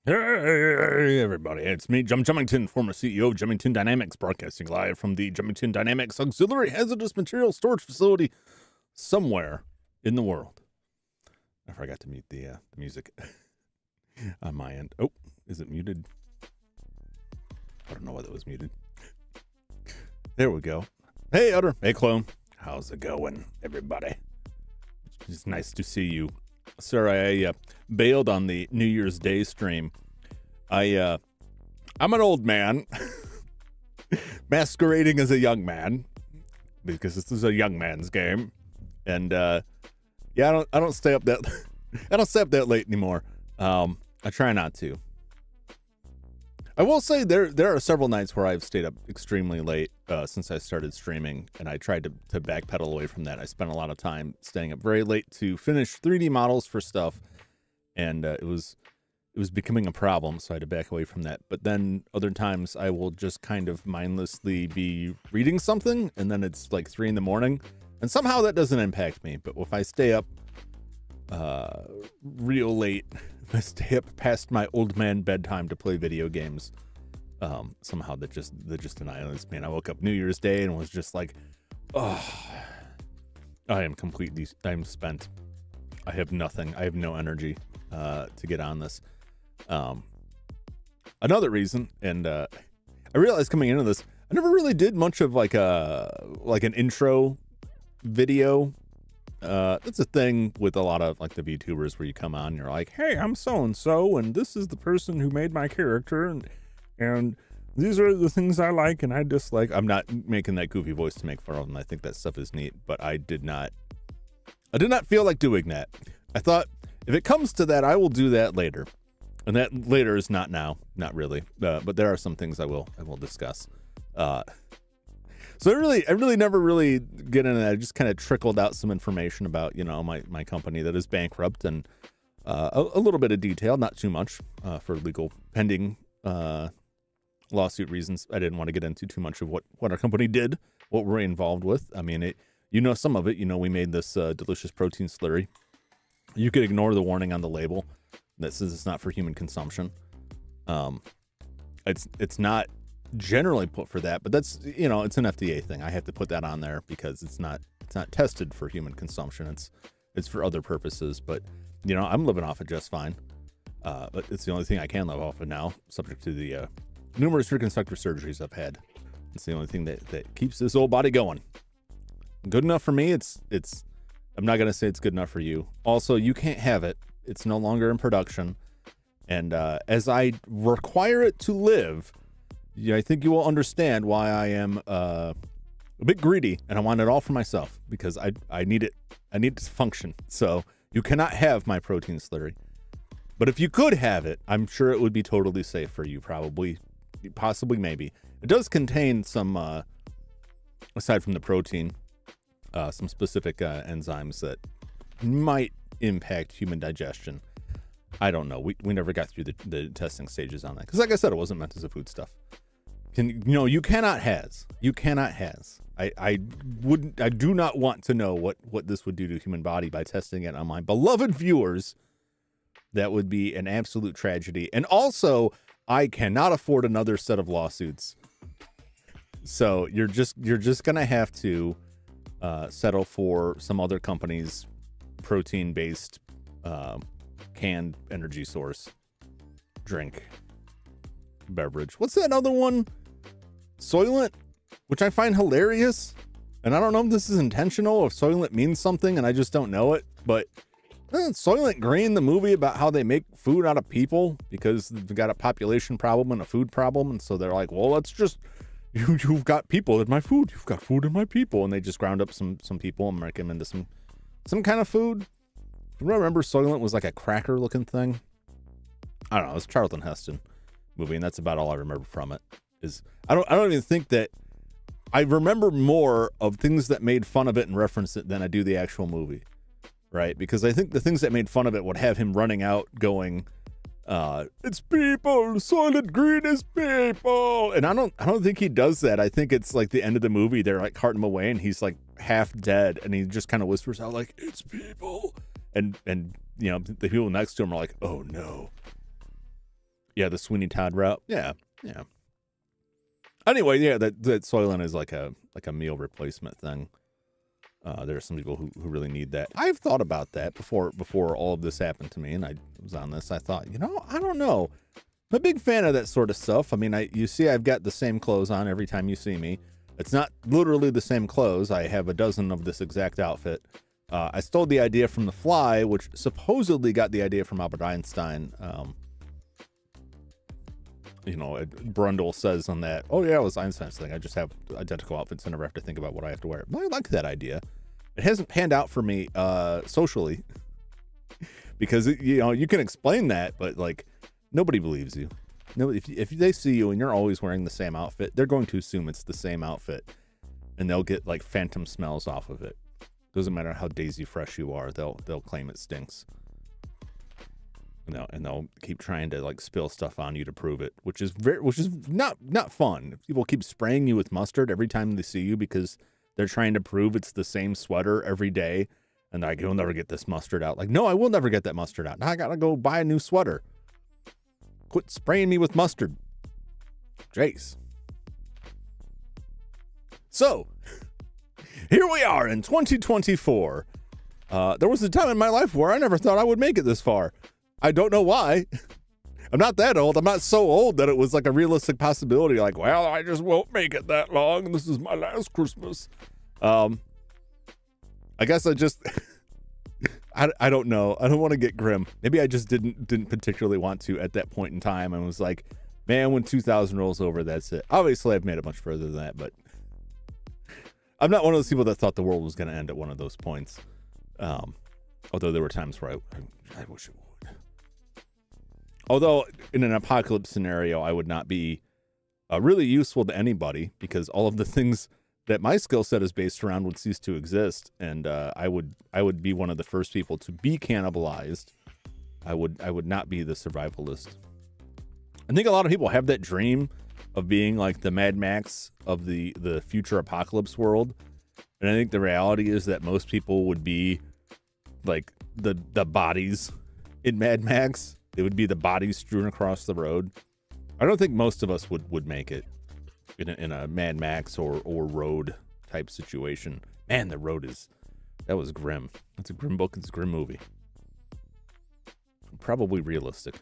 Hey everybody, it's me, Jummington, former CEO of Jummington Dynamics, broadcasting live from the Jummington Dynamics Auxiliary Hazardous Material Storage Facility somewhere in the world. I forgot to mute the music on my end. Oh, is it muted? I don't know why that was muted. There we go. Hey Utter, hey Clone, how's it going, everybody? It's nice to see you. Sorry, I bailed on the New Year's Day stream. I'm an old man masquerading as a young man because this is a young man's game, and yeah, I don't stay up that I don't stay up that late anymore. I try not to. I will say there are several nights where I've stayed up extremely late since I started streaming, and I tried to backpedal away from that. I spent a lot of time staying up very late to finish 3D models for stuff, and it was becoming a problem, so I had to back away from that. But then other times I will just kind of mindlessly be reading something, and then it's like 3 a.m, and somehow that doesn't impact me. But if I stay up real late, if I stay up past my old man bedtime to play video games, somehow that just annihilates me. And I woke up New Year's Day and was just like, oh, I'm spent. I have nothing. I have no energy to get on this. Another reason, and I realized coming into this, I never really did much of like an intro video. It's a thing with a lot of like the VTubers where you come on and you're like, hey, I'm so-and-so, and this is the person who made my character, and these are the things I like and I dislike. I'm not making that goofy voice to make fun of them. I think that stuff is neat, but I did not feel like doing that. I thought if it comes to that, I will do that later. And that later is not now, not really. But there are some things I will discuss. So I really never really get into that. I just kind of trickled out some information about, my company that is bankrupt, and a little bit of detail, not too much, for legal pending lawsuit reasons. I didn't want to get into too much of what our company did, what we're involved with. I mean, some of it. We made this delicious protein slurry. You could ignore the warning on the label that says it's not for human consumption. It's not generally put for that, but that's it's an FDA thing. I have to put that on there because it's not tested for human consumption. It's for other purposes, but I'm living off it just fine. But it's the only thing I can live off of now, subject to the numerous reconstructive surgeries I've had. It's the only thing that keeps this old body going. Good enough for me. It's I'm not gonna say it's good enough for you. Also, you can't have it. It's no longer in production, and as I require it to live, I think you will understand why I am a bit greedy, and I want it all for myself because I need it. I need it to function. So you cannot have my protein slurry. But if you could have it, I'm sure it would be totally safe for you. Probably, possibly, maybe. It does contain some, aside from the protein, some specific enzymes that might impact human digestion. I don't know. We never got through the testing stages on that because, like I said, it wasn't meant as a food stuff. You cannot has. I do not want to know what this would do to human body by testing it on my beloved viewers That would be an absolute tragedy. And also, I cannot afford another set of lawsuits. So you're just gonna have to settle for some other company's protein-based canned energy source drink beverage. What's that other one? Soylent, which I find hilarious. And I don't know if this is intentional or if Soylent means something and I just don't know it. But Soylent Green, the movie about how they make food out of people because they've got a population problem and a food problem. And so they're like, well, let's just, you've got people in my food. You've got food in my people. And they just ground up some people and make them into some kind of food. Remember Soylent was like a cracker looking thing? I don't know. It's Charlton Heston movie. And that's about all I remember from it. I don't even think that I remember more of things that made fun of it and referenced it than I do the actual movie, right? Because I think the things that made fun of it would have him running out going, "It's people, Soylent Green is people," and I don't think he does that. I think it's like the end of the movie. They're like carting him away, and he's like half dead, and he just kind of whispers out like, "It's people," and you know the people next to him are like, "Oh no." Yeah, the Sweeney Todd route. Yeah. Anyway, yeah, that Soylent is like a meal replacement thing. There are some people who really need that. I've thought about that before all of this happened to me, and I was on this. I thought, I don't know. I'm a big fan of that sort of stuff. I mean, you see I've got the same clothes on every time you see me. It's not literally the same clothes. I have a dozen of this exact outfit. I stole the idea from The Fly, which supposedly got the idea from Albert Einstein. Brundle says on that, oh yeah, it was Einstein's thing. I just have identical outfits and never have to think about what I have to wear. I like that idea. It hasn't panned out for me socially because you can explain that, but like nobody believes you. No, if they see you and you're always wearing the same outfit, they're going to assume it's the same outfit, and they'll get like phantom smells off of it. Doesn't matter how daisy fresh you are, they'll claim it stinks. And they'll keep trying to like spill stuff on you to prove it, which is not fun. People keep spraying you with mustard every time they see you because they're trying to prove it's the same sweater every day, and they're like, you'll never get this mustard out. Like, no, I will never get that mustard out. Now I gotta go buy a new sweater. Quit spraying me with mustard. Jace. So here we are in 2024. There was a time in my life where I never thought I would make it this far. I don't know why. I'm not that old. I'm not so old that it was like a realistic possibility. Like, well, I just won't make it that long. This is my last Christmas. I guess I just, I don't know. I don't want to get grim. Maybe I just didn't particularly want to at that point in time. And was like, man, when 2000 rolls over, that's it. Obviously, I've made it much further than that, but I'm not one of those people that thought the world was going to end at one of those points. Although there were times where I wish it would. Although in an apocalypse scenario, I would not be really useful to anybody because all of the things that my skill set is based around would cease to exist, and I would be one of the first people to be cannibalized. I would not be the survivalist. I think a lot of people have that dream of being like the Mad Max of the future apocalypse world, and I think the reality is that most people would be like the bodies in Mad Max. It would be the bodies strewn across the road. I don't think most of us would make it in a Mad Max or Road type situation. Man, the Road that was grim. It's a grim book. It's a grim movie. Probably realistic.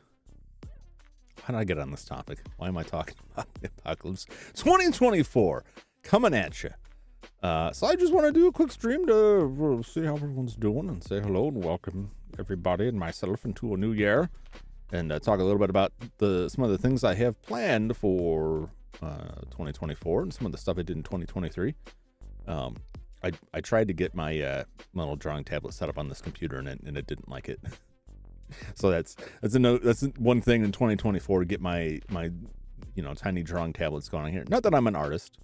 How did I get on this topic? Why am I talking about the apocalypse? 2024 coming at you. So I just want to do a quick stream to see how everyone's doing and say hello and welcome everybody and myself into a new year, and talk a little bit about some of the things I have planned for 2024 and some of the stuff I did in 2023. I tried to get my little drawing tablet set up on this computer and it didn't like it. So that's one thing in 2024 to get my tiny drawing tablets going on here. Not that I'm an artist.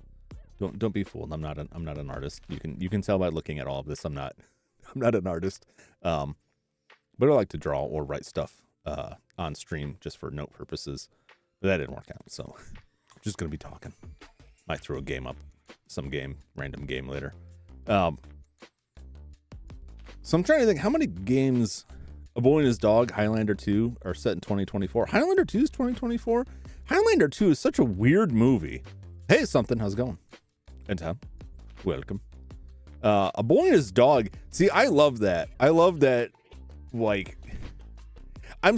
Don't be fooled. I'm not an artist. You can tell by looking at all of this. I'm not an artist. But I like to draw or write stuff on stream just for note purposes. But that didn't work out. So I'm just gonna be talking. Might throw a game up, random game later. So I'm trying to think how many games A Boy and His Dog, Highlander 2 are set in 2024. Highlander 2 is 2024? Highlander 2 is such a weird movie. Hey, something, how's it going? And Tom, welcome. A Boy and His Dog. See, I love that. I love that, like, I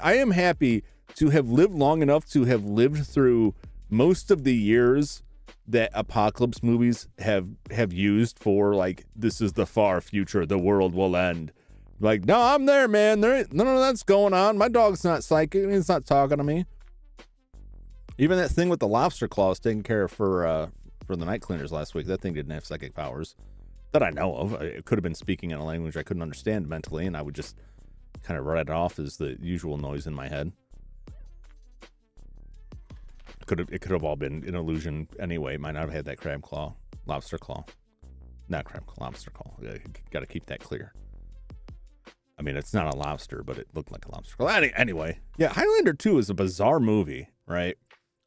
am happy to have lived long enough to have lived through most of the years that apocalypse movies have used for, like, this is the far future, the world will end. Like, no, I'm there, man. There ain't none of that's going on. My dog's not psychic. He's not talking to me. Even that thing with the lobster claws taken care of for the night cleaners last week, that thing didn't have psychic powers that I know of. It could have been speaking in a language I couldn't understand mentally, and I would just kind of write it off as the usual noise in my head. It could have all been an illusion anyway. Might not have had that lobster claw. Not crab claw, lobster claw. Got to keep that clear. I mean, it's not a lobster, but it looked like a lobster claw. Anyway, yeah, Highlander 2 is a bizarre movie, right?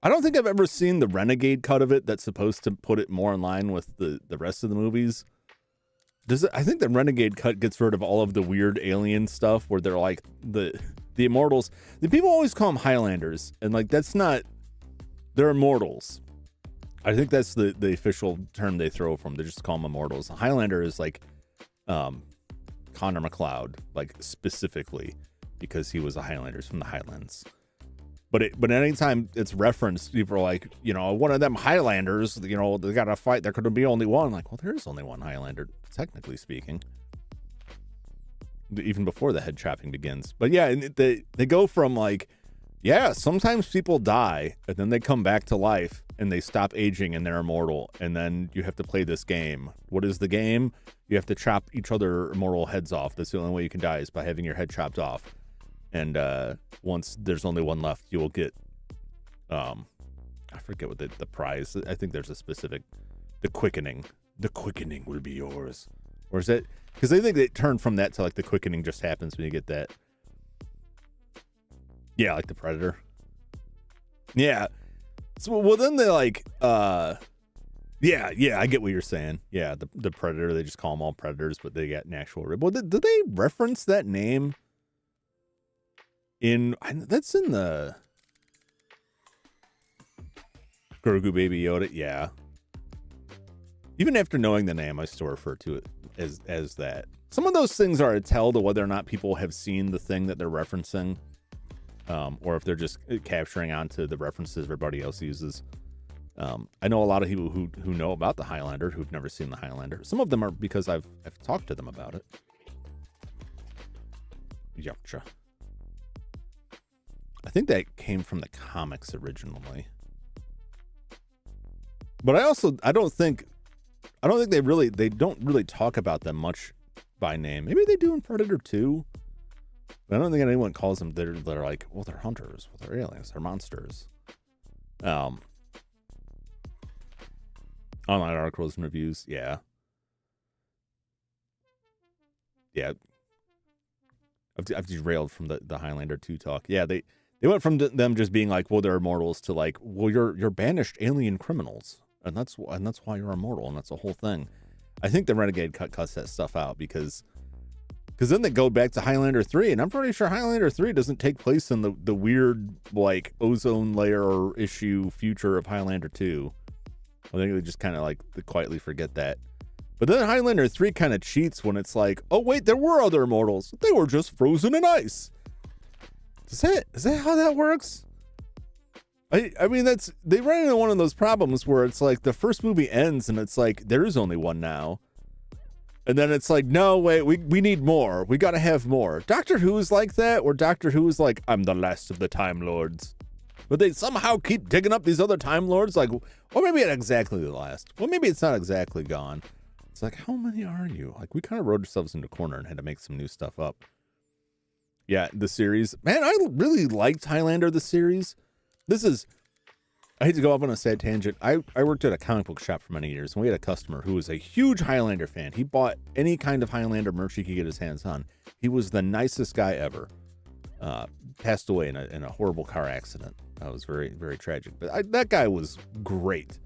I don't think I've ever seen the Renegade cut of it that's supposed to put it more in line with the rest of the movies. I think the Renegade cut gets rid of all of the weird alien stuff where they're like the immortals. The people always call them Highlanders, and like that's not. They're immortals. I think that's the official term they throw from. They just call them immortals. Highlander is like Connor McLeod, like specifically because he was a Highlander from the Highlands. But anytime it's referenced, people are like, you know, one of them Highlanders, you know, they got to fight. There could be only one. Like, well, there is only one Highlander, technically speaking. Even before the head chopping begins. But yeah, they go from like, yeah, sometimes people die and then they come back to life and they stop aging and they're immortal. And then you have to play this game. What is the game? You have to chop each other immortal heads off. That's the only way you can die is by having your head chopped off. And once there's only one left, you will get, I forget what the prize. I think there's a specific, the quickening. The quickening will be yours. Or is that, because I think they turn from that to like the quickening just happens when you get that. Yeah, like the Predator. Yeah. So, well, then they like, yeah, I get what you're saying. Yeah, the Predator, they just call them all Predators, but they got an actual rib. Well, did they reference that name? That's in the Grogu Baby Yoda, yeah. Even after knowing the name, I still refer to it as that. Some of those things are a tell to whether or not people have seen the thing that they're referencing, or if they're just capturing onto the references everybody else uses. I know a lot of people who know about the Highlander who've never seen the Highlander. Some of them are because I've talked to them about it. Yaksha. I think that came from the comics originally. But I don't think they don't really talk about them much by name. Maybe they do in Predator 2. But I don't think anyone calls them, they're like, well, they're hunters, well, they're aliens, they're monsters. Online articles and reviews, yeah. Yeah. I've derailed from the Highlander 2 talk. Yeah, they went from them just being like, well, they're immortals to like, well, you're banished alien criminals. And that's why you're immortal, and that's the whole thing. I think the Renegade cuts that stuff out because then they go back to Highlander 3, and I'm pretty sure Highlander 3 doesn't take place in the weird, like, ozone layer issue future of Highlander 2. I think they just kind of, like, they quietly forget that. But then Highlander 3 kind of cheats when it's like, oh, wait, there were other immortals. They were just frozen in ice. Is that how that works? I mean, they run into one of those problems where it's like the first movie ends and it's like, there is only one now. And then it's like, no, wait, we need more. We got to have more. Doctor Who is like that, where Doctor Who is like, I'm the last of the Time Lords. But they somehow keep digging up these other Time Lords. Like, or maybe it's exactly the last. Well, maybe it's not exactly gone. It's like, how many are you? Like, we kind of rode ourselves into a corner and had to make some new stuff up. Yeah, the series. Man, I really liked Highlander, the series. I hate to go off on a sad tangent. I worked at a comic book shop for many years, and we had a customer who was a huge Highlander fan. He bought any kind of Highlander merch he could get his hands on. He was the nicest guy ever. Passed away in a horrible car accident. That was very, very tragic. But that guy was great.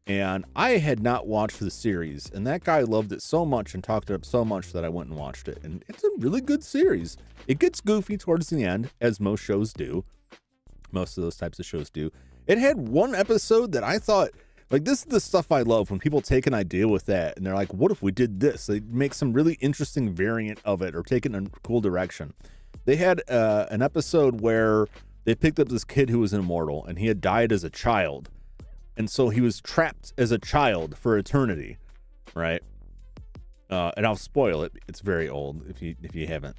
And I had not watched the series, and that guy loved it so much and talked it up so much that I went and watched it. And it's a really good series. It gets goofy towards the end, as most shows do. Most of those types of shows do. It had one episode that I thought, like, this is the stuff I love when people take an idea with that and they're like, what if we did this? They make some really interesting variant of it or take it in a cool direction. They had an episode where they picked up this kid who was immortal, and he had died as a child. And so he was trapped as a child for eternity, right? And I'll spoil it. It's very old. If you haven't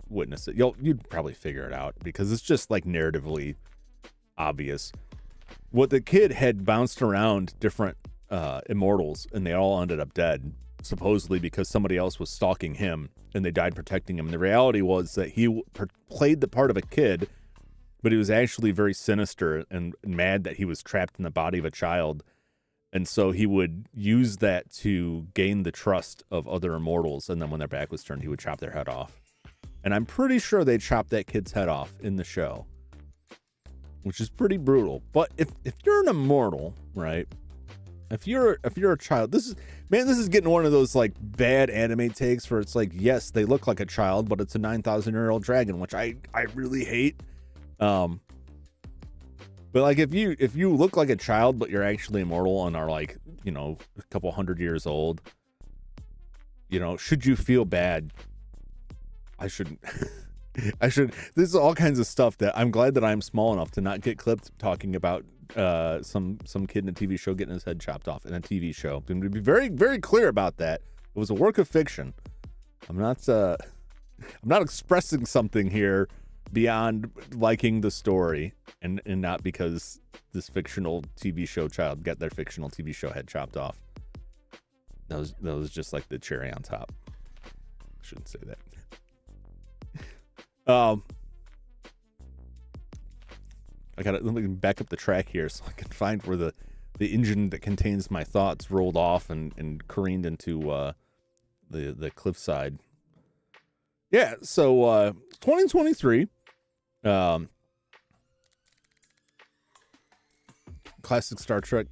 witnessed it, you'd probably figure it out because it's just like narratively obvious. What the kid had bounced around different immortals, and they all ended up dead, supposedly because somebody else was stalking him, and they died protecting him. And the reality was that he played the part of a kid, but he was actually very sinister and mad that he was trapped in the body of a child. And so he would use that to gain the trust of other immortals. And then when their back was turned, he would chop their head off. And I'm pretty sure they chopped that kid's head off in the show, which is pretty brutal. But if you're an immortal, right? If you're a child, this is getting one of those like bad anime takes where it's like, yes, they look like a child, but it's a 9,000-year-old dragon, which I really hate. But like if you look like a child but you're actually immortal and are like, a couple 100 years old, should you feel bad? I shouldn't. This is all kinds of stuff that I'm glad that I'm small enough to not get clipped talking about some kid in a TV show getting his head chopped off in a TV show. I'm going to be very, very clear about that. It was a work of fiction. I'm not expressing something here beyond liking the story and not because this fictional TV show child got their fictional TV show head chopped off. That was just like the cherry on top. I shouldn't say that. Let me back up the track here so I can find where the engine that contains my thoughts rolled off and careened into the cliffside. Yeah, so 2023. Classic Star Trek.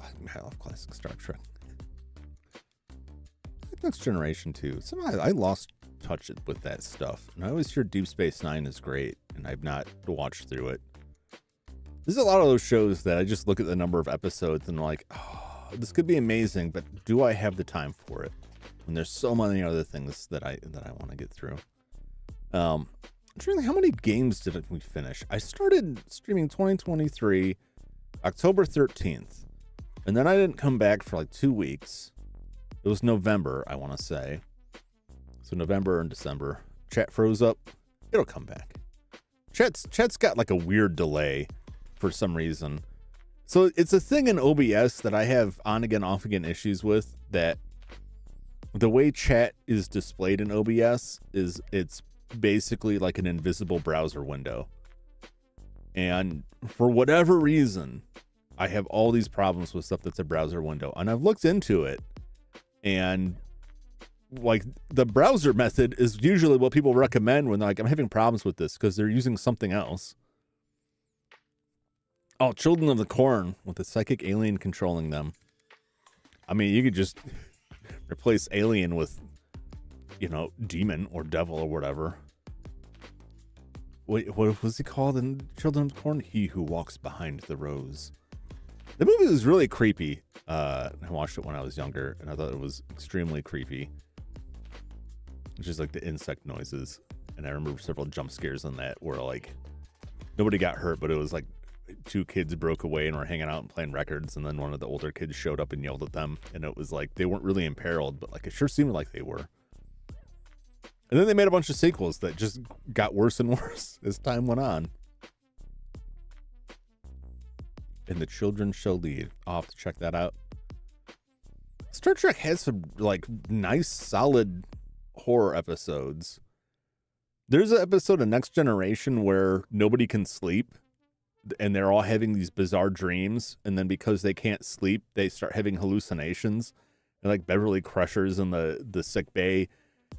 I love classic Star Trek. Next Generation too. Somehow I lost touch with that stuff, and I always hear Deep Space Nine is great, and I've not watched through it. There's a lot of those shows that I just look at the number of episodes and I'm like, oh, this could be amazing, but do I have the time for it? And there's so many other things that I want to get through. I'm trying to think, how many games did we finish? I started streaming 2023 October 13th, and then I didn't come back for like 2 weeks. It was November, I want to say. So November and December. Chat froze up. It'll come back. Chat's got like a weird delay for some reason. So it's a thing in OBS that I have on again, off again issues with, that the way chat is displayed in OBS is it's basically like an invisible browser window. And for whatever reason, I have all these problems with stuff that's a browser window. And I've looked into it. And like the browser method is usually what people recommend when they're like, I'm having problems with this, because they're using something else. Oh, Children of the Corn with a psychic alien controlling them. I mean, you could just replace alien with, demon or devil or whatever. Wait, what was he called in Children of the Corn? He who walks behind the rose. The movie was really creepy. I watched it when I was younger, and I thought it was extremely creepy. It's just like the insect noises. And I remember several jump scares in that where like nobody got hurt, but it was like two kids broke away and were hanging out and playing records, and then one of the older kids showed up and yelled at them, and it was like they weren't really imperiled, but like it sure seemed like they were. And then they made a bunch of sequels that just got worse and worse as time went on. And the children shall lead. I'll have to check that out. Star Trek has some like nice, solid horror episodes. There's an episode of Next Generation where nobody can sleep, and they're all having these bizarre dreams, and then because they can't sleep, they start having hallucinations. And like Beverly Crusher's in the sick bay,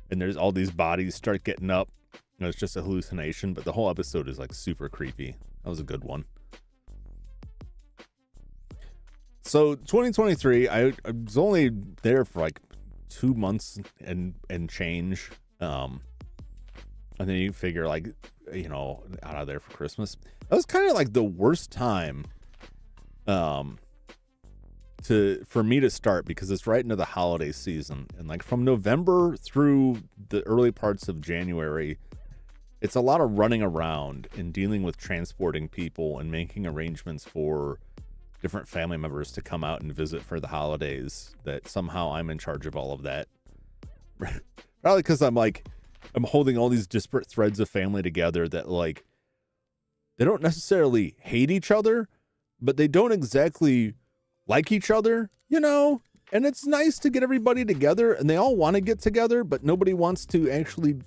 and there's all these bodies start getting up. It's just a hallucination, but the whole episode is like super creepy. That was a good one. So 2023, I was only there for like 2 months and change. And then you figure like, out of there for Christmas. That was kind of like the worst time for me to start, because it's right into the holiday season, and like from November through the early parts of January, it's a lot of running around and dealing with transporting people and making arrangements for different family members to come out and visit for the holidays, that somehow I'm in charge of all of that. Probably because I'm holding all these disparate threads of family together that like, they don't necessarily hate each other, but they don't exactly like each other, and it's nice to get everybody together, and they all want to get together, but nobody wants to actually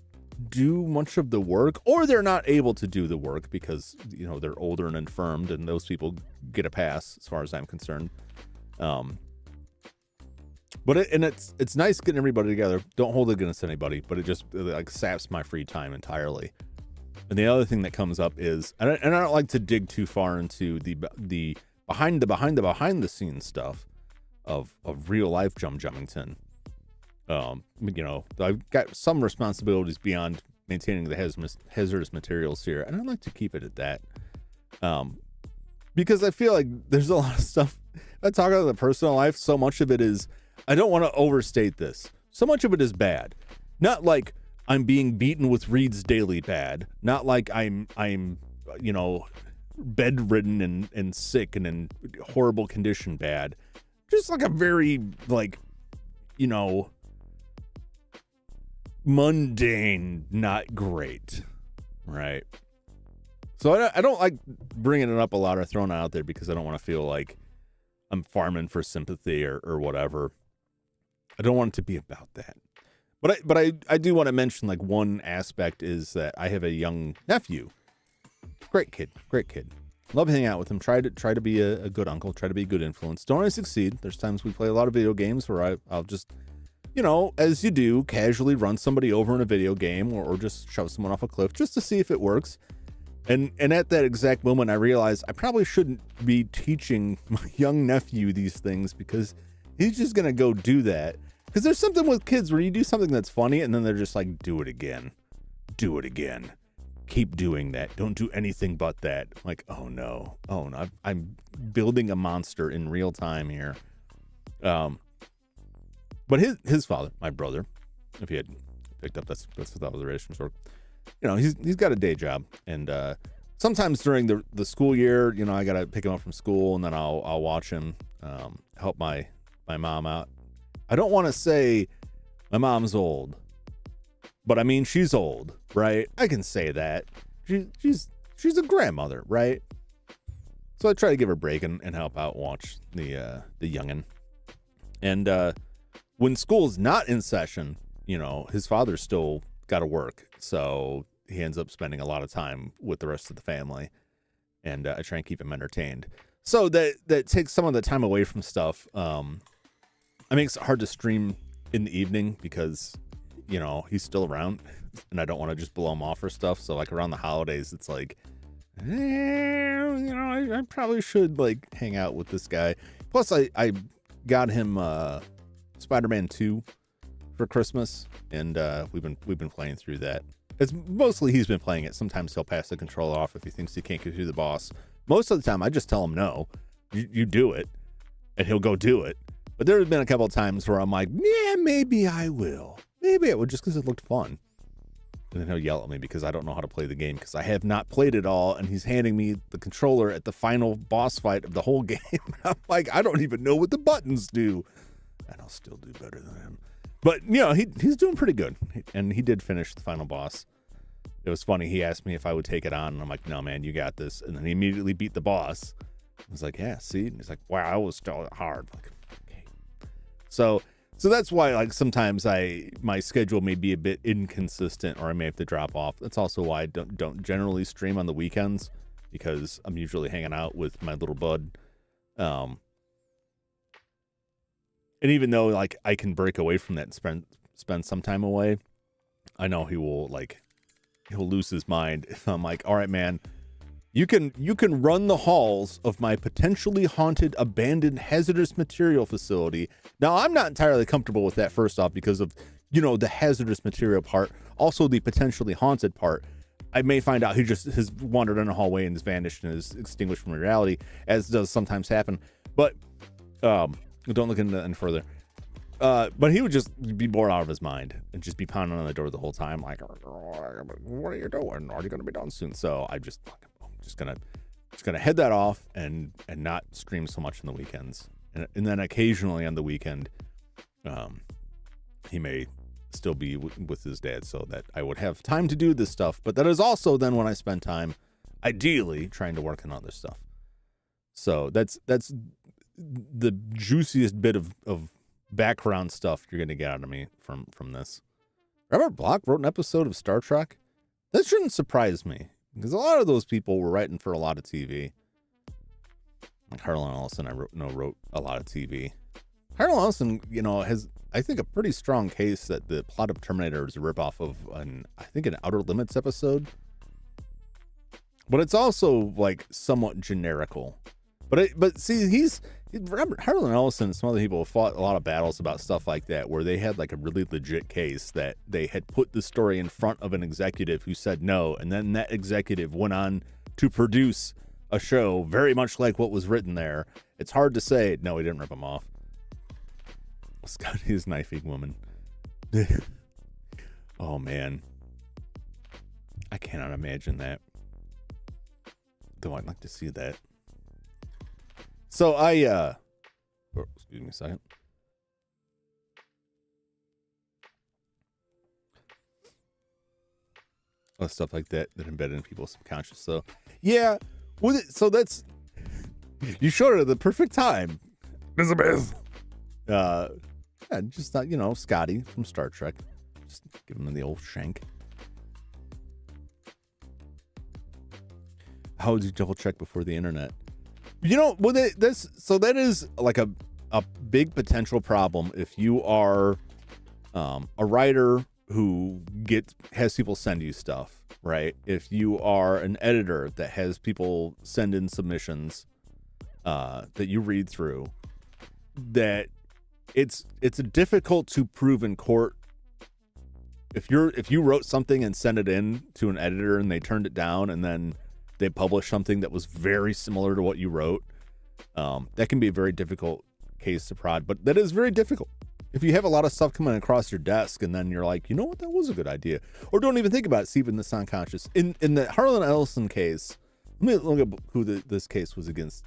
do much of the work, or they're not able to do the work because, they're older and infirmed, and those people get a pass as far as I'm concerned. But it's nice getting everybody together. Don't hold it against anybody, but it just like saps my free time entirely. And the other thing that comes up is, and I don't like to dig too far into the behind the scenes stuff of real life Jummington. I've got some responsibilities beyond maintaining the hazardous materials here, and I'd like to keep it at that. Because I feel like there's a lot of stuff. I talk about the personal life, so much of it is, I don't want to overstate this, so much of it is bad. Not like I'm being beaten with Reed's Daily bad. Not like I'm bedridden and sick and in horrible condition bad. Just like a very mundane, not great, right? So I don't like bringing it up a lot or throwing it out there, because I don't want to feel like I'm farming for sympathy or whatever. I don't want it to be about that. But I do want to mention, like, one aspect is that I have a young nephew. Great kid. Love hanging out with him. Try to be a good uncle. Try to be a good influence. Don't always succeed. There's times we play a lot of video games where I'll just, as you do, casually run somebody over in a video game, or just shove someone off a cliff just to see if it works. And at that exact moment, I realized I probably shouldn't be teaching my young nephew these things, because he's just going to go do that. Because there's something with kids where you do something that's funny, and then they're just like, do it again. Keep doing that. Don't do anything but that. Like, oh no. I'm building a monster in real time here. But his father, my brother, if he had picked up, that's how the relations work. He's got a day job, and sometimes during the school year, I gotta pick him up from school, and then I'll watch him, help my mom out. I don't want to say my mom's old, but I mean, she's old, right? I can say that. She's a grandmother, right? So I try to give her a break and help out, watch the youngin'. And when school's not in session, his father's still got to work, so he ends up spending a lot of time with the rest of the family, and I try and keep him entertained. So that takes some of the time away from stuff. It makes it hard to stream in the evening because, he's still around, and I don't want to just blow him off or stuff. So like around the holidays, it's like, I probably should like hang out with this guy. Plus I got him Spider-Man 2 for Christmas, and we've been playing through that. It's mostly he's been playing it. Sometimes he'll pass the controller off if he thinks he can't get through the boss. Most of the time I just tell him no, you do it, and he'll go do it. But there have been a couple of times where I'm like, yeah, maybe I will. Maybe I would, just because it looked fun. And then he'll yell at me because I don't know how to play the game, because I have not played it all, and he's handing me the controller at the final boss fight of the whole game. I'm like, I don't even know what the buttons do. And I'll still do better than him. But, he's doing pretty good. And he did finish the final boss. It was funny. He asked me if I would take it on, and I'm like, no, man, you got this. And then he immediately beat the boss. I was like, yeah, see? And he's like, wow, it was still hard. Like, okay. So that's why, like, sometimes my schedule may be a bit inconsistent, or I may have to drop off. That's also why I don't generally stream on the weekends, because I'm usually hanging out with my little bud. And even though, like, I can break away from that and spend some time away, I know he'll lose his mind if I'm like, all right, man, You can run the halls of my potentially haunted, abandoned, hazardous material facility. Now, I'm not entirely comfortable with that, first off, because of, the hazardous material part, also the potentially haunted part. I may find out he just has wandered in a hallway and has vanished and is extinguished from reality, as does sometimes happen. But don't look into that any further. But he would just be bored out of his mind and just be pounding on the door the whole time, like, "What are you doing? Are you going to be done soon?" So I'm just gonna head that off and not stream so much on the weekends, and then occasionally on the weekend, he may still be with his dad, so that I would have time to do this stuff. But that is also then when I spend time, ideally, trying to work on other stuff. So that's the juiciest bit of background stuff you're gonna get out of me from this. Robert Bloch wrote an episode of Star Trek. That shouldn't surprise me, because a lot of those people were writing for a lot of TV. Like Harlan Ellison, wrote a lot of TV. Harlan Ellison, has, I think, a pretty strong case that the plot of Terminator is a ripoff of an Outer Limits episode. But it's also like somewhat generical. But see, Harlan Ellison and some other people have fought a lot of battles about stuff like that, where they had like a really legit case that they had put the story in front of an executive who said no, and then that executive went on to produce a show very much like what was written there. It's hard to say, no, he didn't rip him off. Scotty is knifing woman. Oh man, I cannot imagine that. Though I'd like to see that. So excuse me a second. Stuff like that embedded in people's subconscious. So yeah, so that's, you showed it at the perfect time, Elizabeth. Yeah, just not, Scotty from Star Trek. Just give him the old shank. How would you double check before the internet? So that is like a big potential problem if you are a writer who has people send you stuff, right? If you are an editor that has people send in submissions that you read through, that it's difficult to prove in court. If you wrote something and sent it in to an editor and they turned it down, and then they published something that was very similar to what you wrote, that can be a very difficult case to prod. But that is very difficult if you have a lot of stuff coming across your desk, and then you're like, you know what, that was a good idea, or don't even think about it, see if it's unconscious. In the Harlan Ellison case, let me look at who this case was against.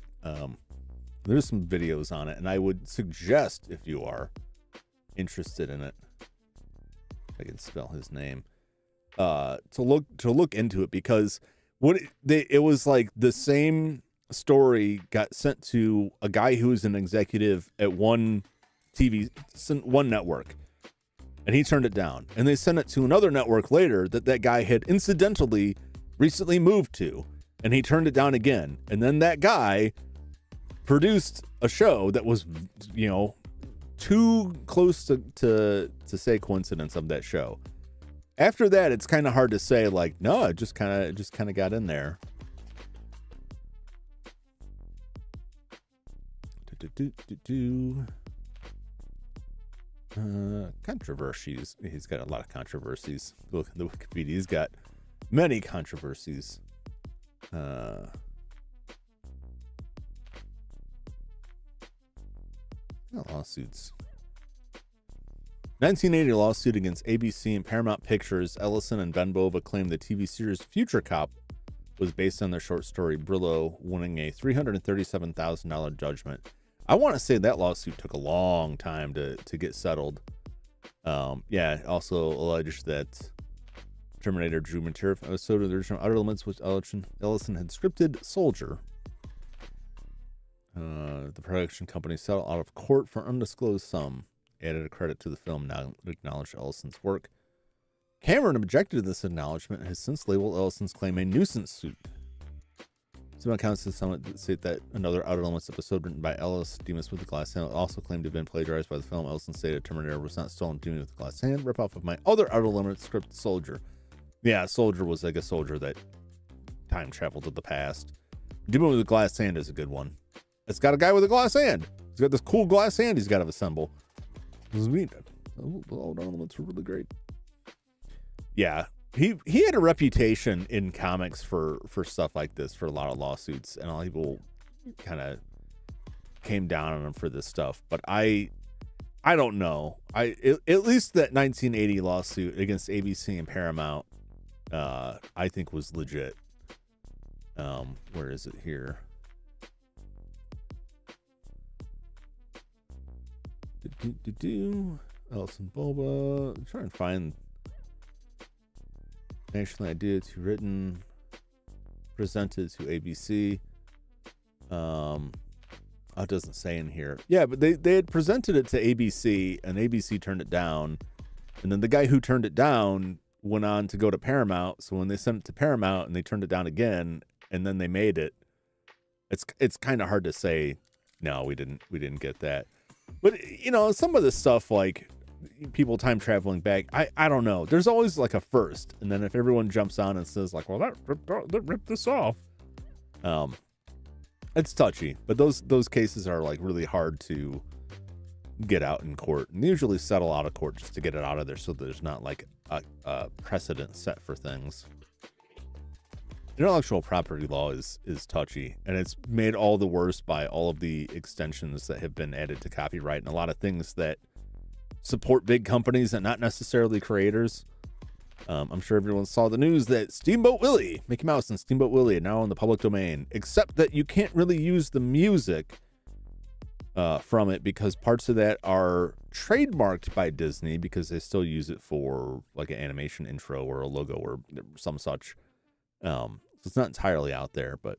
There's some videos on it, and I would suggest, if you are interested in it, if I can spell his name, to look into it, because it was like the same story got sent to a guy who was an executive at one network, and he turned it down, and they sent it to another network later that guy had incidentally recently moved to, and he turned it down again, and then that guy produced a show that was, too close to say coincidence of that show. After that, it's kind of hard to say, like, no, it just kind of got in there. Controversies. He's got a lot of controversies. Look at the Wikipedia. He's got many controversies. Lawsuits. 1980 lawsuit against ABC and Paramount Pictures. Ellison and Ben Bova claimed the TV series Future Cop was based on their short story Brillo, winning a $337,000 judgment. I want to say that lawsuit took a long time to get settled. Also alleged that Terminator drew material from episode of the original Outer Limits, which Ellison had scripted Soldier. The production company settled out of court for undisclosed sum. Added a credit to the film, now acknowledged Ellison's work. Cameron objected to this acknowledgement and has since labeled Ellison's claim a nuisance suit. Some accounts state that another Outer Limits episode written by Ellis, Demas with the Glass Hand, also claimed to have been plagiarized by the film. Ellison stated Terminator was not stolen, Demas with the Glass Hand, rip off of my other Outer Limits script, Soldier. Yeah, Soldier was like a soldier that time travel to the past. Demon with a Glass Hand is a good one. It's got a guy with a glass hand. He's got this cool glass hand he's got to assemble. This is neat. All elements are really great. Yeah, he had a reputation in comics for stuff like this, for a lot of lawsuits, and a lot of people kind of came down on him for this stuff. But I don't know. At least that 1980 lawsuit against ABC and Paramount, I think was legit. Where is it here? Elson Boba. I'm trying to find national idea to written, presented to ABC. It doesn't say in here. Yeah, but they had presented it to ABC, and ABC turned it down. And then the guy who turned it down went on to go to Paramount. So when they sent it to Paramount and they turned it down again, and then they made it, it's kind of hard to say, no, we didn't get that. But, you know, some of this stuff, like people time traveling back, I don't know. There's always like a first. And then if everyone jumps on and says like, well, that ripped this off. It's touchy. But those cases are like really hard to get out in court. And they usually settle out of court just to get it out of there so there's not like a precedent set for things. Intellectual property law is touchy, and it's made all the worse by all of the extensions that have been added to copyright and a lot of things that support big companies and not necessarily creators. I'm sure everyone saw the news that Steamboat Willie, Mickey Mouse and Steamboat Willie are now in the public domain, except that you can't really use the music from it because parts of that are trademarked by Disney because they still use it for like an animation intro or a logo or some such. So it's not entirely out there, but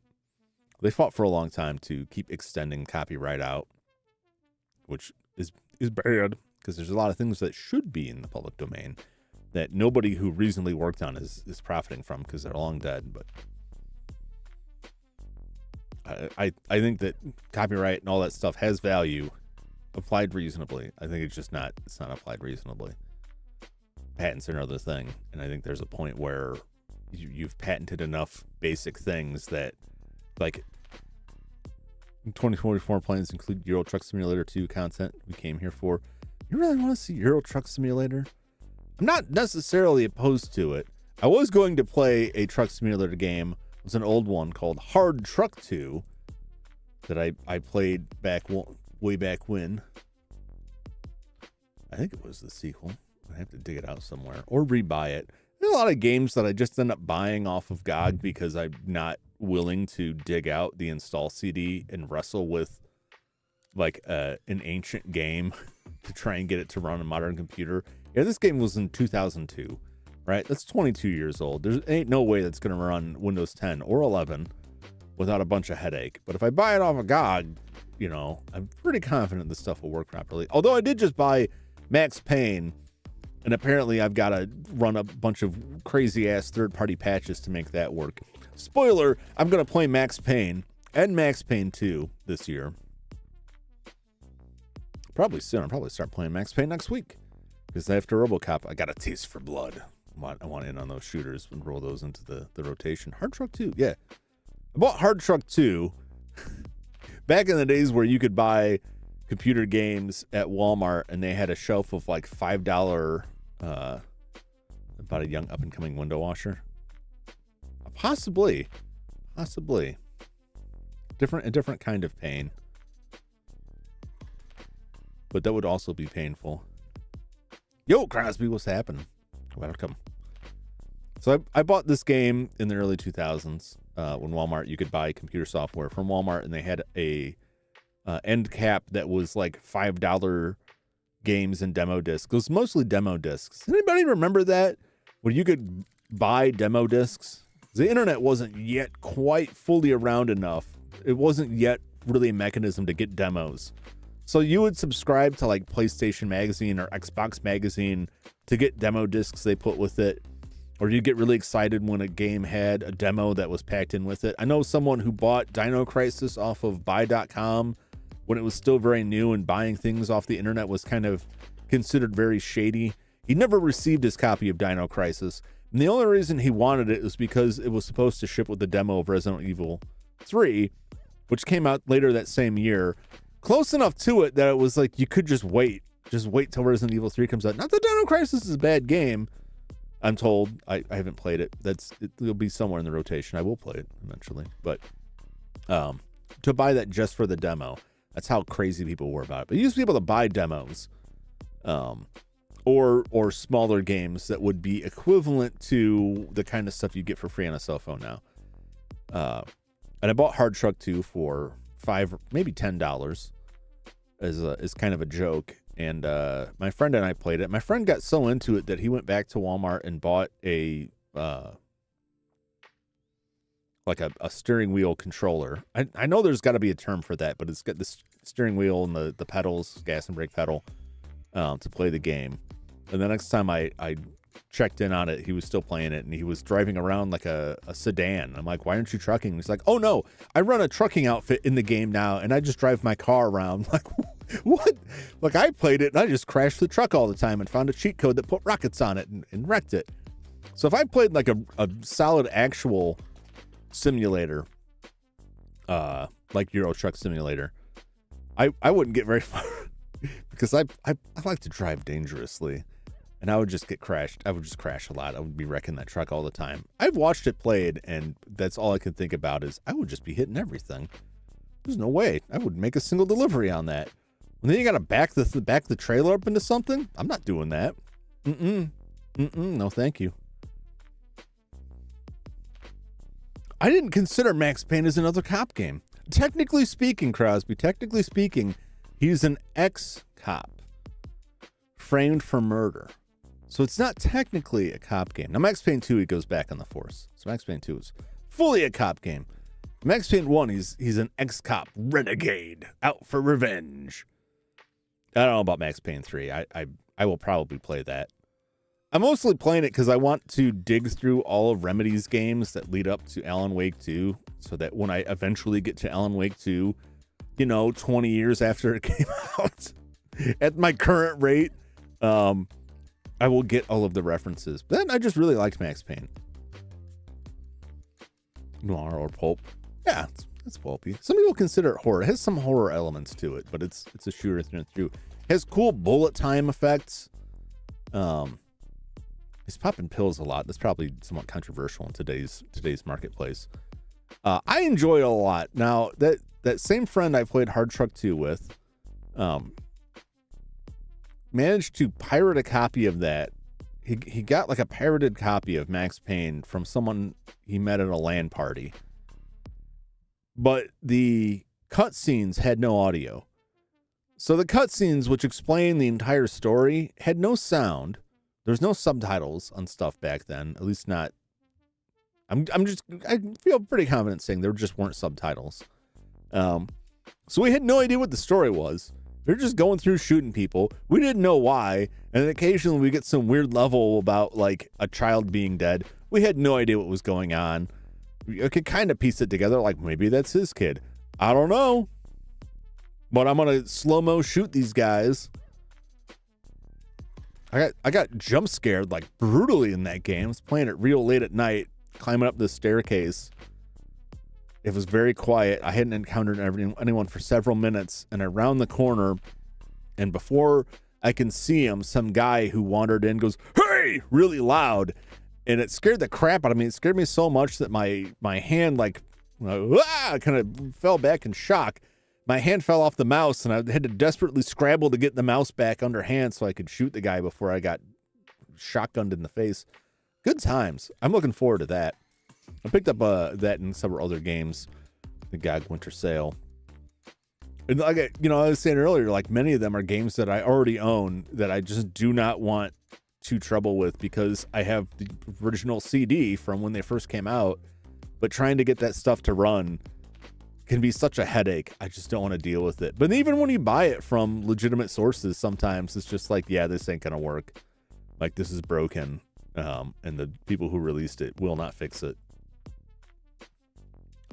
they fought for a long time to keep extending copyright out, which is bad because there's a lot of things that should be in the public domain that nobody who reasonably worked on is profiting from because they're long dead. But I think that copyright and all that stuff has value applied reasonably. I think it's not applied reasonably. Patents are another thing, and I think there's a point where you've patented enough basic things that, like, 2024 plans include Euro Truck Simulator 2 content we came here for. You really want to see Euro Truck Simulator? I'm not necessarily opposed to it. I was going to play a truck simulator game. It was an old one called Hard Truck 2 that I played way back when. I think it was the sequel. I have to dig it out somewhere or rebuy it. There's a lot of games that I just end up buying off of GOG because I'm not willing to dig out the install CD and wrestle with like an ancient game to try and get it to run on a modern computer. Yeah, this game was in 2002, right? That's 22 years old. There ain't no way that's going to run Windows 10 or 11 without a bunch of headache. But if I buy it off of GOG, you know, I'm pretty confident this stuff will work properly. Although I did just buy Max Payne, and apparently I've got to run a bunch of crazy-ass third-party patches to make that work. Spoiler, I'm going to play Max Payne and Max Payne 2 this year. Probably soon. I'll probably start playing Max Payne next week. Because after RoboCop, I got a taste for blood. I want in on those shooters and roll those into the rotation. Hard Truck 2, yeah. I bought Hard Truck 2 back in the days where you could buy computer games at Walmart and they had a shelf of like $5 about a young up-and-coming window washer. Possibly. A different kind of pain. But that would also be painful. Yo, Crosby, what's happening? Welcome. So I bought this game in the early 2000s when Walmart, you could buy computer software from Walmart, and they had a end cap that was like $5 games and demo discs. It was mostly demo discs. Anybody remember that? When you could buy demo discs? The internet wasn't yet quite fully around enough. It wasn't yet really a mechanism to get demos. So you would subscribe to like PlayStation Magazine or Xbox Magazine to get demo discs they put with it. Or you'd get really excited when a game had a demo that was packed in with it. I know someone who bought Dino Crisis off of buy.com when it was still very new, and buying things off the internet was kind of considered very shady. He never received his copy of Dino Crisis And the only reason he wanted it was because it was supposed to ship with the demo of Resident Evil 3, which came out later that same year. Close enough to it that it was like you could just wait. Just wait till Resident Evil 3 comes out. Not that Dino Crisis is a bad game, I'm told. I haven't played it. It'll be somewhere in the rotation. I will play it eventually. But to buy that just for the demo, that's how crazy people were about it. But you used to be able to buy demos or smaller games that would be equivalent to the kind of stuff you get for free on a cell phone now. And I bought Hard Truck 2 for $5, maybe $10 as kind of a joke. And my friend and I played it. My friend got so into it that he went back to Walmart and bought a steering wheel controller. I know there's got to be a term for that, but it's got the steering wheel and the pedals, gas and brake pedal, to play the game. And the next time I checked in on it, he was still playing it, and he was driving around like a sedan. I'm like, why aren't you trucking? He's like, oh no, I run a trucking outfit in the game now, and I just drive my car around. I'm like, what? Like, I played it, and I just crashed the truck all the time and found a cheat code that put rockets on it and wrecked it. So if I played like a solid actual simulator, like Euro Truck Simulator, I wouldn't get very far because I like to drive dangerously. And I would just get crashed. I would just crash a lot. I would be wrecking that truck all the time. I've watched it played, and that's all I can think about is I would just be hitting everything. There's no way I would make a single delivery on that. And then you got to back the trailer up into something. I'm not doing that. No, thank you. I didn't consider Max Payne as another cop game. Technically speaking, Crosby, he's an ex-cop framed for murder. So it's not technically a cop game. Now, Max Payne 2, he goes back on the force. So Max Payne 2 is fully a cop game. Max Payne 1, he's an ex-cop renegade out for revenge. I don't know about Max Payne 3. I will probably play that. I'm mostly playing it because I want to dig through all of Remedy's games that lead up to Alan Wake 2, so that when I eventually get to Alan Wake 2, 20 years after it came out, at my current rate, I will get all of the references. But then I just really liked Max Payne. Noir or pulp. Yeah, it's pulpy. Some people consider it horror. It has some horror elements to it, but it's a shooter through and through. It has cool bullet time effects. He's popping pills a lot. That's probably somewhat controversial in today's marketplace. I enjoy it a lot. Now, that same friend I played Hard Truck 2 with, managed to pirate a copy of that. He got like a pirated copy of Max Payne from someone he met at a LAN party. But the cutscenes had no audio. So the cutscenes, which explain the entire story, had no sound. There's no subtitles on stuff back then, at least not. I feel pretty confident saying there just weren't subtitles. So we had no idea what the story was. We were just going through shooting people. We didn't know why. And then occasionally we get some weird level about like a child being dead. We had no idea what was going on. I could kind of piece it together. Like maybe that's his kid. I don't know. But I'm going to slow-mo shoot these guys. I got jump scared like brutally in that game. I was playing it real late at night, climbing up the staircase. It was very quiet. I hadn't encountered anyone for several minutes, and I round the corner, and before I can see him, some guy who wandered in goes, "Hey!" really loud, and it scared the crap out of me. It scared me so much that my hand kind of fell back in shock. My hand fell off the mouse, and I had to desperately scramble to get the mouse back underhand so I could shoot the guy before I got shotgunned in the face. Good times. I'm looking forward to that. I picked up that in several other games, the GOG Winter Sale. And like I was saying earlier, like many of them are games that I already own that I just do not want to trouble with because I have the original CD from when they first came out. But trying to get that stuff to run can be such a headache. I just don't want to deal with it. But even when you buy it from legitimate sources, sometimes it's just like, yeah, this ain't gonna work. Like this is broken, and the people who released it will not fix it.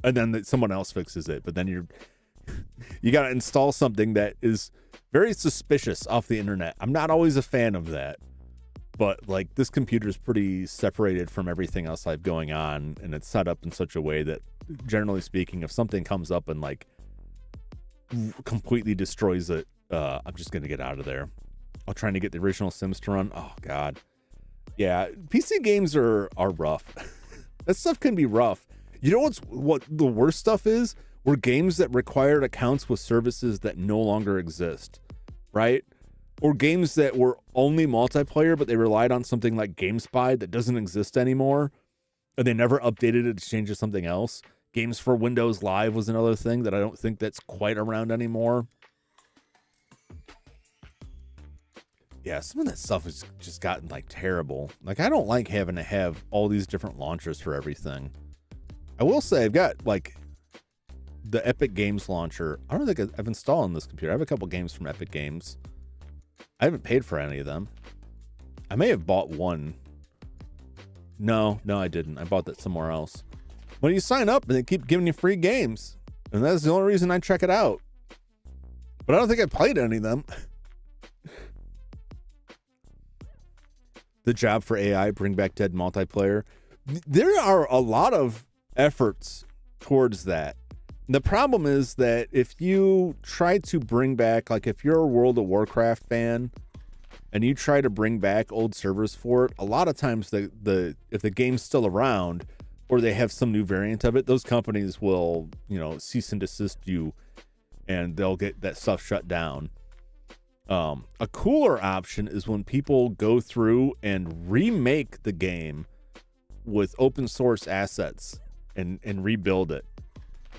And then someone else fixes it, but then you got to install something that is very suspicious off the internet. I'm not always a fan of that. but like this computer is pretty separated from everything else I have going on, and it's set up in such a way that, generally speaking, if something comes up and like completely destroys it, I'm just gonna get out of there. I'm trying to get the original Sims to run. Oh god, yeah, PC games are rough. That stuff can be rough. You know what the worst stuff is? Were games that required accounts with services that no longer exist, right? Or games that were only multiplayer, but they relied on something like GameSpy that doesn't exist anymore, and they never updated it to change to something else. Games for Windows Live was another thing that I don't think that's quite around anymore. Yeah, some of that stuff has just gotten like terrible. Like, I don't like having to have all these different launchers for everything. I will say I've got like the Epic Games launcher. I don't think I've installed on this computer. I have a couple games from Epic Games. I haven't paid for any of them. I may have bought one. No, I didn't. I bought that somewhere else. When you sign up and they keep giving you free games, and that's the only reason I check it out. But I don't think I played any of them. The job for AI, bring back dead multiplayer. There are a lot of efforts towards that. The problem is that if you try to bring back, like if you're a World of Warcraft fan and you try to bring back old servers for it, a lot of times if the game's still around or they have some new variant of it, those companies will, cease and desist you, and they'll get that stuff shut down. A cooler option is when people go through and remake the game with open source assets and rebuild it.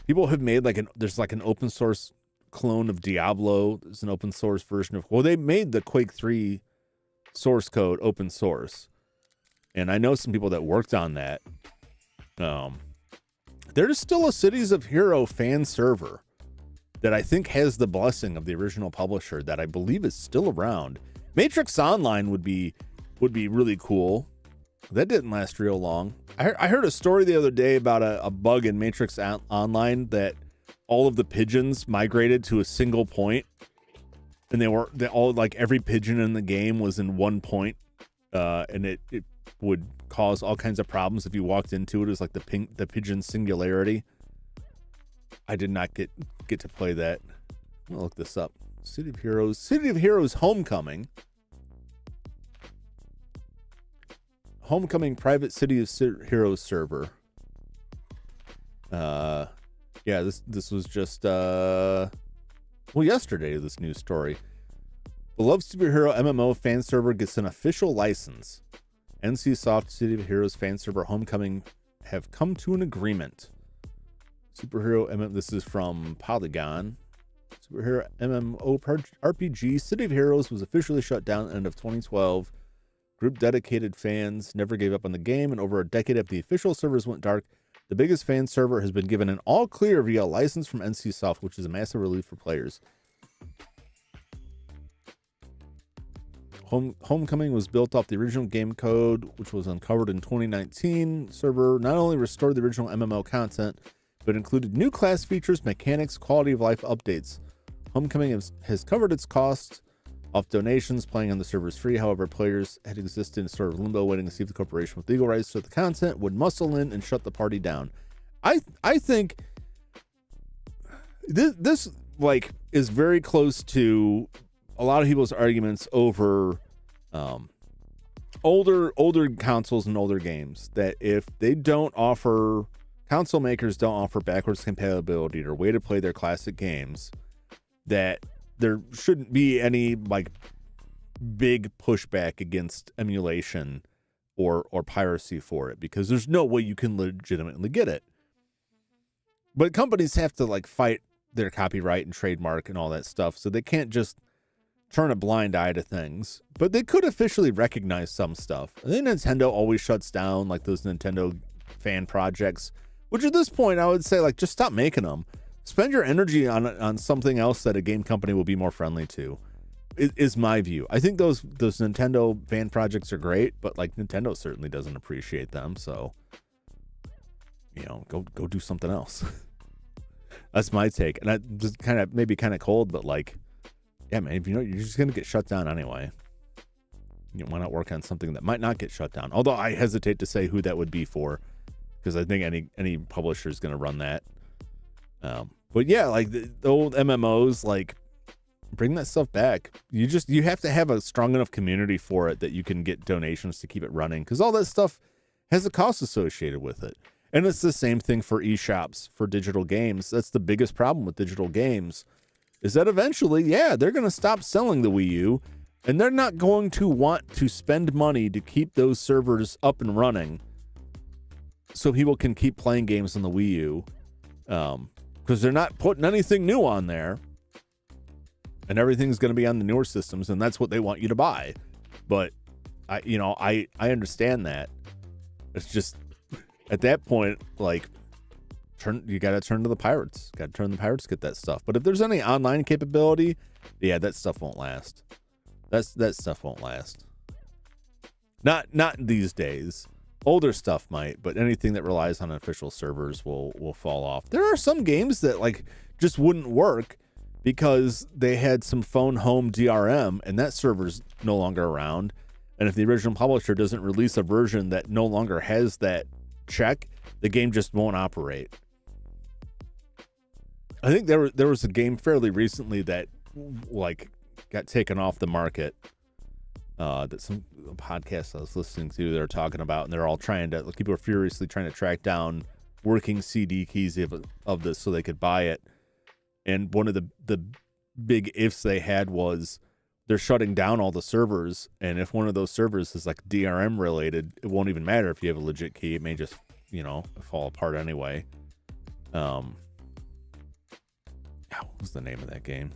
People have made there's an open source clone of Diablo. There's an open source version they made the Quake 3 source code open source. And I know some people that worked on that. There's still a Cities of Hero fan server that I think has the blessing of the original publisher that I believe is still around. Matrix Online would be really cool. That didn't last real long. I heard a story the other day about a bug in Matrix Online that all of the pigeons migrated to a single point, and they all like every pigeon in the game was in one point, and it would cause all kinds of problems if you walked into it. It was like the pigeon singularity. I did not get to play that. I'm gonna look this up. City of Heroes Homecoming. Homecoming private City of Heroes server. Yeah, this was just yesterday, this news story. Beloved Superhero MMO fan server gets an official license. NCSoft City of Heroes fan server Homecoming have come to an agreement. Superhero MMO, this is from Polygon. Superhero MMO RPG City of Heroes was officially shut down at the end of 2012. Group dedicated fans never gave up on the game, and over a decade after the official servers went dark, the biggest fan server has been given an all clear via a license from NCSoft, which is a massive relief for players. Homecoming was built off the original game code, which was uncovered in 2019. Server not only restored the original MMO content, but included new class features, mechanics, quality of life updates. Homecoming has covered its costs off donations. Playing on the server is free. However, players had existed in sort of limbo, waiting to see if the corporation with legal rights to the content would muscle in and shut the party down. I think this is very close to a lot of people's arguments over older consoles and older games, that if they don't offer, console makers don't offer backwards compatibility or way to play their classic games, that there shouldn't be any big pushback against emulation or piracy for it, because there's no way you can legitimately get it. But companies have to fight their copyright and trademark and all that stuff, so they can't just turn a blind eye to things. But they could officially recognize some stuff. I think Nintendo always shuts down those Nintendo fan projects, which at this point I would say just stop making them. Spend your energy on something else that a game company will be more friendly to, is my view. I think those Nintendo fan projects are great, but Nintendo certainly doesn't appreciate them. So, go do something else. That's my take. And I just kind of cold, but yeah, man, you're just going to get shut down anyway. why not work on something that might not get shut down? Although I hesitate to say who that would be for, because I think any publisher is going to run that. But yeah, like the old MMOs, like bring that stuff back. You have to have a strong enough community for it that you can get donations to keep it running, because all that stuff has a cost associated with it. And it's the same thing for eShops, for digital games. That's the biggest problem with digital games, is that eventually, they're going to stop selling the Wii U, and they're not going to want to spend money to keep those servers up and running so people can keep playing games on the Wii U, because they're not putting anything new on there, and everything's going to be on the newer systems, and that's what they want you to buy. But I understand that. It's just, at that point, like, you got to turn to the pirates. Got to turn to the pirates to get that stuff. But if there's any online capability, that stuff won't last. That stuff won't last. Not these days. Older stuff might, but anything that relies on official servers will fall off. There are some games that like just wouldn't work because they had some phone home DRM, and that server's no longer around. And if the original publisher doesn't release a version that no longer has that check, the game just won't operate. I think there was a game fairly recently that like got taken off the market, that some podcast I was listening to, they're talking about, and they're all people are furiously trying to track down working CD keys of this so they could buy it. And one of the big ifs they had was they're shutting down all the servers, and if one of those servers is like DRM related, it won't even matter if you have a legit key. It may just, fall apart anyway. What was the name of that game?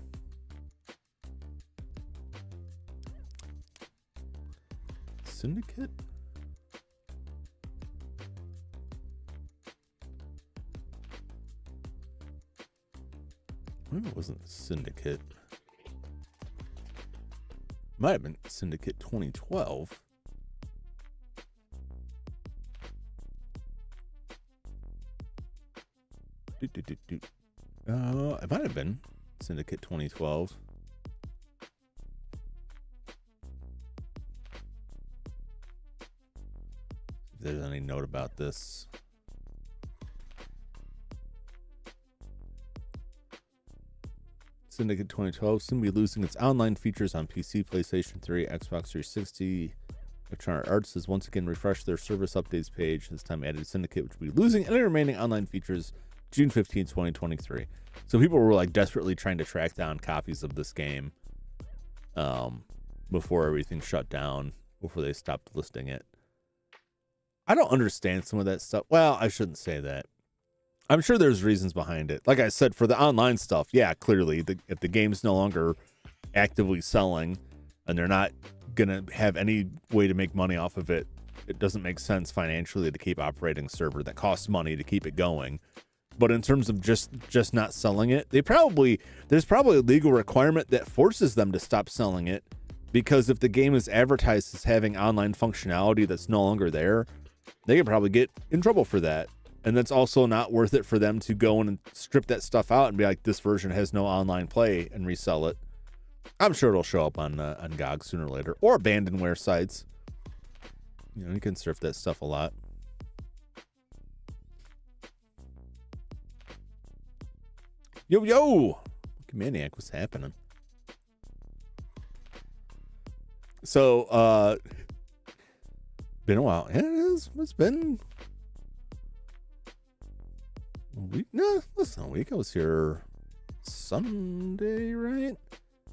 Syndicate? Maybe it wasn't Syndicate. Might have been Syndicate 2012. It might have been Syndicate 2012. If there's any note about this. Syndicate 2012 soon be losing its online features on PC, PlayStation 3, Xbox 360. Electronic Arts has once again refreshed their service updates page. This time added Syndicate, which will be losing any remaining online features June 15, 2023. So people were like desperately trying to track down copies of this game before everything shut down, before they stopped listing it. I don't understand some of that stuff. Well, I shouldn't say that. I'm sure there's reasons behind it. Like I said, for the online stuff, clearly, if the game's no longer actively selling and they're not going to have any way to make money off of it, it doesn't make sense financially to keep operating a server that costs money to keep it going. But in terms of just not selling it, there's probably a legal requirement that forces them to stop selling it, because if the game is advertised as having online functionality that's no longer there, they could probably get in trouble for that. And that's also not worth it for them to go in and strip that stuff out and be like, this version has no online play, and resell it. I'm sure it'll show up on GOG sooner or later, or abandonware sites. You can surf that stuff a lot. Yo, Maniac, what's happening? So, been a while. Yeah, it's been a week. No, less than a week. I was here Sunday, right?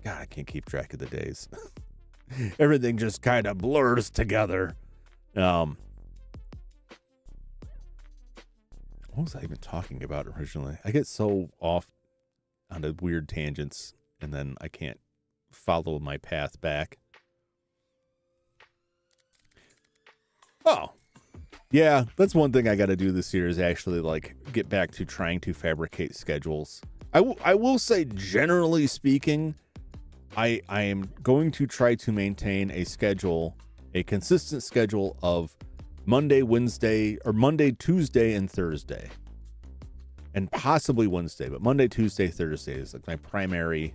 God, I can't keep track of the days. Everything just kind of blurs together. What was I even talking about originally? I get so off onto weird tangents, and then I can't follow my path back. Oh, yeah, that's one thing I got to do this year, is actually like get back to trying to fabricate schedules. I will say, generally speaking, I am going to try to maintain a schedule, a consistent schedule of Monday, Wednesday, or Monday, Tuesday, and Thursday, and possibly Wednesday, but Monday, Tuesday, Thursday is like my primary,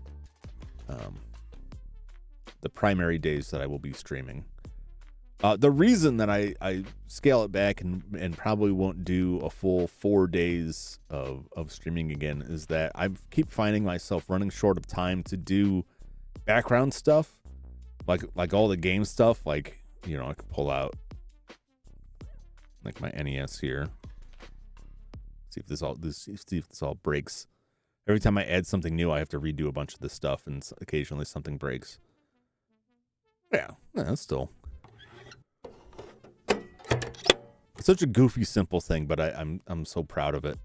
the primary days that I will be streaming. The reason that I scale it back and probably won't do a full 4 days of streaming again is that I keep finding myself running short of time to do background stuff, like all the game stuff. Like, you know, I could pull out like my NES here. See if this all breaks. Every time I add something new, I have to redo a bunch of this stuff, and occasionally something breaks. Yeah, that's still such a goofy, simple thing, but I'm so proud of it.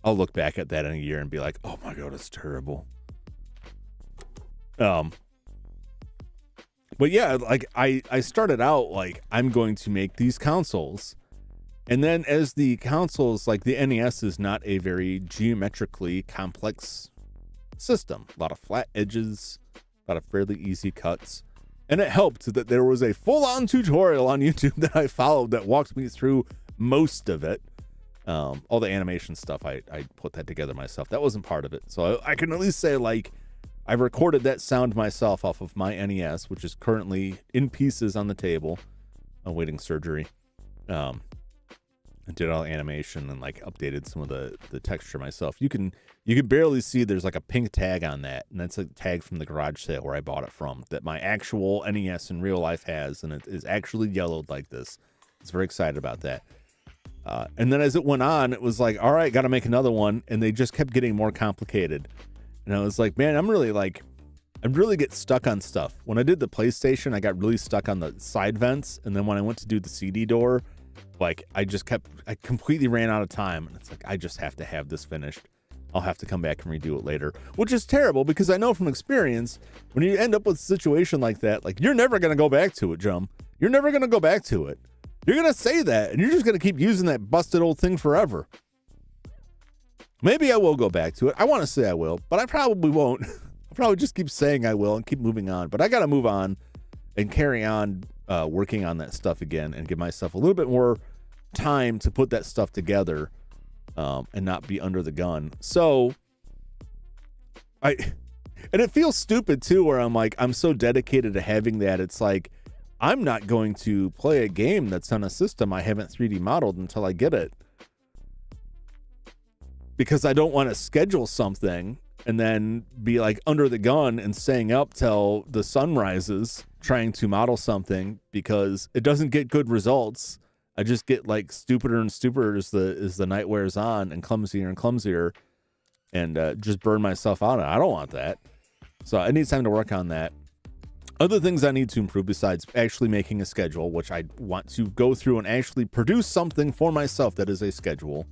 I'll look back at that in a year and be like, oh my god, it's terrible. But yeah, like I started out like I'm going to make these consoles. And then as the consoles, like the NES is not a very geometrically complex system. A lot of flat edges, a lot of fairly easy cuts. And it helped that there was a full-on tutorial on YouTube that I followed that walked me through most of it. All the animation stuff, I put that together myself. That wasn't part of it. So I can at least say, like, I recorded that sound myself off of my NES, which is currently in pieces on the table, awaiting surgery. I did all animation and like updated some of the texture myself. You can barely see there's like a pink tag on that, and that's a tag from the garage sale where I bought it from that my actual NES in real life has, and it is actually yellowed like this. I was very excited about that. And then as it went on, it was like, all right, got to make another one, and they just kept getting more complicated. And I was like, man, I really get stuck on stuff. When I did the PlayStation, I got really stuck on the side vents, and then when I went to do the CD door, like I completely ran out of time, and it's like I just have to have this finished. I'll have to come back and redo it later, which is terrible because I know from experience when you end up with a situation like that, like you're never gonna go back to it, Jum. You're never gonna go back to it. You're gonna say that, and you're just gonna keep using that busted old thing forever. Maybe I will go back to it. I want to say I will, but I probably won't. I'll probably just keep saying I will and keep moving on. But I gotta move on and carry on working on that stuff again and give myself a little bit more time to put that stuff together and not be under the gun. So and it feels stupid too, where I'm like, I'm so dedicated to having that. It's like, I'm not going to play a game that's on a system I haven't 3D modeled until I get it, because I don't want to schedule something and then be like under the gun and staying up till the sun rises trying to model something because it doesn't get good results. I just get like stupider and stupider as the night wears on, and clumsier, and just burn myself out. I don't want that. So I need time to work on that. Other things I need to improve besides actually making a schedule, which I want to go through and actually produce something for myself that is a schedule,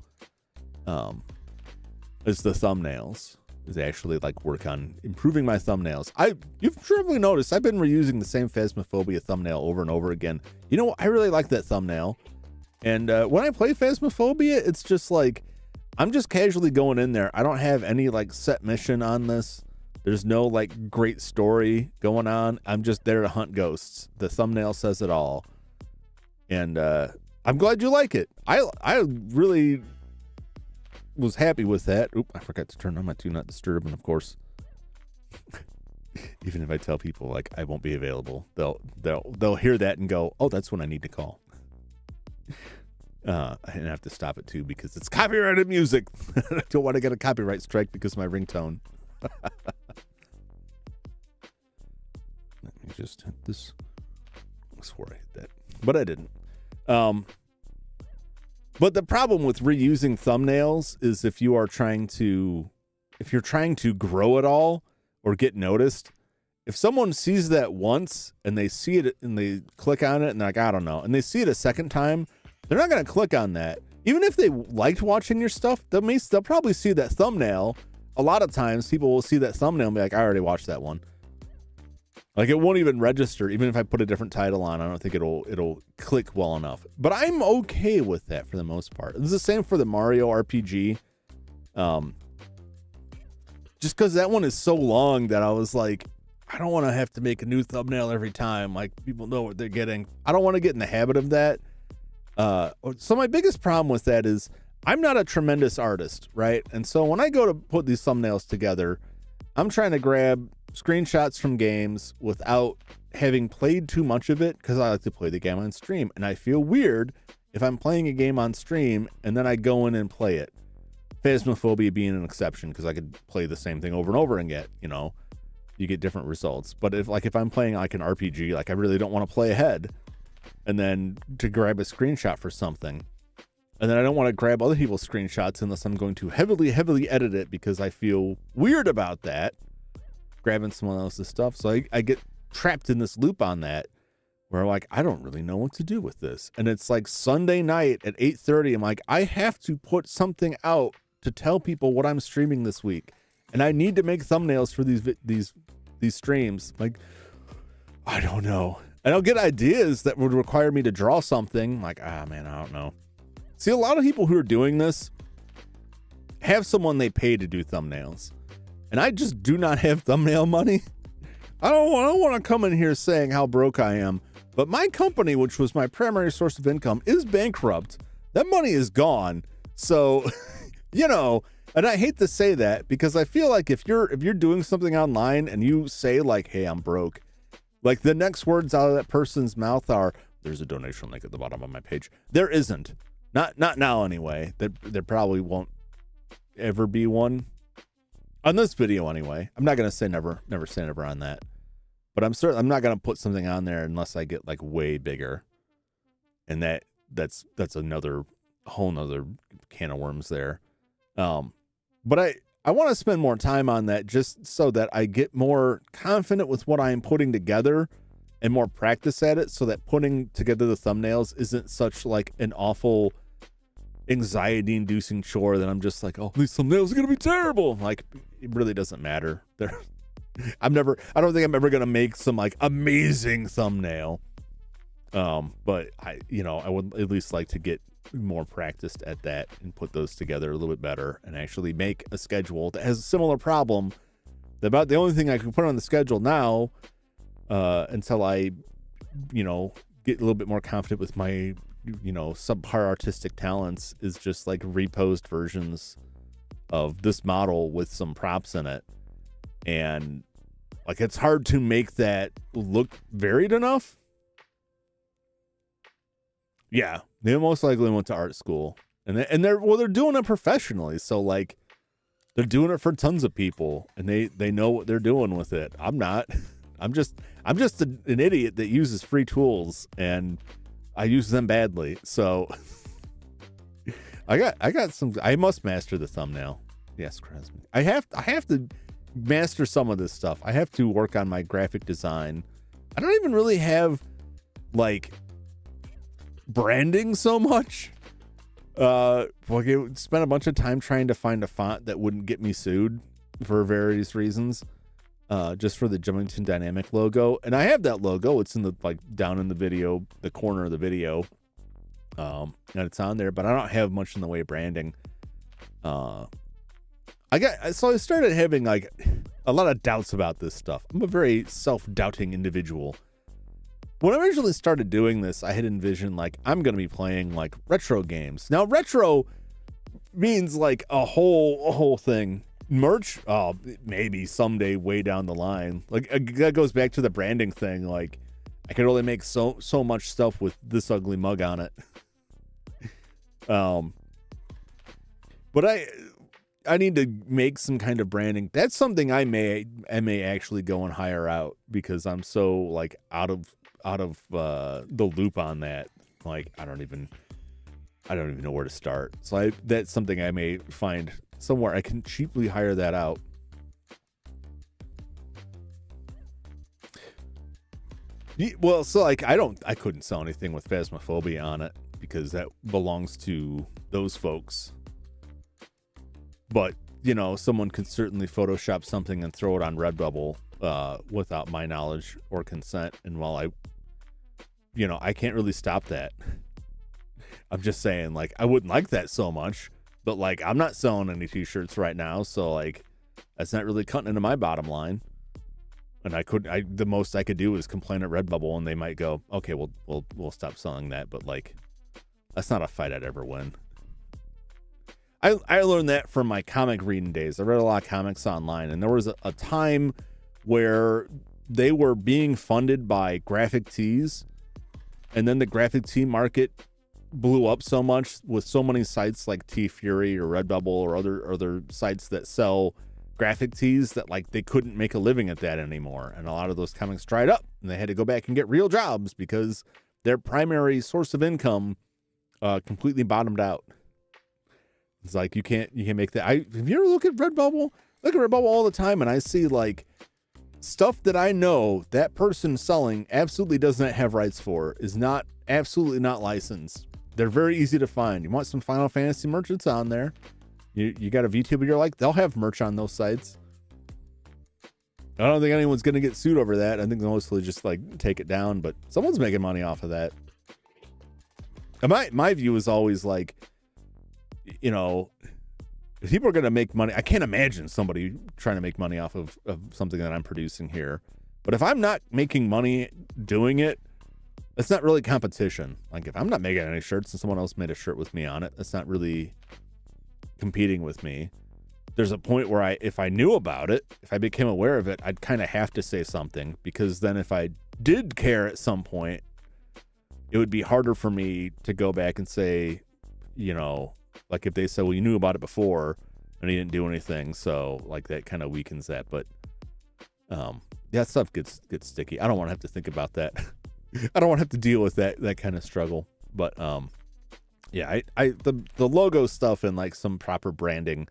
is the thumbnails. Is actually like work on improving my thumbnails. You've probably noticed I've been reusing the same Phasmophobia thumbnail over and over again. You know, I really like that thumbnail. And when I play Phasmophobia, it's just like, I'm just casually going in there. I don't have any like set mission on this. There's no like great story going on. I'm just there to hunt ghosts. The thumbnail says it all. And I'm glad you like it. I really was happy with that. Oop, I forgot to turn on my Do Not Disturb, and of course, even if I tell people like I won't be available, they'll hear that and go, oh, that's when I need to call. I have to stop it too because it's copyrighted music. I don't want to get a copyright strike because of my ringtone. Let me just hit this. I swore I hit that, but I didn't. But the problem with reusing thumbnails is if you're trying to grow it all or get noticed, if someone sees that once and they see it and they click on it and they're like, I don't know, and they see it a second time, they're not going to click on that. Even if they liked watching your stuff, they'll probably see that thumbnail. A lot of times people will see that thumbnail and be like, I already watched that one. Like it won't even register. Even if I put a different title on, I don't think it'll click well enough. But I'm okay with that for the most part. It's the same for the Mario RPG. Just because that one is so long that I was like, I don't want to have to make a new thumbnail every time. Like people know what they're getting. I don't want to get in the habit of that. So my biggest problem with that is I'm not a tremendous artist, right? And so when I go to put these thumbnails together, I'm trying to grab screenshots from games without having played too much of it, because I like to play the game on stream, and I feel weird if I'm playing a game on stream and then I go in and play it. Phasmophobia being an exception, because I could play the same thing over and over and get, you get different results. But if I'm playing like an RPG, like I really don't want to play ahead and then to grab a screenshot for something, and then I don't want to grab other people's screenshots unless I'm going to heavily edit it, because I feel weird about that, grabbing someone else's stuff. So I get trapped in this loop on that, where like, I don't really know what to do with this. And it's like Sunday night at 8:30. I'm like, I have to put something out to tell people what I'm streaming this week. And I need to make thumbnails for these streams. Like, I don't know. And I'll get ideas that would require me to draw something. Like, man, I don't know. See, a lot of people who are doing this have someone they pay to do thumbnails. And I just do not have thumbnail money. I don't want to come in here saying how broke I am. But my company, which was my primary source of income, is bankrupt. That money is gone. So, and I hate to say that, because I feel like if you're doing something online and you say like, hey, I'm broke, like the next words out of that person's mouth are, there's a donation link at the bottom of my page. There isn't. Not now anyway. There probably won't ever be one. On this video anyway. I'm not going to say never say never on that. But I'm not going to put something on there unless I get like way bigger. And that's another whole nother can of worms there. But I want to spend more time on that, just so that I get more confident with what I am putting together and more practice at it, so that putting together the thumbnails isn't such like an awful anxiety inducing chore that I'm just like, oh, these thumbnails are going to be terrible. Like, it really doesn't matter. I don't think I'm ever going to make some like amazing thumbnail. But I would at least like to get more practiced at that and put those together a little bit better, and actually make a schedule that has a similar problem. About the only thing I can put on the schedule now, until I, get a little bit more confident with my, subpar artistic talents, is just like repost versions of this model with some props in it. And like, it's hard to make that look varied enough. Yeah, they most likely went to art school, and they're doing it professionally. So like, they're doing it for tons of people, and they know what they're doing with it. I'm not. I'm just an idiot that uses free tools, and I use them badly. So I got some. I must master the thumbnail. Yes, Cresme. I have to master some of this stuff. I have to work on my graphic design. I don't even really have like branding so much. I spent a bunch of time trying to find a font that wouldn't get me sued for various reasons. Just for the Jumpington Dynamic logo, and I have that logo. It's in the down in the video, the corner of the video, and it's on there. But I don't have much in the way of branding. So I started having like a lot of doubts about this stuff. I'm a very self-doubting individual. When I originally started doing this, I had envisioned like I'm gonna be playing like retro games. Now, retro means like a whole thing. Merch, maybe someday way down the line. Like, that goes back to the branding thing. Like, I could only make so much stuff with this ugly mug on it. But I need to make some kind of branding. That's something I may actually go and hire out, because I'm so like out of the loop on that. Like, I don't even know where to start. So that's something I may find somewhere I can cheaply hire that out. Well, so like I couldn't sell anything with Phasmophobia on it, because that belongs to those folks. But someone could certainly Photoshop something and throw it on Redbubble without my knowledge or consent. And while I can't really stop that. I'm just saying, like, I wouldn't like that so much. But like, I'm not selling any t-shirts right now, so like, that's not really cutting into my bottom line. And the most I could do is complain at Redbubble, and they might go, okay, we'll stop selling that. But like, that's not a fight I'd ever win. I learned that from my comic reading days. I read a lot of comics online, and there was a time where they were being funded by graphic tees, and then the graphic tee market blew up so much with so many sites like T-Fury or Redbubble or other sites that sell graphic tees that like they couldn't make a living at that anymore, and a lot of those comics dried up, and they had to go back and get real jobs because their primary source of income completely bottomed out. It's like you can't make that. If you ever look at Redbubble all the time, and I see like stuff that I know that person selling absolutely does not have rights for, is not absolutely not licensed. They're very easy to find. You want some Final Fantasy merch, it's on there. You got a VTuber you're like, they'll have merch on those sites. I don't think anyone's going to get sued over that. I think they'll mostly just like take it down, but someone's making money off of that. And my view is always like, you know, if people are going to make money, I can't imagine somebody trying to make money off of something that I'm producing here. But if I'm not making money doing it, it's not really competition. Like if I'm not making any shirts and someone else made a shirt with me on it, that's not really competing with me. There's a point where if I knew about it, if I became aware of it, I'd kind of have to say something, because then if I did care at some point, it would be harder for me to go back and say, you know, like if they said, well, you knew about it before and you didn't do anything. So like that kind of weakens that. But that stuff gets sticky. I don't want to have to think about that. I don't want to have to deal with that kind of struggle. But yeah, the logo stuff and like some proper branding,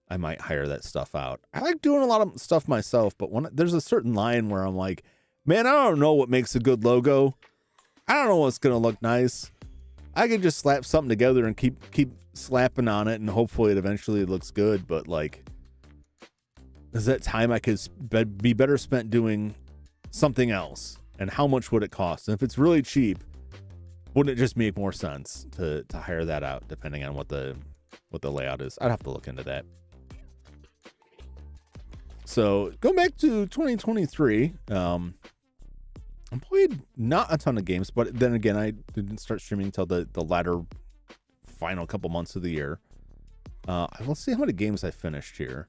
I might hire that stuff out. I like doing a lot of stuff myself, but there's a certain line where I'm like, man, I don't know what makes a good logo. I don't know what's gonna look nice. I could just slap something together and keep slapping on it, and hopefully it eventually looks good. But like, is that time I could be better spent doing something else? And how much would it cost? And if it's really cheap, wouldn't it just make more sense to hire that out, depending on what the layout is? I'd have to look into that. So go back to 2023. I played not a ton of games, but then again, I didn't start streaming until the latter final couple months of the year. Let's see how many games I finished here.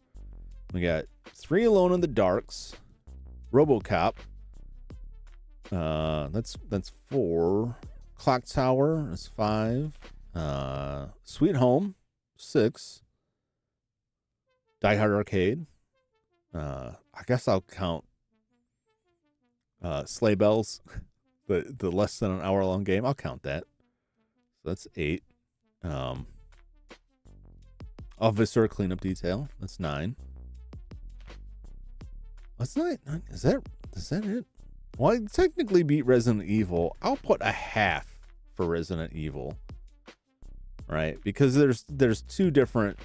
We got 3 Alone in the Darks, RoboCop. That's 4. Clock Tower is 5. Sweet Home 6. Die Hard Arcade. I guess I'll count Sleigh Bells, the less than an hour long game. I'll count that. So that's 8. Officer Cleanup Detail. That's 9. That's 9. Is that it? Well, I technically beat Resident Evil. I'll put a half for Resident Evil, right? Because there's 2 different.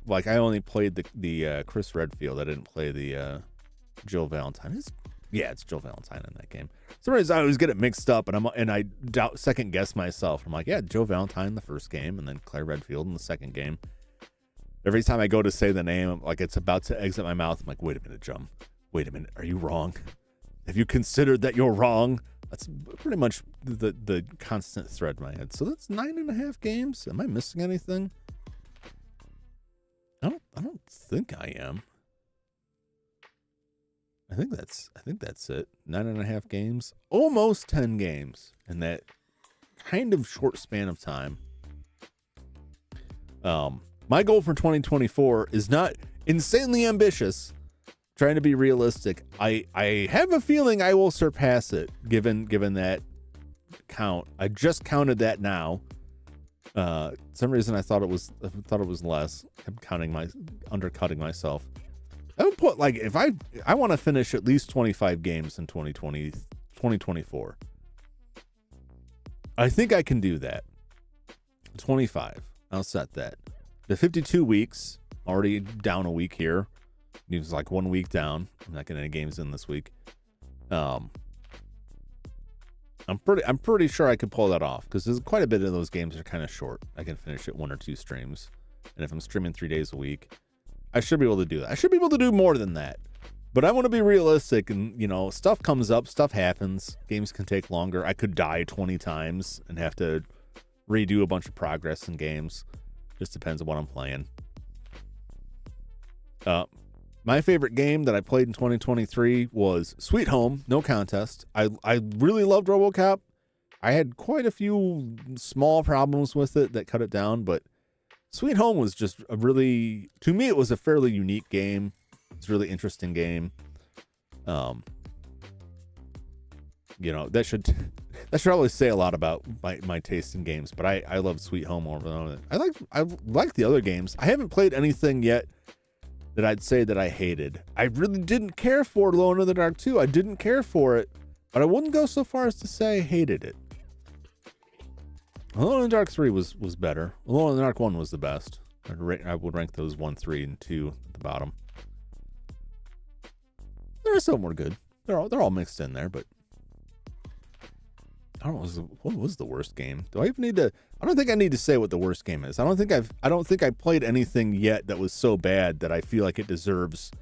Like I only played the Chris Redfield. I didn't play the Jill Valentine. It's Jill Valentine in that game. Sometimes I always get it mixed up, and I second guess myself. I'm like, yeah, Jill Valentine in the first game, and then Claire Redfield in the second game. Every time I go to say the name, like it's about to exit my mouth, I'm like, wait a minute, Jum. Wait a minute, are you wrong? Have you considered that you're wrong? That's pretty much the constant thread in my head. So that's 9.5 games. Am I missing anything? I don't think I am. I think that's it. 9.5 games, almost 10 games in that kind of short span of time. My goal for 2024 is not insanely ambitious. Trying to be realistic. I have a feeling I will surpass it given that count. I just counted that now. Some reason I thought it was less. Kept undercutting myself. I would put like if I want to finish at least 25 games in 2024. I think I can do that. 25. I'll set that. The 52 weeks, already down a week here. It was like 1 week down. I'm not getting any games in this week. I'm pretty sure I could pull that off because there's quite a bit of those games are kind of short. I can finish it 1 or 2 streams, and if I'm streaming 3 days a week, I should be able to do that. I should be able to do more than that, but I want to be realistic, and stuff comes up, stuff happens. Games can take longer. I could die 20 times and have to redo a bunch of progress in games. Just depends on what I'm playing. My favorite game that I played in 2023 was Sweet Home, no contest. I really loved RoboCop. I had quite a few small problems with it that cut it down, but Sweet Home was just a really, to me, it was a fairly unique game. It's a really interesting game. That should always say a lot about my taste in games, but I love Sweet Home over it. I like the other games. I haven't played anything yet that I'd say that I hated. I really didn't care for Alone in the Dark 2. I didn't care for it, but I wouldn't go so far as to say I hated it. Alone in the Dark 3 was better. Alone in the Dark 1 was the best. I would rank those 1, 3, and 2 at the bottom. There are some were good. They're all mixed in there, but I don't know what was the worst game. Do I even need to? I don't think I need to say what the worst game is. I don't think I played anything yet that was so bad that I feel like it deserves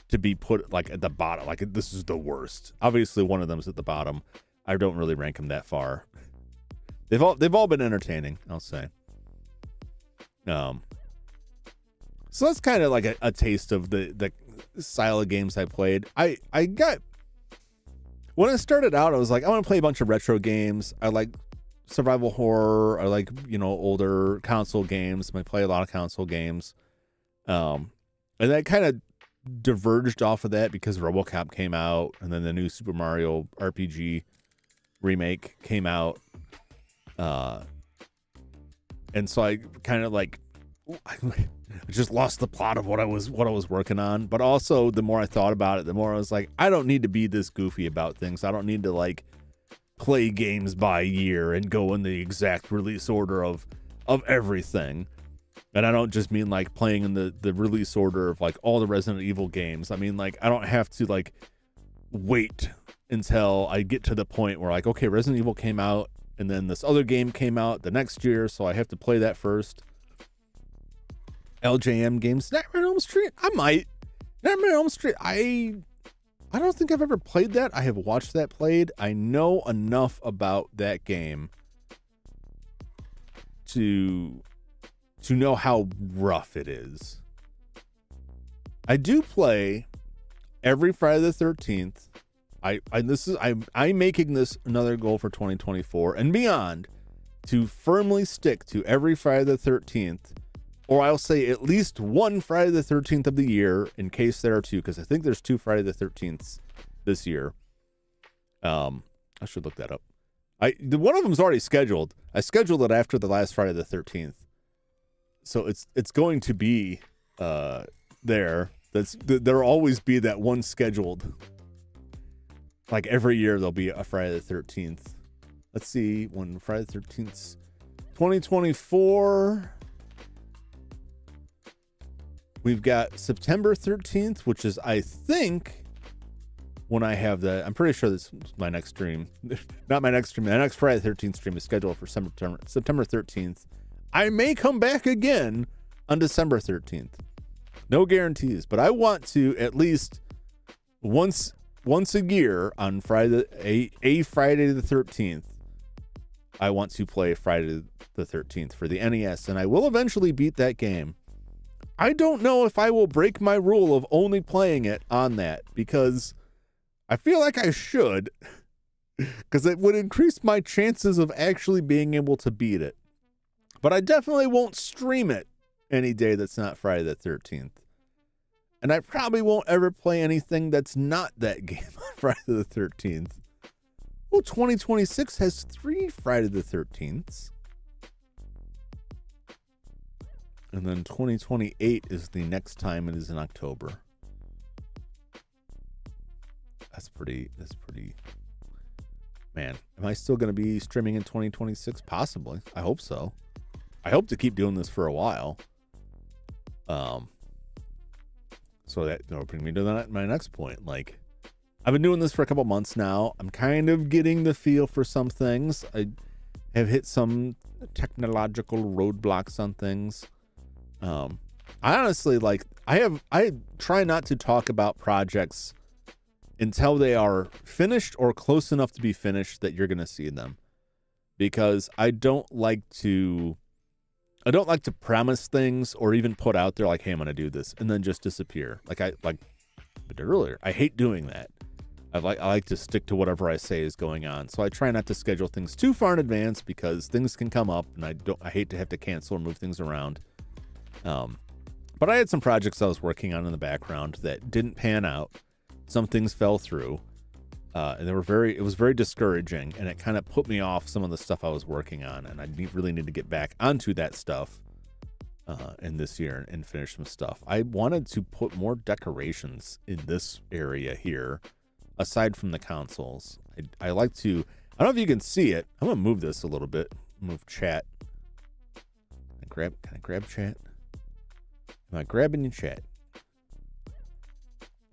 to be put like at the bottom. Like this is the worst. Obviously, one of them is at the bottom. I don't really rank them that far. They've all been entertaining, I'll say. So that's kind of like a taste of the style of games I played. I got. When I started out, I was like, I want to play a bunch of retro games. I like survival horror. I like, older console games. I play a lot of console games. And that kind of diverged off of that because RoboCop came out and then the new Super Mario RPG remake came out. And so I kind of like, I just lost the plot of what I was working on. But also, the more I thought about it, the more I was like, I don't need to be this goofy about things. I don't need to like play games by year and go in the exact release order of everything. And I don't just mean like playing in the release order of like all the Resident Evil games. I mean, like, I don't have to like wait until I get to the point where like, okay, Resident Evil came out and then this other game came out the next year, so I have to play that first. LJM games, Nightmare on Elm Street. I might. Nightmare on Elm Street. I don't think I've ever played that. I have watched that played. I know enough about that game to know how rough it is. I do play every Friday the 13th. I'm making this another goal for 2024 and beyond to firmly stick to every Friday the 13th. Or I'll say at least one Friday the 13th of the year, in case there are two, because I think there's 2 Friday the 13ths this year. I should look that up. One of them's already scheduled. I scheduled it after the last Friday the 13th, so it's going to be there. There'll always be that one scheduled. Like every year there'll be a Friday the 13th. Let's see when Friday the 13th, 2024. We've got September 13th, which is, I think, when I have I'm pretty sure this is my next stream. Not my next stream. My next Friday the 13th stream is scheduled for September 13th. I may come back again on December 13th. No guarantees, but I want to at least once a year on Friday the 13th. I want to play Friday the 13th for the NES, and I will eventually beat that game. I don't know if I will break my rule of only playing it on that, because I feel like I should, because it would increase my chances of actually being able to beat it. But I definitely won't stream it any day that's not Friday the 13th. And I probably won't ever play anything that's not that game on Friday the 13th. Well, 2026 has 3 Friday the 13ths. And then 2028 is the next time it is in October. That's pretty, man, am I still going to be streaming in 2026? Possibly. I hope so. I hope to keep doing this for a while. So that'll bring me to my next point. Like, I've been doing this for a couple months now. I'm kind of getting the feel for some things. I have hit some technological roadblocks on things. I honestly, like, I try not to talk about projects until they are finished or close enough to be finished that you're going to see them, because I don't like to I don't like to promise things or even put out there like, hey, I'm going to do this and then just disappear. Like I did earlier. I hate doing that. I like to stick to whatever I say is going on. So I try not to schedule things too far in advance because things can come up and I hate to have to cancel or move things around. But I had some projects I was working on in the background that didn't pan out. Some things fell through. And it was very discouraging, and it kind of put me off some of the stuff I was working on, and I really need to get back onto that stuff in this year and finish some stuff. I wanted to put more decorations in this area here, aside from the consoles. I like to, I don't know if you can see it. I'm gonna move this a little bit. Move chat. Can I grab chat? Am I grabbing your chat?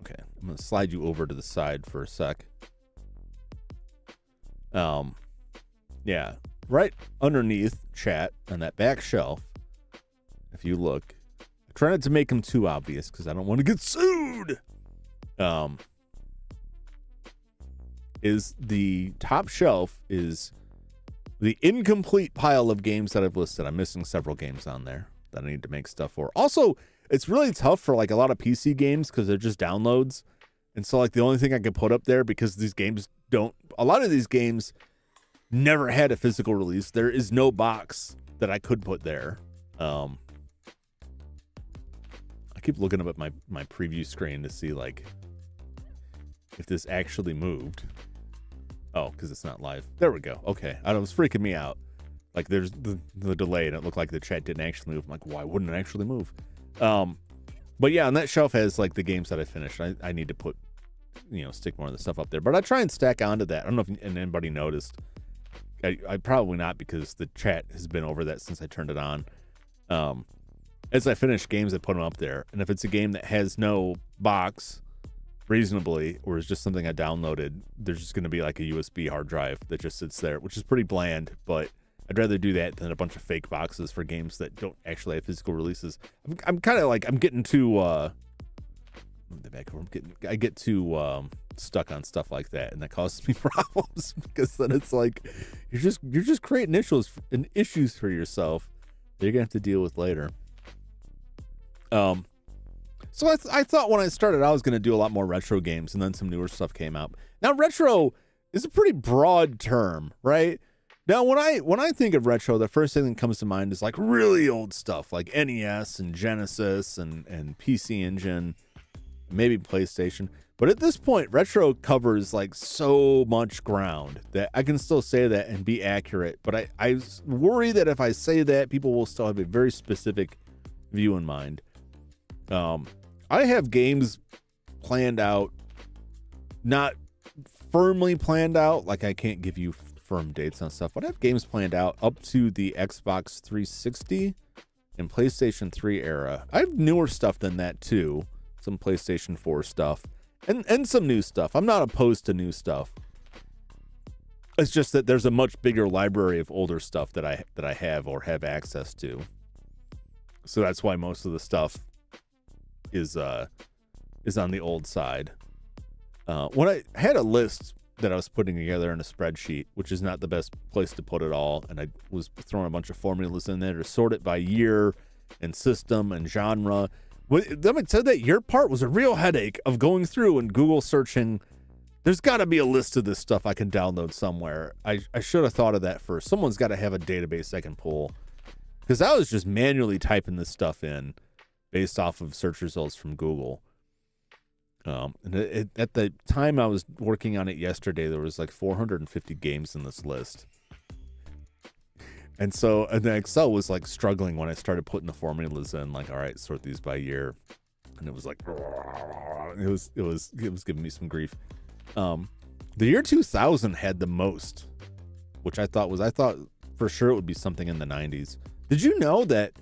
Okay, I'm gonna slide you over to the side for a sec. Yeah, right underneath chat on that back shelf, if you look, I try not to make them too obvious because I don't want to get sued. Is the top shelf is the incomplete pile of games that I've listed. I'm missing several games on there that I need to make stuff for. Also, it's really tough for like a lot of PC games because they're just downloads. And so like the only thing I can put up there, because these games a lot of these games never had a physical release. There is no box that I could put there. I keep looking up at my preview screen to see like if this actually moved. Oh, because it's not live. There we go. Okay. It was freaking me out. Like there's the delay and it looked like the chat didn't actually move. I'm like, why wouldn't it actually move? But yeah, and that shelf has like the games that I finished. I need to put, stick more of the stuff up there. But I try and stack onto that. I don't know if anybody noticed. I probably not, because the chat has been over that since I turned it on. As I finish games, I put them up there. And if it's a game that has no box reasonably, or is just something I downloaded, there's just going to be like a USB hard drive that just sits there, which is pretty bland, but I'd rather do that than a bunch of fake boxes for games that don't actually have physical releases. I'm kind of like, I'm getting too, I get too stuck on stuff like that, and that causes me problems because then it's like you're just creating issues for yourself that you're gonna have to deal with later. So I thought when I started, I was gonna do a lot more retro games, and then some newer stuff came out. Now, retro is a pretty broad term, right? Now, when I think of retro, the first thing that comes to mind is like really old stuff, like NES and Genesis and PC Engine, maybe PlayStation. But at this point, retro covers like so much ground that I can still say that and be accurate. But I worry that if I say that, people will still have a very specific view in mind. I have games planned out, not firmly planned out, like I can't give you firm dates on stuff, but I have games planned out up to the Xbox 360 and PlayStation 3 era. I have newer stuff than that too, some PlayStation 4 stuff and some new stuff. I'm not opposed to new stuff. It's just that there's a much bigger library of older stuff that I have or have access to. So that's why most of the stuff is on the old side. When I had a list that I was putting together in a spreadsheet, which is not the best place to put it all, and I was throwing a bunch of formulas in there to sort it by year and system and genre. Let me tell you, that year part was a real headache of going through and Google searching. There's got to be a list of this stuff I can download somewhere. I should have thought of that first. Someone's got to have a database I can pull, because I was just manually typing this stuff in based off of search results from Google. And at the time I was working on it yesterday, there was like 450 games in this list. And so, and the Excel was like struggling when I started putting the formulas in, like, all right, sort these by year. And it was like, it was giving me some grief. The year 2000 had the most, which I thought for sure it would be something in the 90s. Did you know that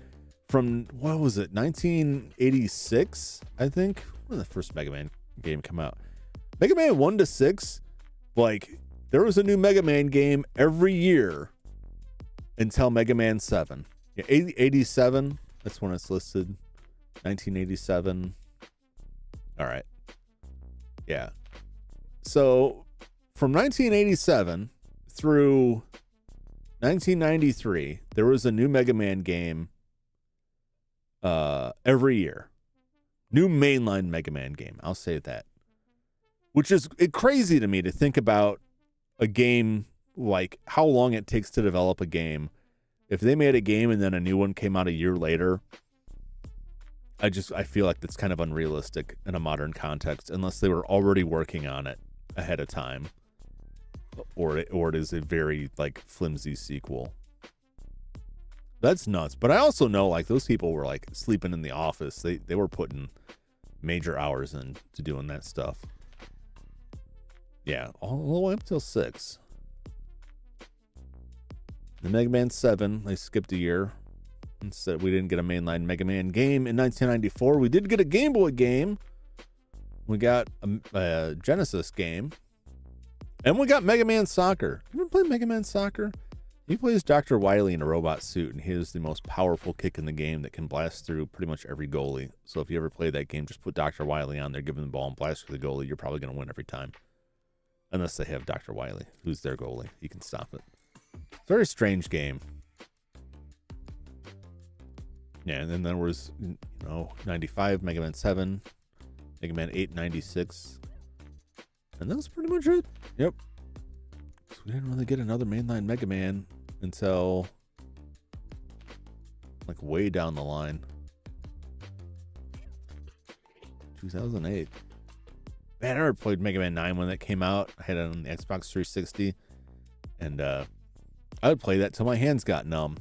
from, what was it, 1986, I think? When did the first Mega Man game come out? Mega Man 1 to 6, like, there was a new Mega Man game every year until Mega Man 7. Yeah, 87, that's when it's listed. 1987. All right. Yeah. So from 1987 through 1993, there was a new Mega Man game every year. New mainline Mega Man game. I'll say that. Which is crazy to me to think about a game, like how long it takes to develop a game. If they made a game and then a new one came out a year later, I feel like that's kind of unrealistic in a modern context, unless they were already working on it ahead of time, or it is a very like flimsy sequel. That's nuts. But I also know like those people were like sleeping in the office. They were putting major hours into doing that stuff. Yeah, all the way up till 6. The Mega Man 7, they skipped a year. Instead, we didn't get a mainline Mega Man game in 1994. We did get a Game Boy game. We got a Genesis game. And we got Mega Man Soccer. You ever played Mega Man Soccer? He plays Dr. Wily in a robot suit, and he is the most powerful kick in the game that can blast through pretty much every goalie. So if you ever play that game, just put Dr. Wily on there, give him the ball, and blast through the goalie. You're probably going to win every time. Unless they have Dr. Wily, who's their goalie. He can stop it. It's a very strange game. Yeah, and then there was, 95, Mega Man 7, Mega Man 8, 96. And that's pretty much it. Yep. So we didn't really get another mainline Mega Man until like way down the line. 2008. Man, I never played Mega Man 9 when that came out. I had it on the Xbox 360. And I would play that till my hands got numb.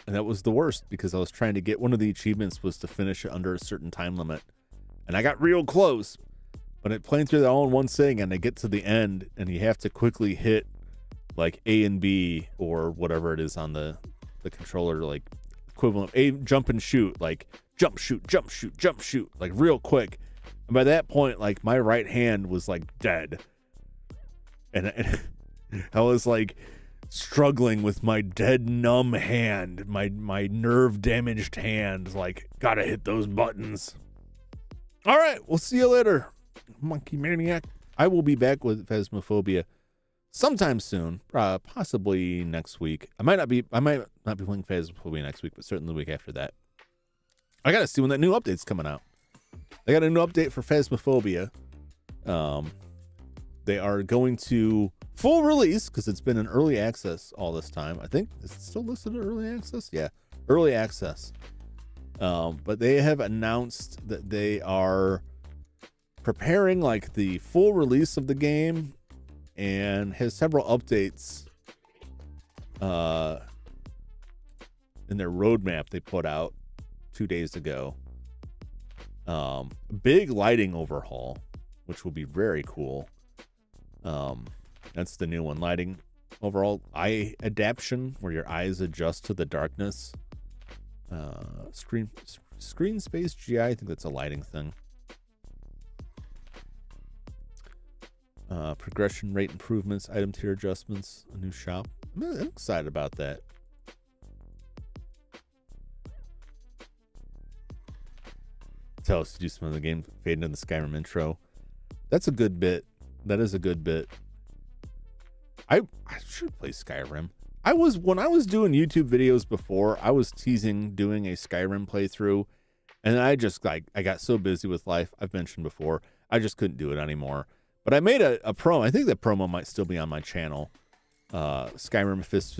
And that was the worst because I was trying to get, one of the achievements was to finish it under a certain time limit. And I got real close. But it playing through that all in one sitting, and I get to the end, and you have to quickly hit like A and B or whatever it is on the controller, like equivalent of A, jump and shoot, like jump, shoot, jump, shoot, jump, shoot, like real quick. And by that point, like my right hand was like dead. And I was like struggling with my dead, numb hand, my nerve damaged hand, like gotta hit those buttons. All right, we'll see you later, Monkey Maniac. I will be back with Phasmophobia sometime soon, possibly next week. I might not be playing Phasmophobia next week, but certainly the week after that. I gotta see when that new update's coming out. They got a new update for Phasmophobia. They are going to full release because it's been in early access all this time. I think it's still listed as early access. Yeah, early access. But they have announced that they are preparing like the full release of the game and has several updates in their roadmap they put out 2 days ago. Big lighting overhaul, which will be very cool. That's the new one. Lighting overall, eye adaptation, where your eyes adjust to the darkness. Screen space GI, I think that's a lighting thing. Progression rate improvements, item tier adjustments, a new shop. I'm excited about that. Tell us to do some of the game fade into the Skyrim intro. That's a good bit. That is a good bit. I should play Skyrim. When I was doing YouTube videos before, I was teasing doing a Skyrim playthrough, and I got so busy with life. I've mentioned before, I just couldn't do it anymore. But I made a promo. I think that promo might still be on my channel. Skyrim Fist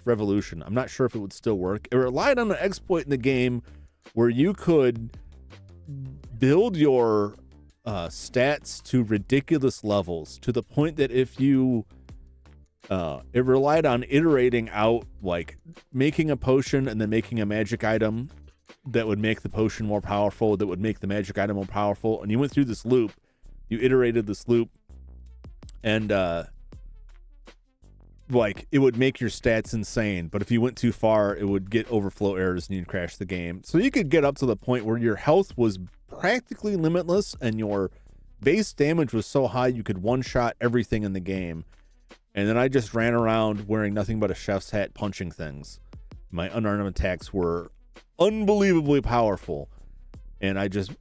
Revolution. I'm not sure if it would still work. It relied on an exploit in the game where you could build your stats to ridiculous levels, to the point that if you it relied on iterating out, like making a potion and then making a magic item that would make the potion more powerful, that would make the magic item more powerful. And you went through this loop, you iterated this loop, and like it would make your stats insane. But if you went too far, it would get overflow errors and you'd crash the game. So you could get up to the point where your health was practically limitless and your base damage was so high you could one-shot everything in the game. And then I just ran around wearing nothing but a chef's hat, punching things. My unarmed attacks were unbelievably powerful, and I just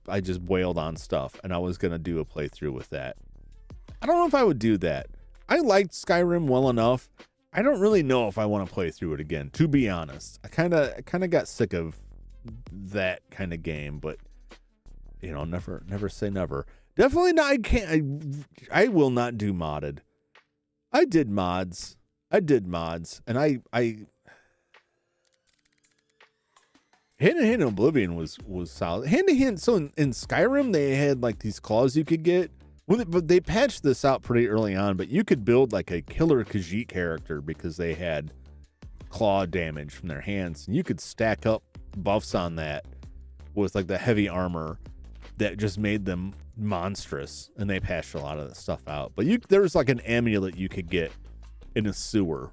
wailed on stuff, and I was gonna do a playthrough with that. I don't know if I would do that. I liked Skyrim well enough. I don't really know if I want to play through it again, to be honest. I kind of got sick of that kind of game, but you know, never say never. Definitely not. I will not do modded. I did mods, and I Hand-to-Hand Oblivion was solid. Hand-to-Hand, so in Skyrim, they had like these claws you could get. But they patched this out pretty early on, but you could build like a killer Khajiit character because they had claw damage from their hands. And you could stack up buffs on that with like the heavy armor that just made them monstrous. And they patched a lot of that stuff out. But there was like an amulet you could get in a sewer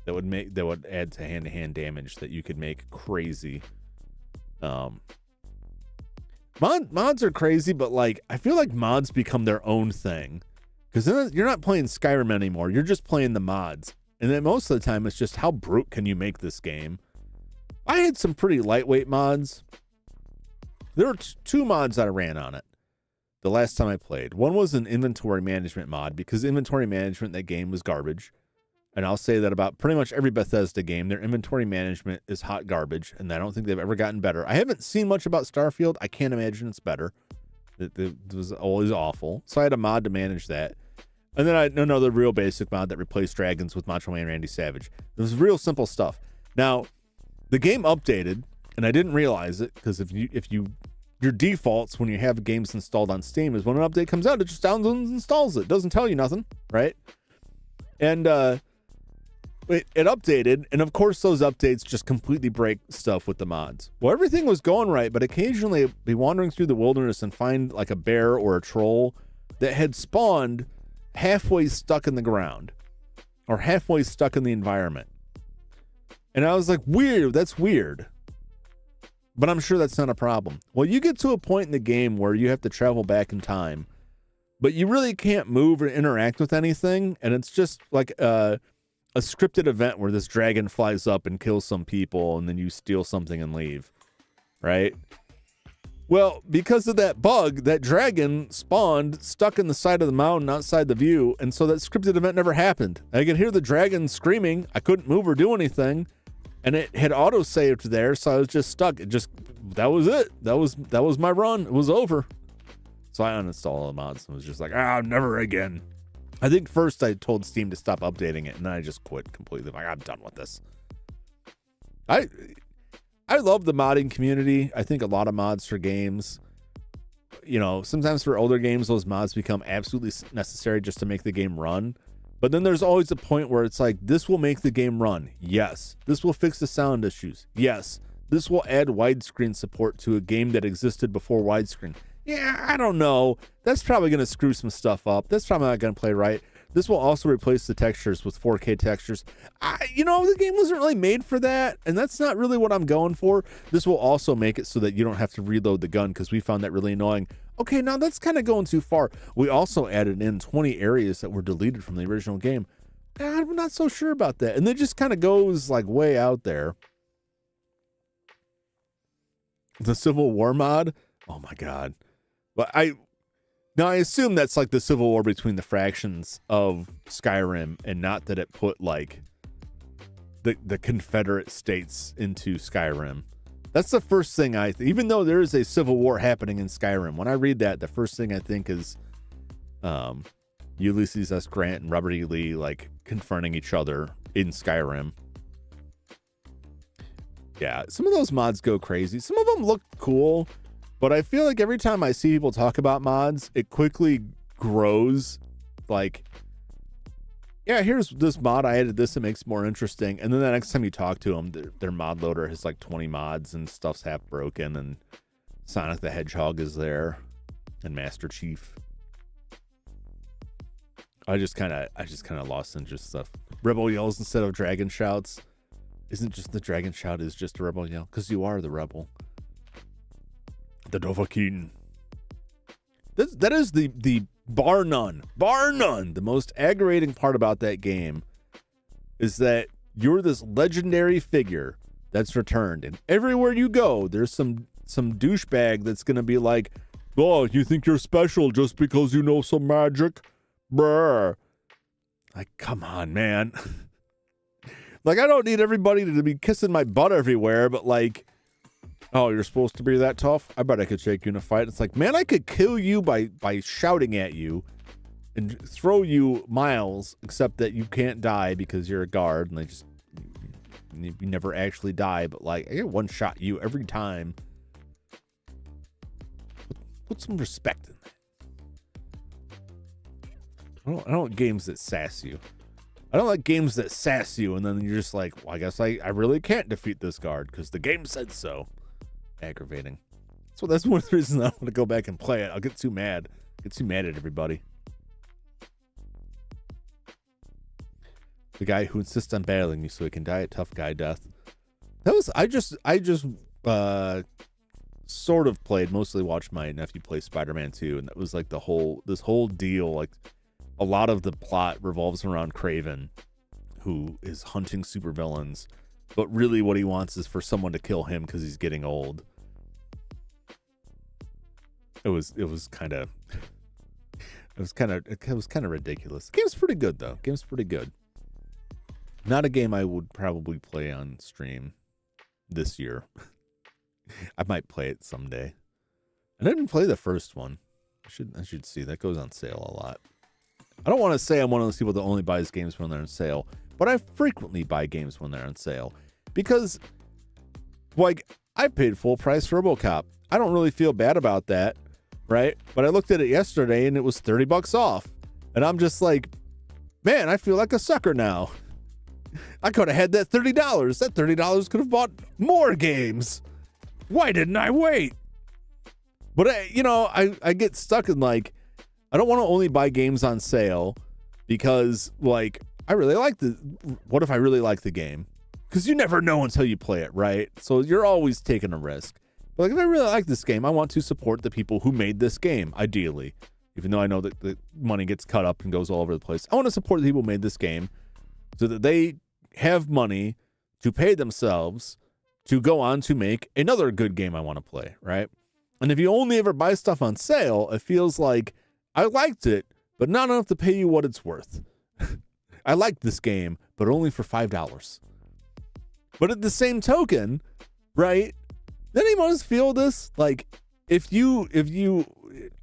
that would add to hand-to-hand damage that you could make crazy. Mods are crazy, but like I feel like mods become their own thing because then you're not playing Skyrim anymore. You're just playing the mods, and then most of the time it's just how brute can you make this game. I had some pretty lightweight mods. There were two mods that I ran on it the last time I played. One was an inventory management mod because inventory management in that game was garbage. And I'll say that about pretty much every Bethesda game. Their inventory management is hot garbage, and I don't think they've ever gotten better. I haven't seen much about Starfield. I can't imagine it's better. It was always awful. So I had a mod to manage that. And then I had another real basic mod that replaced dragons with Macho Man Randy Savage. It was real simple stuff. Now, the game updated, and I didn't realize it, because your defaults when you have games installed on Steam is when an update comes out, it just downloads and installs it. It doesn't tell you nothing, right? And it updated, and of course those updates just completely break stuff with the mods. Well, everything was going right, but occasionally I'd be wandering through the wilderness and find like a bear or a troll that had spawned halfway stuck in the ground or halfway stuck in the environment. And I was like, weird, that's weird. But I'm sure that's not a problem. Well, you get to a point in the game where you have to travel back in time, but you really can't move or interact with anything, and it's just like a scripted event where this dragon flies up and kills some people and then you steal something and leave, right? Well, because of that bug, that dragon spawned stuck in the side of the mountain outside the view, and so that scripted event never happened. I could hear the dragon screaming. I couldn't move or do anything, and it had auto-saved there, so I was just stuck. That was it. That was my run. It was over. So I uninstalled all the mods and was just like, never again. I think first I told Steam to stop updating it, and then I just quit completely. Like, I'm done with this. I love the modding community. I think a lot of mods for games, you know, sometimes for older games, those mods become absolutely necessary just to make the game run. But then there's always a point where it's like, this will make the game run. Yes. This will fix the sound issues. Yes. This will add widescreen support to a game that existed before widescreen. Yeah, I don't know. That's probably going to screw some stuff up. That's probably not going to play right. This will also replace the textures with 4K textures. The game wasn't really made for that, and that's not really what I'm going for. This will also make it so that you don't have to reload the gun, because we found that really annoying. Okay, now that's kind of going too far. We also added in 20 areas that were deleted from the original game. I'm not so sure about that. And it just kind of goes like way out there. The Civil War mod? Oh my God. But I assume that's like the civil war between the factions of Skyrim, and not that it put like the Confederate States into Skyrim. That's the first thing even though there is a civil war happening in Skyrim, when I read that, the first thing I think is Ulysses S. Grant and Robert E. Lee like confronting each other in Skyrim. Yeah, some of those mods go crazy. Some of them look cool. But I feel like every time I see people talk about mods, it quickly grows. Like, yeah, here's this mod. I added this. It makes it more interesting. And then the next time you talk to them, their mod loader has like 20 mods and stuff's half broken. And Sonic the Hedgehog is there. And Master Chief. I just kind of lost interest stuff. Rebel yells instead of dragon shouts. Isn't just the dragon shout is just a rebel yell? Because you are the rebel. The Dovahkiin. That is the bar none, the most aggravating part about that game is that you're this legendary figure that's returned, and everywhere you go, there's some douchebag that's gonna be like, "Oh, you think you're special just because you know some magic, bruh?" Like, come on, man. Like, I don't need everybody to be kissing my butt everywhere, but like, oh, you're supposed to be that tough? I bet I could shake you in a fight. It's like, man, I could kill you by shouting at you and throw you miles, except that you can't die because you're a guard and you never actually die. But like, I get one shot you every time. Put some respect in that. I don't like games that sass you. I don't like games that sass you and then you're just like, well, I guess I really can't defeat this guard because the game said so. Aggravating. So that's one of the reasons I want to go back and play it. I'll get too mad. Get too mad at everybody. The guy who insists on battling you so he can die a tough guy death. That was I just sort of played, mostly watched my nephew play Spider-Man 2, and that was like this whole deal. Like a lot of the plot revolves around Kraven, who is hunting supervillains, but really what he wants is for someone to kill him because he's getting old. It was kind of ridiculous. The game's pretty good though. Game's pretty good. Not a game I would probably play on stream this year. I might play it someday. I didn't play the first one. I should see. That goes on sale a lot. I don't want to say I'm one of those people that only buys games when they're on sale, but I frequently buy games when they're on sale because, like, I paid full price for RoboCop. I don't really feel bad about that, right? But I looked at it yesterday and it was $30 off, and I'm just like, man, I feel like a sucker now. I could have had that $30. That $30 could have bought more games. Why didn't I wait? But I get stuck in like, I don't want to only buy games on sale because like what if I really like the game? Because you never know until you play it, right? So you're always taking a risk. But like, if I really like this game, I want to support the people who made this game, ideally. Even though I know that the money gets cut up and goes all over the place. I want to support the people who made this game so that they have money to pay themselves to go on to make another good game I want to play, right? And if you only ever buy stuff on sale, it feels like I liked it, but not enough to pay you what it's worth. I liked this game, but only for $5. But at the same token, right? Then you must feel this like if you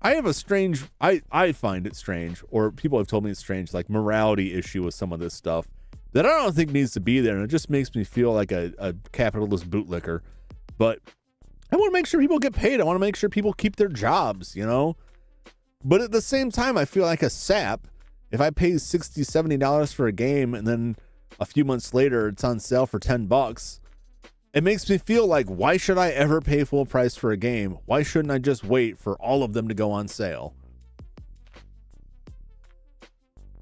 I have a strange I find it strange, or people have told me it's strange, like morality issue with some of this stuff that I don't think needs to be there, and it just makes me feel like a capitalist bootlicker. But I want to make sure people get paid. I want to make sure people keep their jobs, you know? But at the same time, I feel like a sap if I pay $60, $70 for a game and then a few months later it's on sale for $10. It makes me feel like, why should I ever pay full price for a game? Why shouldn't I just wait for all of them to go on sale?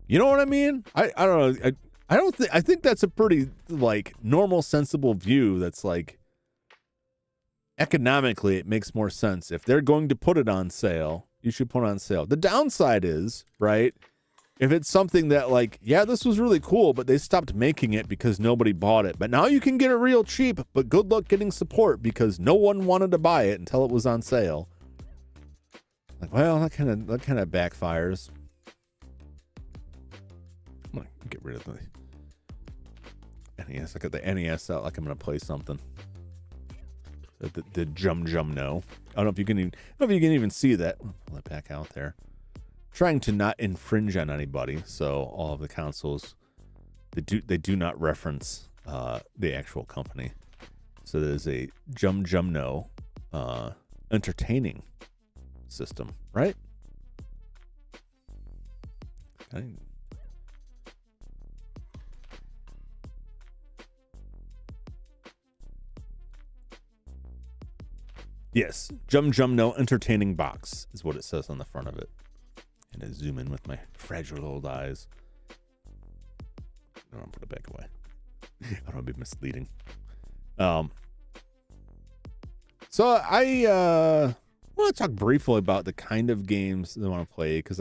You know what I mean? I don't know. I think that's a pretty like normal, sensible view. That's like economically, it makes more sense. If they're going to put it on sale, you should put it on sale. The downside is, right, if it's something that like, yeah, this was really cool, but they stopped making it because nobody bought it. But now you can get it real cheap, but good luck getting support because no one wanted to buy it until it was on sale. Like, well, that kind of backfires. I'm gonna get rid of the NES. I got the NES out like I'm gonna play something. The Jum No. I don't know if you can even see that. I'll pull that back out there. Trying to not infringe on anybody, so all of the consoles they do not reference the actual company. So there's a Jum No entertaining system, right? Yes, Jum No entertaining box is what it says on the front of it. And I zoom in with my fragile old eyes. I don't put it back away. I don't want to be misleading. So I want to talk briefly about the kind of games that I want to play, because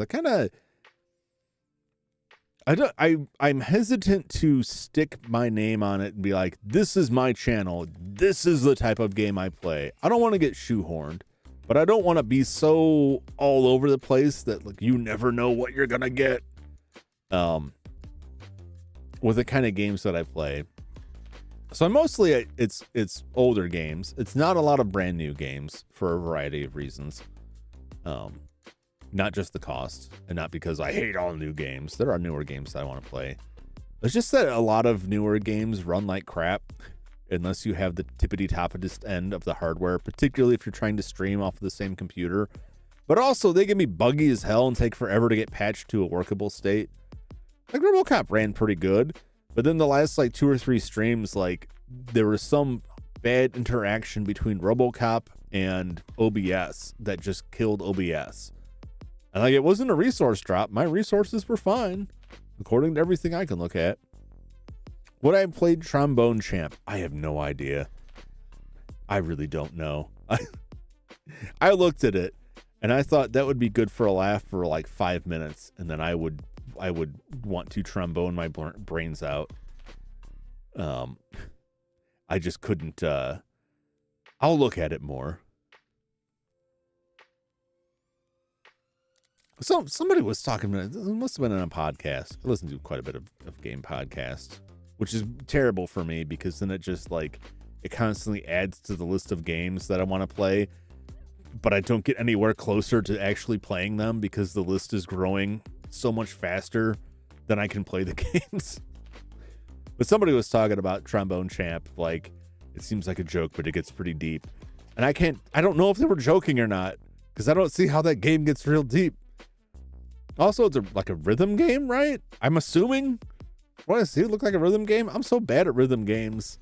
I'm hesitant to stick my name on it and be like, this is my channel. This is the type of game I play. I don't want to get shoehorned, but I don't want to be so all over the place that like you never know what you're going to get with the kind of games that I play. So mostly it's older games. It's not a lot of brand new games for a variety of reasons. Not just the cost, and not because I hate all new games. There are newer games that I want to play. It's just that a lot of newer games run like crap unless you have the tippity-toppest end of the hardware, particularly if you're trying to stream off of the same computer. But also, they can be buggy as hell and take forever to get patched to a workable state. Like, RoboCop ran pretty good, but then the last, like, 2 or 3 streams, like, there was some bad interaction between RoboCop and OBS that just killed OBS. And, like, it wasn't a resource drop. My resources were fine, according to everything I can look at. Would I have played Trombone Champ? I have no idea. I really don't know. I looked at it, and I thought that would be good for a laugh for like 5 minutes, and then I would want to trombone my brains out. I just couldn't. I'll look at it more. Somebody was talking about it. It must have been on a podcast. I listen to quite a bit of game podcasts, which is terrible for me because then it just like it constantly adds to the list of games that I want to play, but I don't get anywhere closer to actually playing them because the list is growing so much faster than I can play the games. But somebody was talking about Trombone Champ, like it seems like a joke, but it gets pretty deep. And I don't know if they were joking or not, because I don't see how that game gets real deep. Also, it's like a rhythm game, right? I'm assuming. What does it look like a rhythm game? I'm so bad at rhythm games.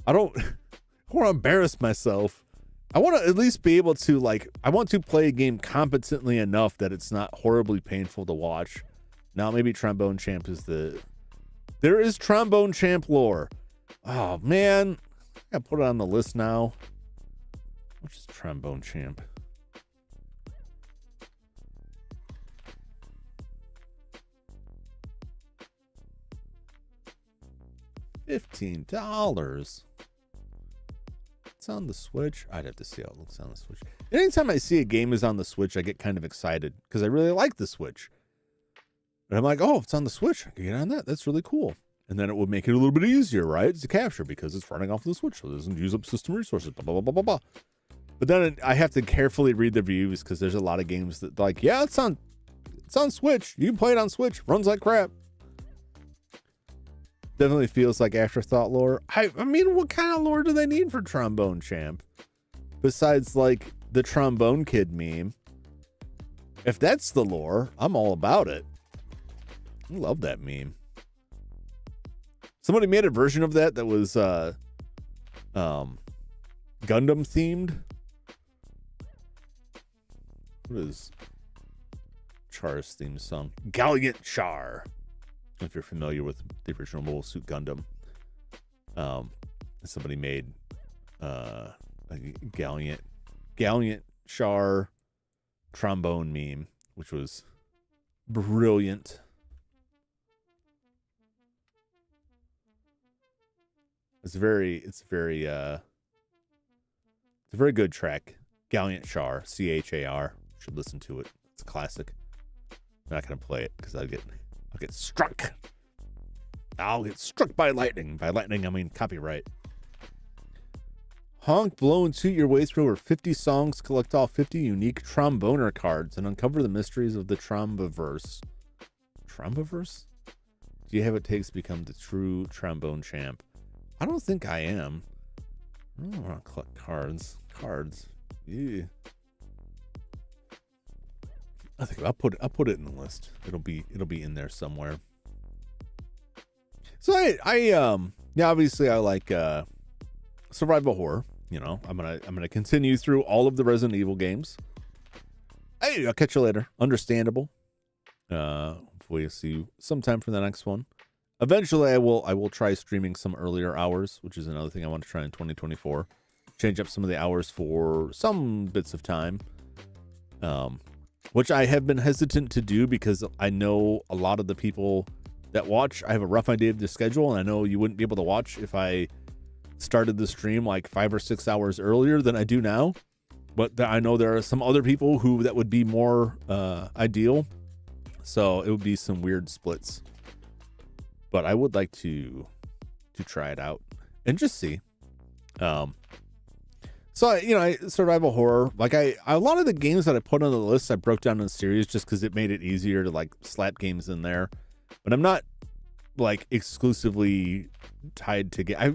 I want to embarrass myself. I want to at least be able to, like, I want to play a game competently enough that it's not horribly painful to watch. Now, maybe Trombone Champ is there is Trombone Champ lore. Oh, man. I gotta put it on the list now. Which is Trombone Champ? $15. It's on the Switch. I'd have to see how it looks on the Switch. Anytime I see a game is on the Switch, I get kind of excited because I really like the Switch. And I'm like, oh, it's on the Switch. I can get on that. That's really cool. And then it would make it a little bit easier, right, to capture because it's running off the Switch, so it doesn't use up system resources, blah, blah, blah, blah, blah. But then I have to carefully read the reviews because there's a lot of games that like, yeah, it's on Switch. You can play it on Switch. Runs like crap. Definitely feels like afterthought lore. I mean, what kind of lore do they need for Trombone Champ? Besides, like, the Trombone Kid meme. If that's the lore, I'm all about it. I love that meme. Somebody made a version of that was Gundam themed. What is Char's theme song? Galliant Char. If you're familiar with the original Mobile Suit Gundam, somebody made a Galliant Char trombone meme, which was brilliant. It's a very good track. Galliant Char, Char. Should listen to it. It's a classic. I'm not gonna play it because I'll get struck. I'll get struck by lightning. By lightning, I mean copyright. Honk, blow, and toot your way through over 50 songs. Collect all 50 unique tromboner cards and uncover the mysteries of the Tromboverse. Tromboverse? Do you have what it takes to become the true trombone champ? I don't think I am. I don't want to collect cards. Yeah. I think I'll put it in the list. It'll be in there somewhere. So I obviously I like survival horror. You know, I'm gonna continue through all of the Resident Evil games. Hey, I'll catch you later. Understandable. Hopefully see you sometime for the next one. Eventually I will try streaming some earlier hours, which is another thing I want to try in 2024. Change up some of the hours for some bits of time. Which I have been hesitant to do because I know a lot of the people that watch, I have a rough idea of the schedule, and I know you wouldn't be able to watch if I started the stream like 5 or 6 hours earlier than I do now. But I know there are some other people who that would be more ideal. So it would be some weird splits. But I would like to try it out. and just see. So survival horror, like a lot of the games that I put on the list, I broke down in series just because it made it easier to like slap games in there. But I'm not like exclusively tied to get. I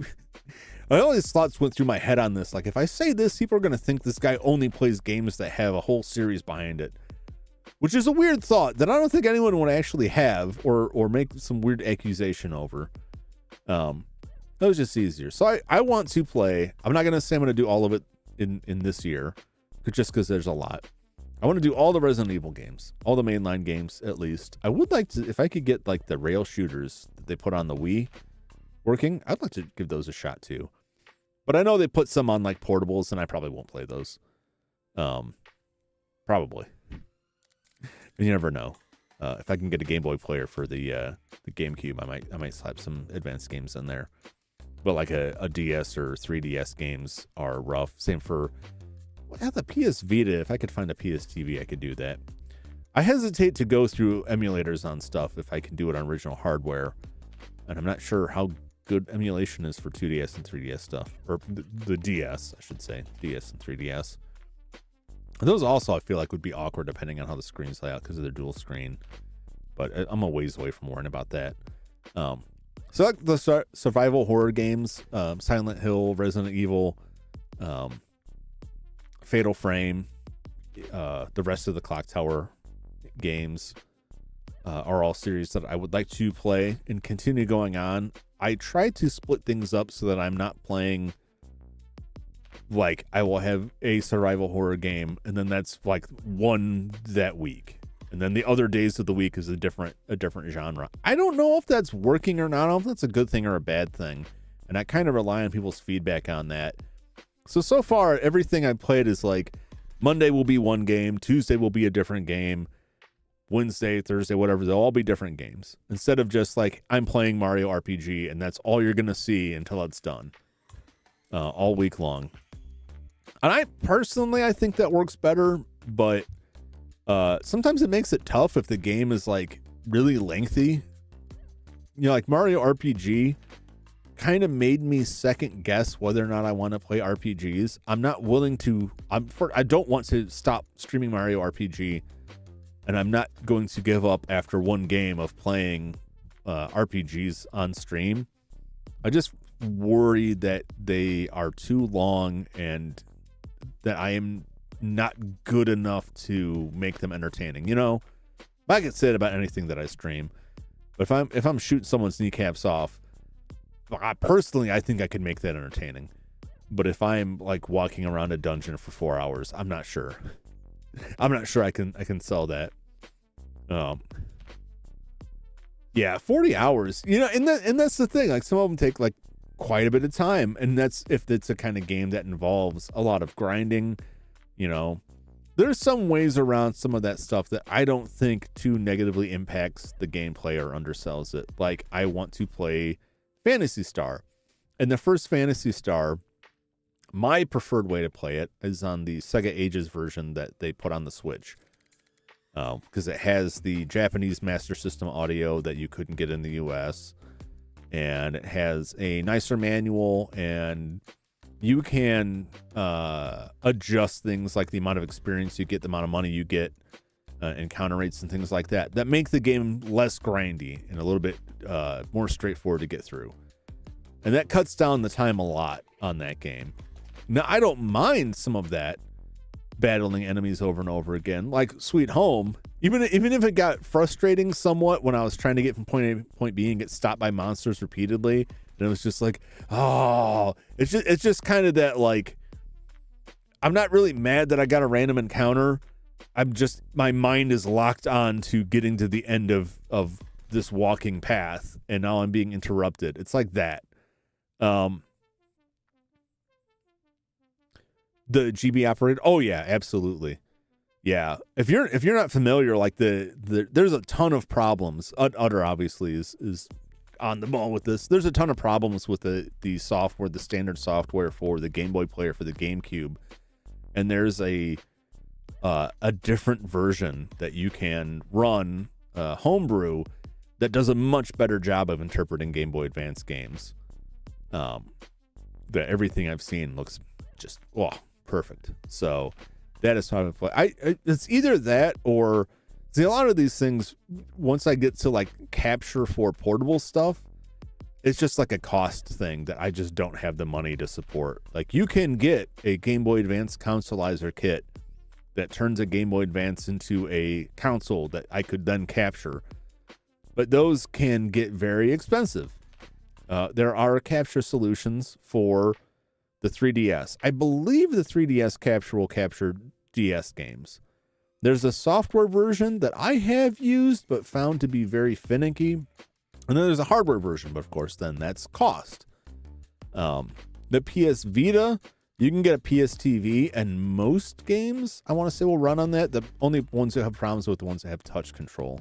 all these thoughts went through my head on this. Like, if I say this, people are gonna think this guy only plays games that have a whole series behind it, which is a weird thought that I don't think anyone would actually have or make some weird accusation over. That was just easier. So I want to play. I'm not going to say I'm going to do all of it in this year, just because there's a lot. I want to do all the Resident Evil games, all the mainline games at least. I would like to, if I could get like the rail shooters that they put on the Wii working, I'd like to give those a shot too. But I know they put some on like portables, and I probably won't play those. Probably. You never know. If I can get a Game Boy player for the GameCube, I might slap some advanced games in there. But like a DS or 3DS games are rough. Same for the PS Vita. If I could find a PS TV, I could do that. I hesitate to go through emulators on stuff if I can do it on original hardware. And I'm not sure how good emulation is for 2DS and 3DS stuff. Or the DS, I should say. DS and 3DS. Those also, I feel like, would be awkward depending on how the screens lay out because of their dual screen. But I'm a ways away from worrying about that. So like the survival horror games, Silent Hill, Resident Evil, Fatal Frame, the rest of the Clock Tower games are all series that I would like to play and continue going on. I try to split things up so that I'm not playing, like, I will have a survival horror game and then that's like one that week. And then the other days of the week is a different genre. I don't know if that's working or not. I don't know if that's a good thing or a bad thing. And I kind of rely on people's feedback on that. So far, everything I've played is like Monday will be one game, Tuesday will be a different game, Wednesday, Thursday, whatever. They'll all be different games. Instead of just like, I'm playing Mario RPG and that's all you're going to see until it's done all week long. And I think that works better, but sometimes it makes it tough if the game is like really lengthy. Like Mario RPG kind of made me second guess whether or not I want to play RPGs. I'm not willing to, I don't want to stop streaming Mario RPG, and I'm not going to give up after one game of playing RPGs on stream. I just worry that they are too long and that I am not good enough to make them entertaining. I can say it about anything that I stream, but if I'm shooting someone's kneecaps off, I think I could make that entertaining. But if I'm like walking around a dungeon for 4 hours, I'm not sure I can sell that. 40 hours, and that's the thing. Like, some of them take like quite a bit of time, and that's if it's a kind of game that involves a lot of grinding. There's some ways around some of that stuff that I don't think too negatively impacts the gameplay or undersells it. Like, I want to play Phantasy Star, and the first Phantasy Star, my preferred way to play it is on the Sega Ages version that they put on the Switch, because it has the Japanese Master System audio that you couldn't get in the US, and it has a nicer manual, and you can adjust things like the amount of experience you get, the amount of money you get, encounter rates and things like that make the game less grindy and a little bit more straightforward to get through. And that cuts down the time a lot on that game. Now, I don't mind some of that, battling enemies over and over again, like Sweet Home. Even if it got frustrating somewhat when I was trying to get from point A to point B and get stopped by monsters repeatedly, and it was just like, it's just kind of that, like, I'm not really mad that I got a random encounter. My mind is locked on to getting to the end of this walking path, and now I'm being interrupted. It's like that. The GB operator. Oh yeah, absolutely. Yeah. If you're not familiar, like there's a ton of problems. Utter obviously is on the ball with this. There's a ton of problems with the software, the standard software for the Game Boy player for the GameCube. And there's a different version that you can run homebrew that does a much better job of interpreting Game Boy Advance games. everything I've seen looks just perfect. So that is how I play. It's either that or see, a lot of these things, once I get to like capture for portable stuff, it's just like a cost thing that I just don't have the money to support. Like, you can get a Game Boy Advance consoleizer kit that turns a Game Boy Advance into a console that I could then capture, but those can get very expensive. There are capture solutions for the 3DS. I believe the 3DS capture will capture DS games. There's a software version that I have used but found to be very finicky. And then there's a hardware version, but of course, then that's cost. The PS Vita, you can get a PS TV, and most games, I want to say, will run on that. The only ones that have problems with the ones that have touch control.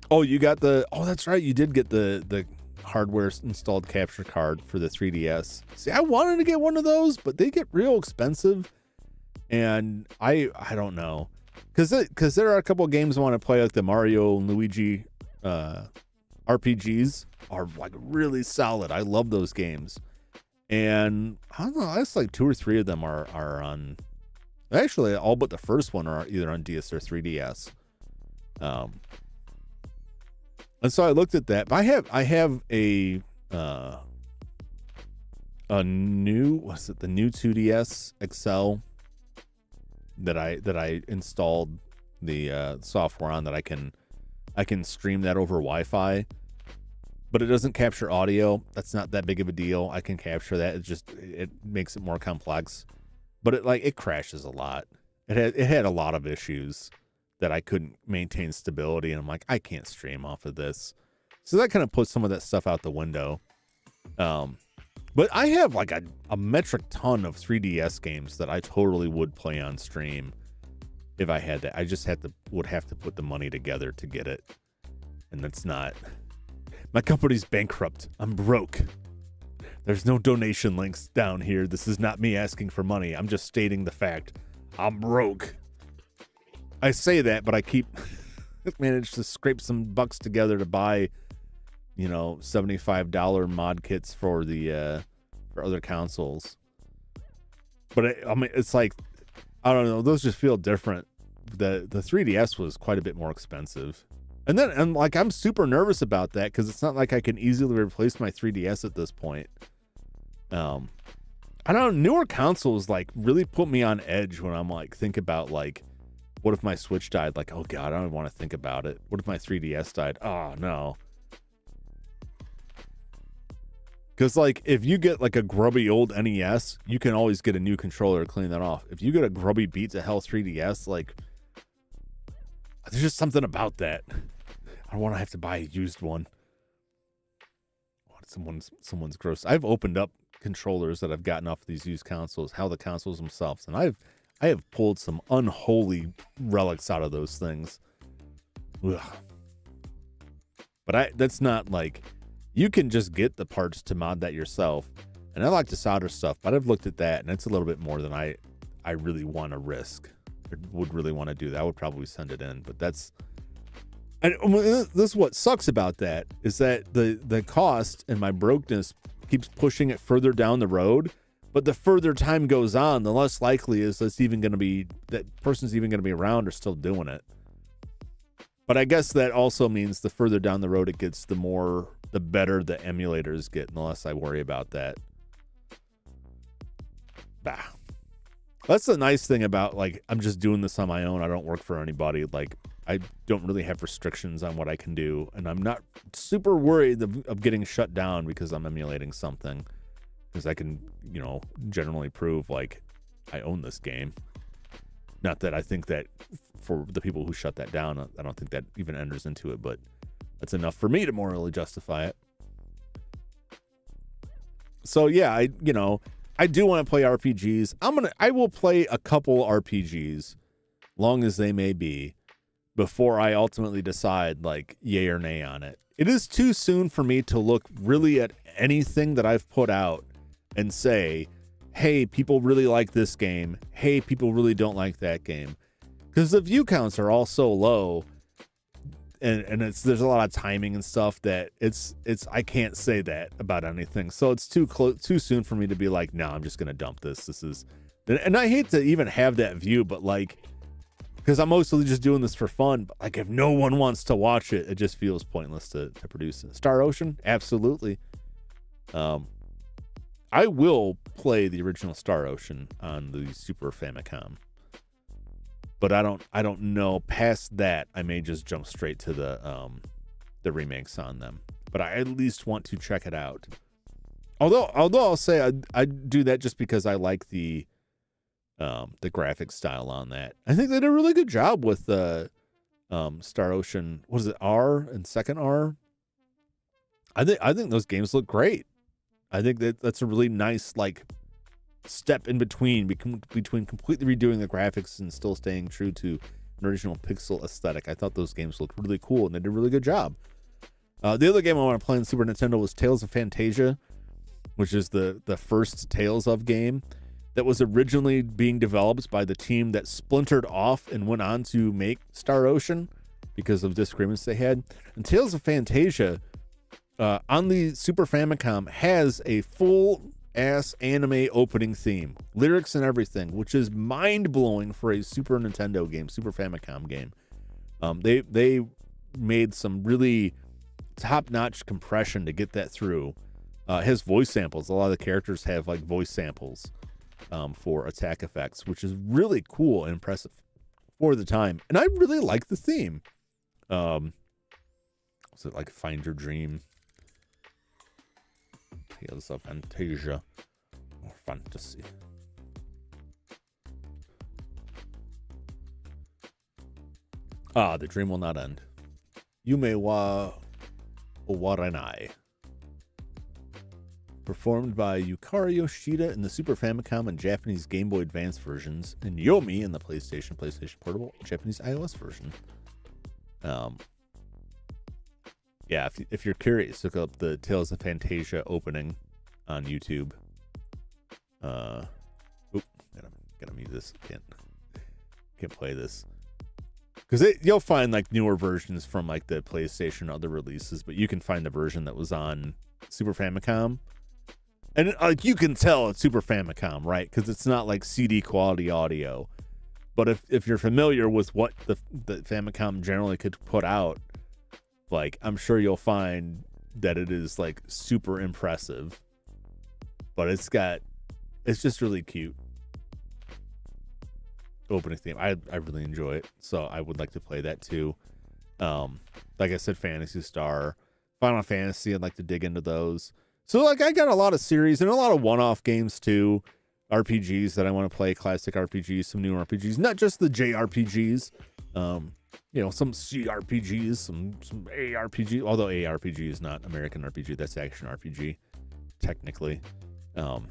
Oh, you got that's right. You did get the hardware installed capture card for the 3DS. See, I wanted to get one of those, but they get real expensive. And I don't know. Because there are a couple of games I want to play, like the Mario and Luigi RPGs are like really solid. I love those games. And I don't know, that's like 2 or 3 of them are on. Actually, all but the first one are either on DS or 3DS. And so I looked at that. But I have a new, the new 2DS XL that I installed the software on, that I can stream that over Wi-Fi, but it doesn't capture audio. That's not that big of a deal. I can capture that. It makes it more complex, but it crashes a lot. It had a lot of issues that I couldn't maintain stability, and I'm like, I can't stream off of this. So that kind of puts some of that stuff out the window. But I have like a metric ton of 3DS games that I totally would play on stream if I had to. I just would have to put the money together to get it. And that's not. My company's bankrupt. I'm broke. There's no donation links down here. This is not me asking for money. I'm just stating the fact. I'm broke. I say that, but I keep managed to scrape some bucks together to buy, $75 mod kits for the for other consoles. But I mean, it's like, I don't know, those just feel different. The 3DS was quite a bit more expensive. And I'm super nervous about that, because it's not like I can easily replace my 3DS at this point. I don't know, newer consoles like really put me on edge when I'm like, think about like, what if my Switch died? Like, oh God, I don't want to think about it. What if my 3DS died? Oh no. Because like, if you get like a grubby old NES, you can always get a new controller to clean that off. If you get a grubby Beat to Hell 3DS, like, there's just something about that. I don't want to have to buy a used one. Someone's gross. I've opened up controllers that I've gotten off these used consoles, the consoles themselves, and I have pulled some unholy relics out of those things. Ugh. But that's not like, you can just get the parts to mod that yourself. And I like to solder stuff, but I've looked at that, and it's a little bit more than I really want to risk. I would really want to do that. I would probably send it in, but this is what sucks about that, is that the cost and my brokenness keeps pushing it further down the road. But the further time goes on, the less likely is that person's even going to be around or still doing it. But I guess that also means the further down the road it gets, the better the emulators get, and the less I worry about that. Bah. That's the nice thing about, like, I'm just doing this on my own. I don't work for anybody. Like, I don't really have restrictions on what I can do, and I'm not super worried of getting shut down because I'm emulating something. Because I can, generally prove, like, I own this game. Not that I think that for the people who shut that down, I don't think that even enters into it, but that's enough for me to morally justify it. So yeah, I do want to play RPGs. I will play a couple RPGs, long as they may be, before I ultimately decide like yay or nay on it. It is too soon for me to look really at anything that I've put out and say, hey, people really like this game. Hey, people really don't like that game. Because the view counts are all so low. and there's a lot of timing and stuff that it's I can't say that about anything. So it's too soon for me to be like, no, I'm just gonna dump this. This is, and I hate to even have that view, but like, because I'm mostly just doing this for fun. But like, if no one wants to watch it, it just feels pointless to produce it. Star Ocean, absolutely. I will play the original Star Ocean on the Super Famicom, but I don't know past that. I may just jump straight to the remakes on them, but I at least want to check it out. Although I'll say I do that just because I like the graphic style on that. I think they did a really good job with the Star Ocean. What is it, R and Second R? I think those games look great. I think that's a really nice like step in between completely redoing the graphics and still staying true to an original pixel aesthetic. I thought those games looked really cool and they did a really good job. The other game I want to play on Super Nintendo was Tales of Fantasia, which is the first Tales of game that was originally being developed by the team that splintered off and went on to make Star Ocean because of disagreements they had. And Tales of Fantasia on the Super Famicom has a full ass anime opening theme, lyrics and everything, which is mind blowing for a Super Nintendo game, Super Famicom game. They made some really top notch compression to get that through. It has voice samples. A lot of the characters have like voice samples for attack effects, which is really cool and impressive for the time. And I really like the theme. Was it like Find Your Dream? Tales of Fantasia or Fantasy. The dream will not end. Yume wa Owarenai. Performed by Yukari Yoshida in the Super Famicom and Japanese Game Boy Advance versions, and Yomi in the PlayStation Portable, Japanese iOS version. Yeah, if you're curious, look up the Tales of Fantasia opening on YouTube. Gotta mute this. Can't play this because you'll find like newer versions from like the PlayStation and other releases, but you can find the version that was on Super Famicom, and like you can tell it's Super Famicom, right? Because it's not like CD quality audio. But if you're familiar with what the Famicom generally could put out, like, I'm sure you'll find that it is like super impressive, but it's just really cute opening theme. I really enjoy it, so I would like to play that too. Like I said, Phantasy Star, Final Fantasy, I'd like to dig into those. So like I got a lot of series and a lot of one-off games too, RPGs that I want to play, classic RPGs, some new RPGs, not just the JRPGs. Some CRPGs, some ARPG, although ARPG is not American RPG, that's action RPG, technically. But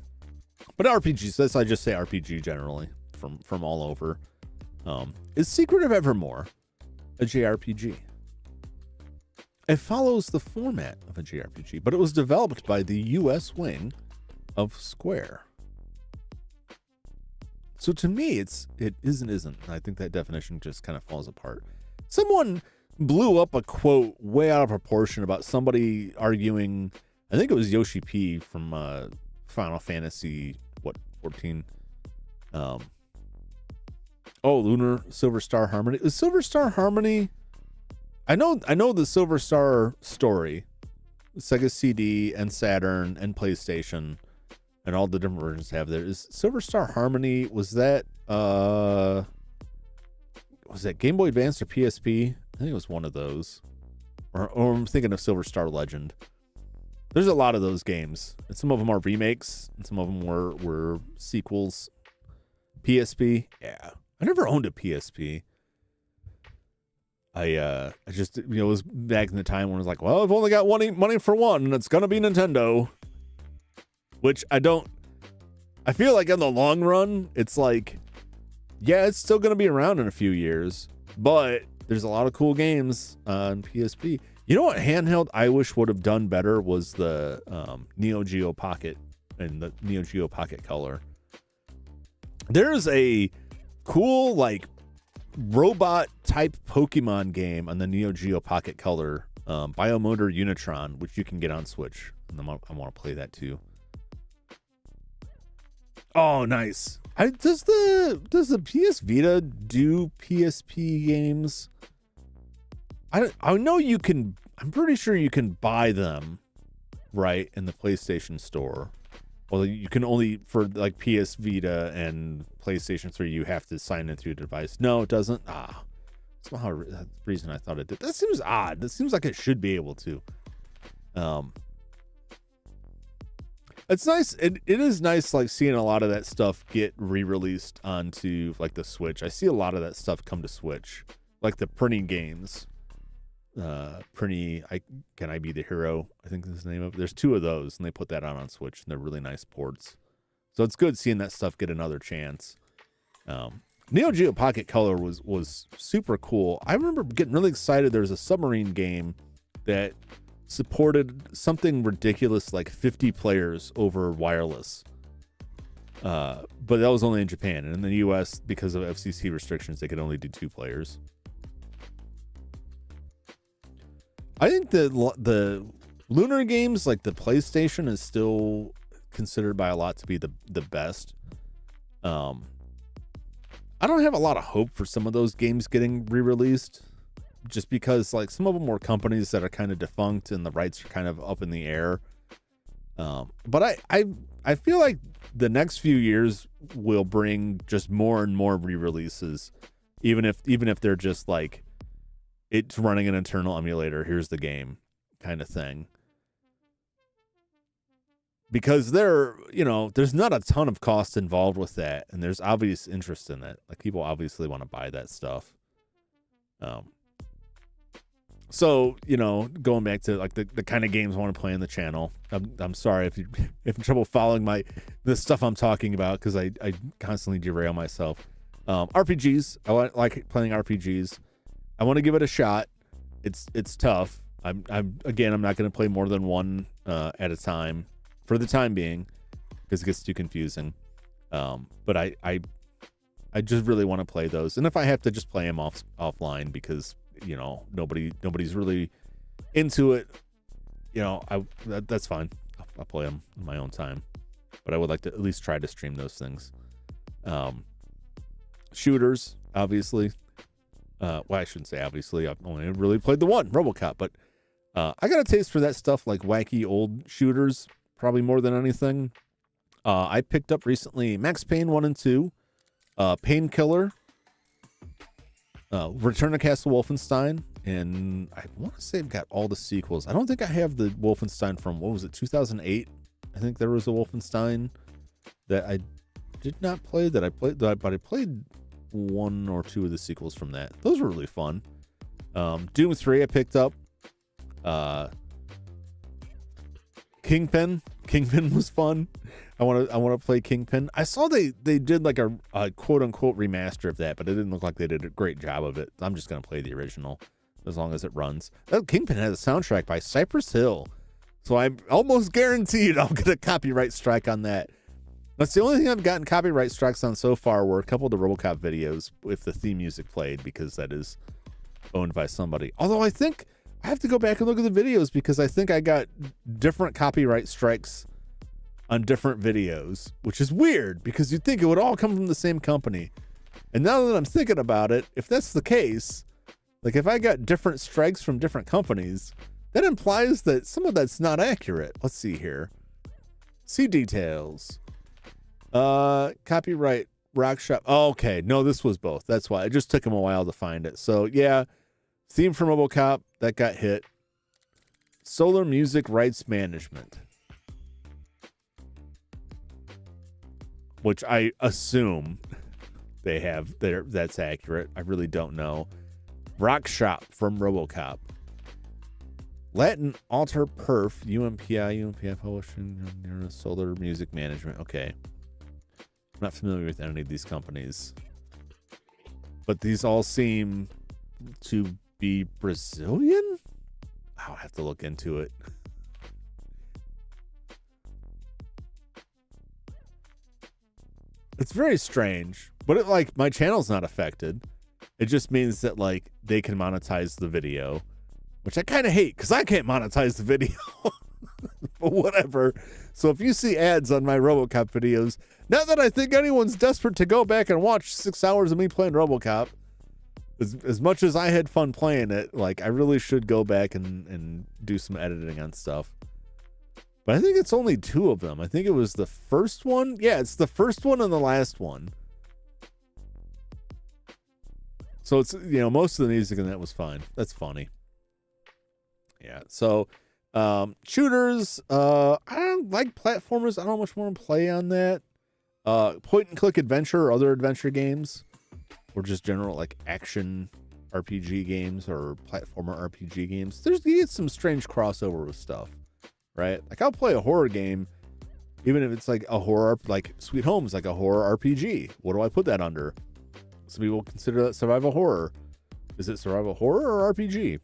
RPGs, that's, I just say RPG generally, from all over. Is Secret of Evermore a JRPG? It follows the format of a JRPG, but it was developed by the US wing of Square. So to me, it isn't. I think that definition just kind of falls apart. Someone blew up a quote way out of proportion about somebody arguing, I think it was Yoshi P from Final Fantasy 14. Lunar Silver Star Harmony. Is Silver Star Harmony? I know the Silver Star story. Sega CD and Saturn and PlayStation and all the different versions have there. Is Silver Star Harmony, was that Game Boy Advance or PSP? I think it was one of those. Or I'm thinking of Silver Star Legend. There's a lot of those games. And some of them are remakes, and some of them were sequels. PSP? Yeah. I never owned a PSP. I just, it was back in the time when it was like, well, I've only got money for one, and it's gonna be Nintendo. Which I feel like in the long run, it's like, yeah, it's still gonna be around in a few years, but there's a lot of cool games on PSP. You know what handheld I wish would have done better was the Neo Geo Pocket and the Neo Geo Pocket Color. There's a cool like robot type Pokemon game on the Neo Geo Pocket Color, Biomotor Unitron, which you can get on Switch. And I want to play that too. Oh, nice. Does the PS Vita do PSP games? I know you can. I'm pretty sure you can buy them, right, in the PlayStation Store. Well, you can only for like PS Vita and PlayStation 3. You have to sign into your device. No, it doesn't. Somehow the reason I thought it did. That seems odd. That seems like it should be able to. It's nice. It is nice, like seeing a lot of that stuff get re-released onto like the Switch. I see a lot of that stuff come to Switch, like the Prinny games. Prinny, Can I Be the Hero? I think is the name of it. There's 2 of those, and they put that on Switch, and they're really nice ports. So it's good seeing that stuff get another chance. Neo Geo Pocket Color was super cool. I remember getting really excited. There was a submarine game that supported something ridiculous like 50 players over wireless. But that was only in Japan. And in the US, because of FCC restrictions, they could only do 2 players. I think the Lunar games, like the PlayStation, is still considered by a lot to be the best. I don't have a lot of hope for some of those games getting re-released, just because like some of them were companies that are kind of defunct and the rights are kind of up in the air. But I feel like the next few years will bring just more and more re-releases, even if they're just like, it's running an internal emulator, here's the game kind of thing. Because there's not a ton of cost involved with that, and there's obvious interest in it. Like, people obviously want to buy that stuff. So, going back to like the kind of games I want to play on the channel. I'm sorry if you're having trouble following the stuff I'm talking about, because I constantly derail myself. RPGs. I like playing RPGs. I want to give it a shot. It's tough. I'm not going to play more than one at a time for the time being, because it gets too confusing. But I just really want to play those, and if I have to just play them offline, because nobody's really into it, that's fine. I'll play them in my own time. But I would like to at least try to stream those things. Shooters, obviously. Well, I shouldn't say obviously. I've only really played the one, RoboCop, but I got a taste for that stuff, like wacky old shooters, probably more than anything. I picked up recently Max Payne 1 and 2, Painkiller, Return to Castle Wolfenstein, and I want to say I've got all the sequels. I don't think I have the Wolfenstein from, 2008? I think there was a Wolfenstein that I did not play, but I played 1 or 2 of the sequels from that. Those were really fun. Doom 3 I picked up. Kingpin was fun. I want to play Kingpin. I saw they did like a quote unquote remaster of that, but it didn't look like they did a great job of it. I'm just gonna play the original as long as it runs. Kingpin has a soundtrack by Cypress Hill, so I'm almost guaranteed I'll get a copyright strike on that. That's the only thing I've gotten copyright strikes on so far, were a couple of the RoboCop videos if the theme music played, because that is owned by somebody. Although I think I have to go back and look at the videos, because I think I got different copyright strikes on different videos, which is weird, because you'd think it would all come from the same company. And now that I'm thinking about it, if that's the case, like if I got different strikes from different companies, that implies that some of that's not accurate. Let's see here. See details. Copyright Rock Shop. Oh, okay. No, this was both. That's why. It just took him a while to find it. So yeah, theme from RoboCop, that got hit. Solar Music Rights Management, which I assume they have there. That's accurate. I really don't know. Rock Shop from RoboCop. Latin Alter Perf, UMPI Publishing, Solar Music Management. Okay. I'm not familiar with any of these companies, but these all seem to be Brazilian? I'll have to look into it. It's very strange, but my channel's not affected. It just means that like they can monetize the video, which I kind of hate because I can't monetize the video. But whatever. So if you see ads on my RoboCop videos, not that I think anyone's desperate to go back and watch 6 hours of me playing RoboCop, as much as I had fun playing it, like I really should go back and do some editing on stuff. But I think it's only 2 of them. I think it was the first one. Yeah, it's the first one and the last one. So it's, you know, most of the music in that was fine. That's funny. Yeah. So shooters, I don't like platformers. I don't much want to play on that. Point and click adventure or other adventure games, or just general like action RPG games or platformer RPG games. You get some strange crossover with stuff, right? Like I'll play a horror game, even if it's like a horror, like Sweet Home's like a horror RPG. What do I put that under? Some people consider that survival horror. Is it survival horror or RPG?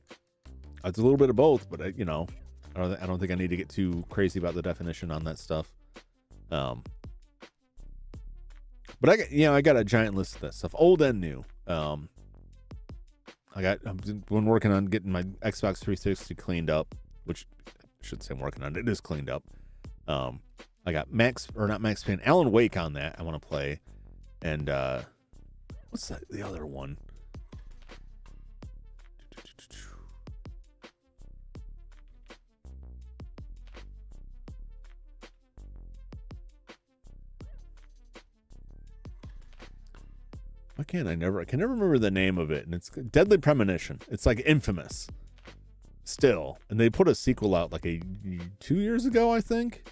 It's a little bit of both, but I don't think I need to get too crazy about the definition on that stuff. But I got a giant list of that stuff, old and new. I've been working on getting my Xbox 360 cleaned up, which I should say I'm working on. It is cleaned up. I got Alan Wake on that. I want to play, and what's that? The other one. I can never remember the name of it, and it's Deadly Premonition. It's like Infamous still, and they put a sequel out like 2 years ago, I think.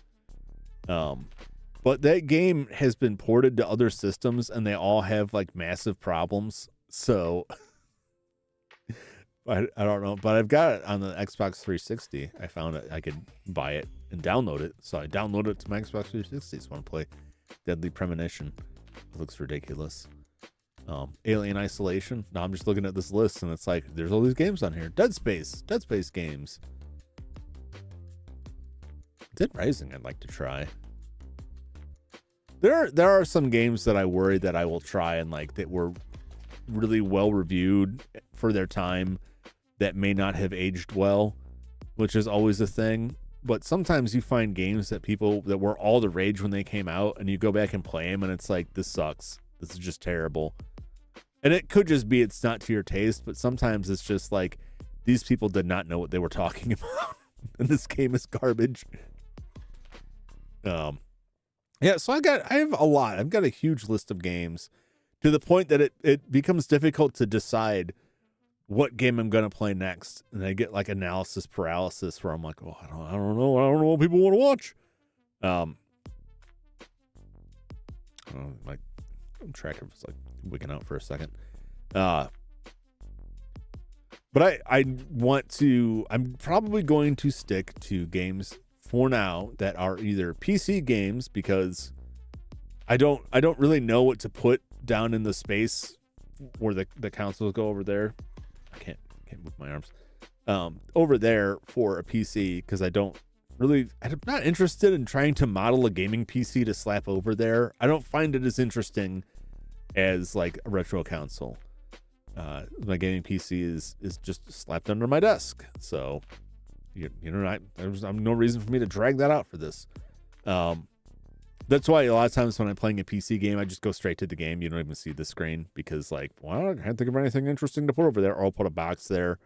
But that game has been ported to other systems, and they all have like massive problems. So I don't know, but I've got it on the Xbox 360. I found it. I could buy it and download it, so I downloaded it to my Xbox 360. So I want to play Deadly Premonition. It looks ridiculous. Alien Isolation. Now I'm just looking at this list and it's like there's all these games on here. Dead Space games. Dead Rising I'd like to try. There are some games that I worry that I will try and like that were really well reviewed for their time that may not have aged well, which is always a thing. But sometimes you find games that were all the rage when they came out, and you go back and play them and it's like, this sucks. This is just terrible. And it could just be it's not to your taste, but sometimes it's just like these people did not know what they were talking about, and this game is garbage. Yeah, so I have a lot. I've got a huge list of games to the point that it becomes difficult to decide what game I'm gonna play next, and I get like analysis paralysis where I'm like, oh, I don't know what people want to watch. My tracker was like wigging out for a second. But I'm probably going to stick to games for now that are either PC games, because I don't really know what to put down in the space where the consoles go over there. I can't move my arms over there for a PC, because I'm not interested in trying to model a gaming PC to slap over there. I don't find it as interesting as like a retro console. My gaming PC is just slapped under my desk, so there's no reason for me to drag that out for this. That's why a lot of times when I'm playing a PC game, I just go straight to the game. You don't even see the screen, because like, well, I can't think of anything interesting to put over there, or I'll put a box there.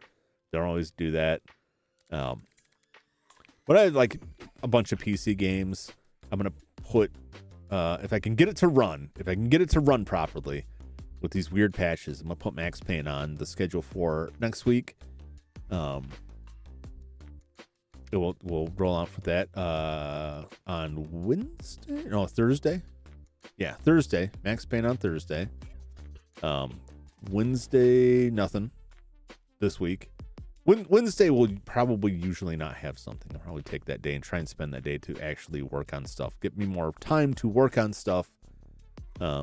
Don't always do that. But I have like a bunch of PC games. I'm gonna put if I can get it to run properly with these weird patches, I'm gonna put Max Payne on the schedule for next week. We'll roll out for that on Thursday. Yeah, Thursday. Max Payne on Thursday. Wednesday, nothing this week. Wednesday will probably usually not have something. I'll probably take that day and try and spend that day to actually work on stuff. Get me more time to work on stuff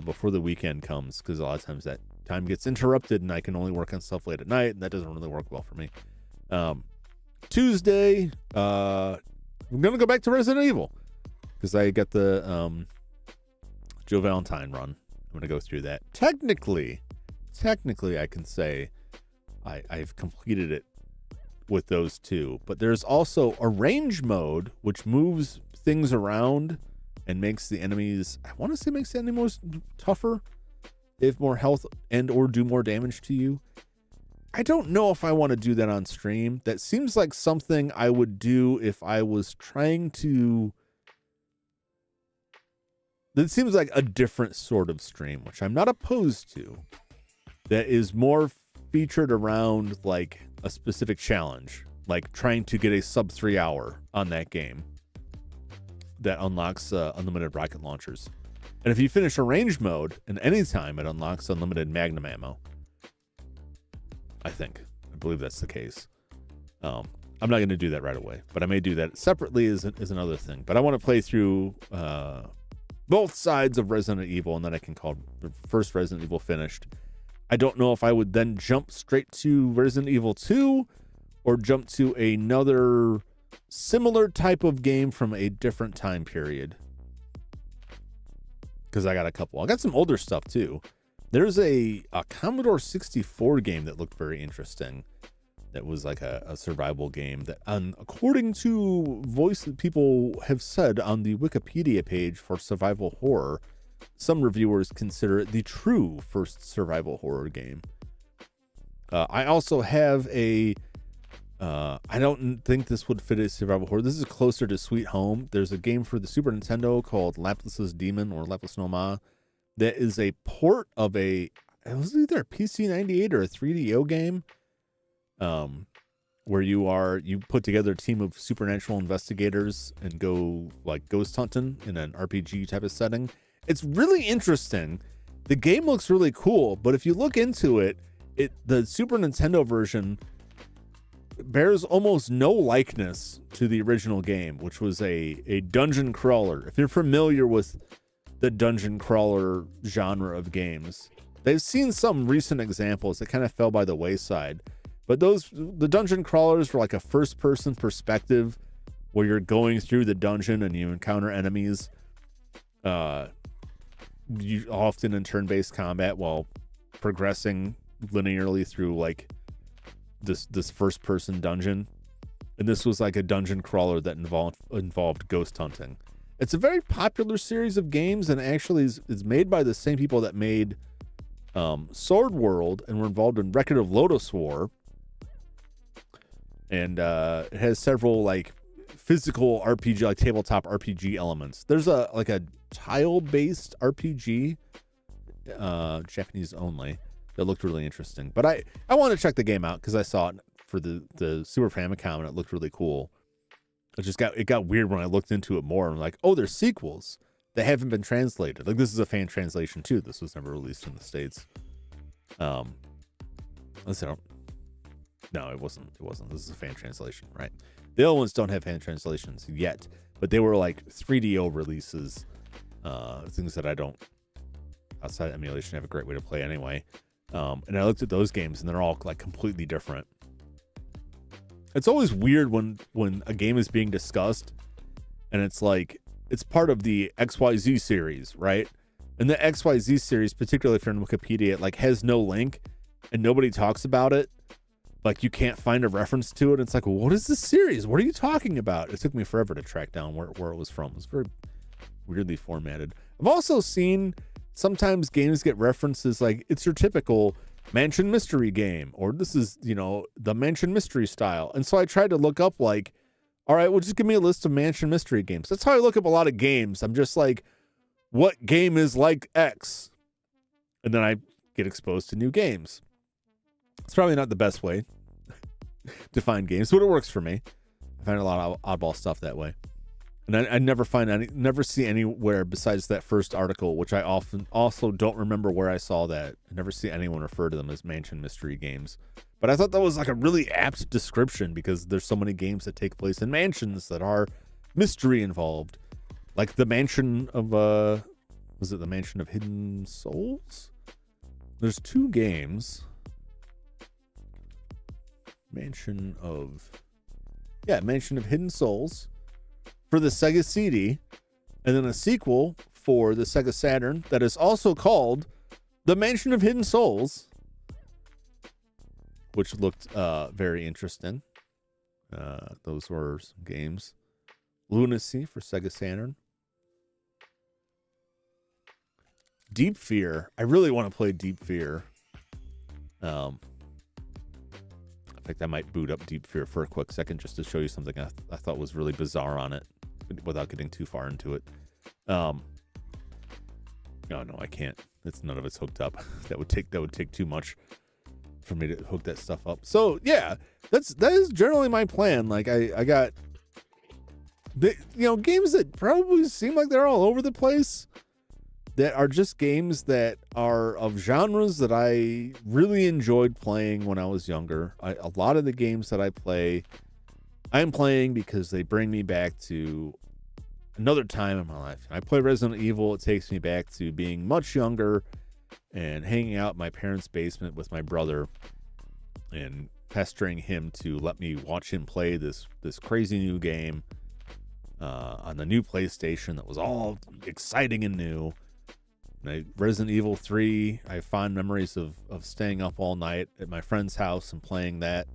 before the weekend comes, because a lot of times that time gets interrupted and I can only work on stuff late at night, and that doesn't really work well for me. Tuesday, I'm gonna go back to Resident Evil, because I got the Joe Valentine run. I'm gonna go through that. Technically, technically I can say I've completed it with those two. But there's also a range mode, which moves things around and makes the enemies, I want to say makes the enemies tougher, if more health and or do more damage to you. I don't know if I want to do that on stream. That seems like something I would do if I was trying to... That seems like a different sort of stream, which I'm not opposed to, that is more featured around like a specific challenge, like trying to get a sub 3 hour on that game that unlocks unlimited rocket launchers. And if you finish a range mode, and anytime it unlocks unlimited magnum ammo. I believe that's the case. I'm not going to do that right away, but I may do that separately is another thing. But I want to play through both sides of Resident Evil, and then I can call the first Resident Evil finished. I don't know if I would then jump straight to Resident Evil 2 or jump to another similar type of game from a different time period. Because I got a couple. I got some older stuff too. There's a Commodore 64 game that looked very interesting. That was like a survival game that, according to voice that people have said on the Wikipedia page for survival horror, some reviewers consider it the true first survival horror game. I also have I don't think this would fit as survival horror. This is closer to Sweet Home. There's a game for the Super Nintendo called Laplace's Demon or Lapis Noma that is a port of it was either a PC-98 or a 3DO game, where you put together a team of supernatural investigators and go like ghost hunting in an RPG type of setting. It's really interesting. The game looks really cool, but if you look into it, the Super Nintendo version bears almost no likeness to the original game, which was a dungeon crawler. If you're familiar with the dungeon crawler genre of games, they've seen some recent examples that kind of fell by the wayside. But the dungeon crawlers were like a first-person perspective where you're going through the dungeon and you encounter enemies, you often in turn-based combat while progressing linearly through like this first-person dungeon. And this was like a dungeon crawler that involved ghost hunting. It's a very popular series of games, and actually is made by the same people that made Sword World and were involved in Record of Lodoss War. And it has several like physical RPG, like tabletop RPG elements. There's a tile-based RPG, Japanese only, that looked really interesting. But I want to check the game out because I saw it for the Super Famicom and it looked really cool. It got weird when I looked into it more. I'm like, oh, there's sequels that haven't been translated. Like, this is a fan translation too. This was never released in the States. No, it wasn't. This is a fan translation, right? The other ones don't have fan translations yet, but they were like 3DO releases, things that I don't, outside emulation, have a great way to play anyway. And I looked at those games, and they're all like completely different. It's always weird when a game is being discussed, and it's like it's part of the XYZ series, right? And the XYZ series, particularly if you're in Wikipedia, it like has no link, and nobody talks about it. Like, you can't find a reference to it. It's like, well, what is this series? What are you talking about? It took me forever to track down where it was from. It was very weirdly formatted. I've also seen sometimes games get references like it's your typical mansion mystery game, or this is, the mansion mystery style. And so I tried to look up like, all right, well, just give me a list of mansion mystery games. That's how I look up a lot of games. I'm just like, what game is like X? And then I get exposed to new games. It's probably not the best way to find games, but it works for me. I find a lot of oddball stuff that way. And I never see anywhere besides that first article, which I often also don't remember where I saw that. I never see anyone refer to them as mansion mystery games. But I thought that was like a really apt description because there's so many games that take place in mansions that are mystery involved. Like the mansion of, was it the Mansion of Hidden Souls? There's two games. Mansion of Hidden Souls for the Sega CD, and then a sequel for the Sega Saturn that is also called The Mansion of Hidden Souls. which looked very interesting. Those were some games. Lunacy for Sega Saturn. Deep Fear. I really want to play Deep Fear. In fact, I might boot up Deep Fear for a quick second just to show you something I thought was really bizarre on it without getting too far into it. No, I can't. None of it's hooked up. That would take too much for me to hook that stuff up. So yeah, that is generally my plan. Like I got games that probably seem like they're all over the place, that are just games that are of genres that I really enjoyed playing when I was younger. A lot of the games that I play, I'm playing because they bring me back to another time in my life. I play Resident Evil. It takes me back to being much younger and hanging out in my parents' basement with my brother and pestering him to let me watch him play this crazy new game on the new PlayStation that was all exciting and new. Resident Evil 3, I have fond memories of staying up all night at my friend's house and playing that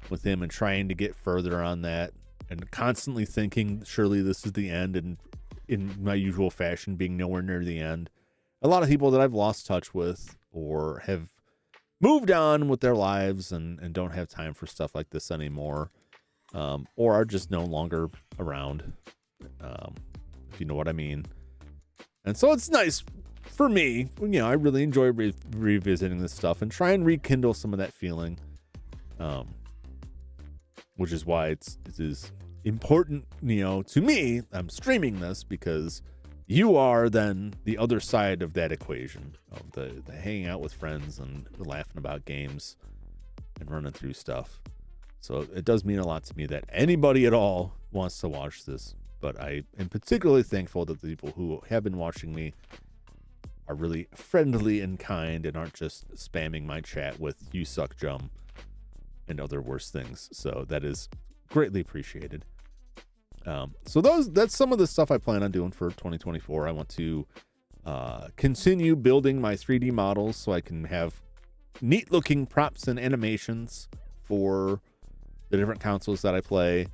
with him and trying to get further on that, and constantly thinking surely this is the end, and in my usual fashion being nowhere near the end. A lot of people that I've lost touch with or have moved on with their lives and don't have time for stuff like this anymore, or are just no longer around, if you know what I mean. And so it's nice for me. I really enjoy revisiting this stuff and try and rekindle some of that feeling, which is why it is important, to me. I'm streaming this because you are then the other side of that equation of the hanging out with friends and laughing about games and running through stuff. So it does mean a lot to me that anybody at all wants to watch this. But I am particularly thankful that the people who have been watching me are really friendly and kind and aren't just spamming my chat with "you suck, Jum" and other worse things. So that is greatly appreciated. So that's some of the stuff I plan on doing for 2024. I want to continue building my 3D models so I can have neat looking props and animations for the different consoles that I play.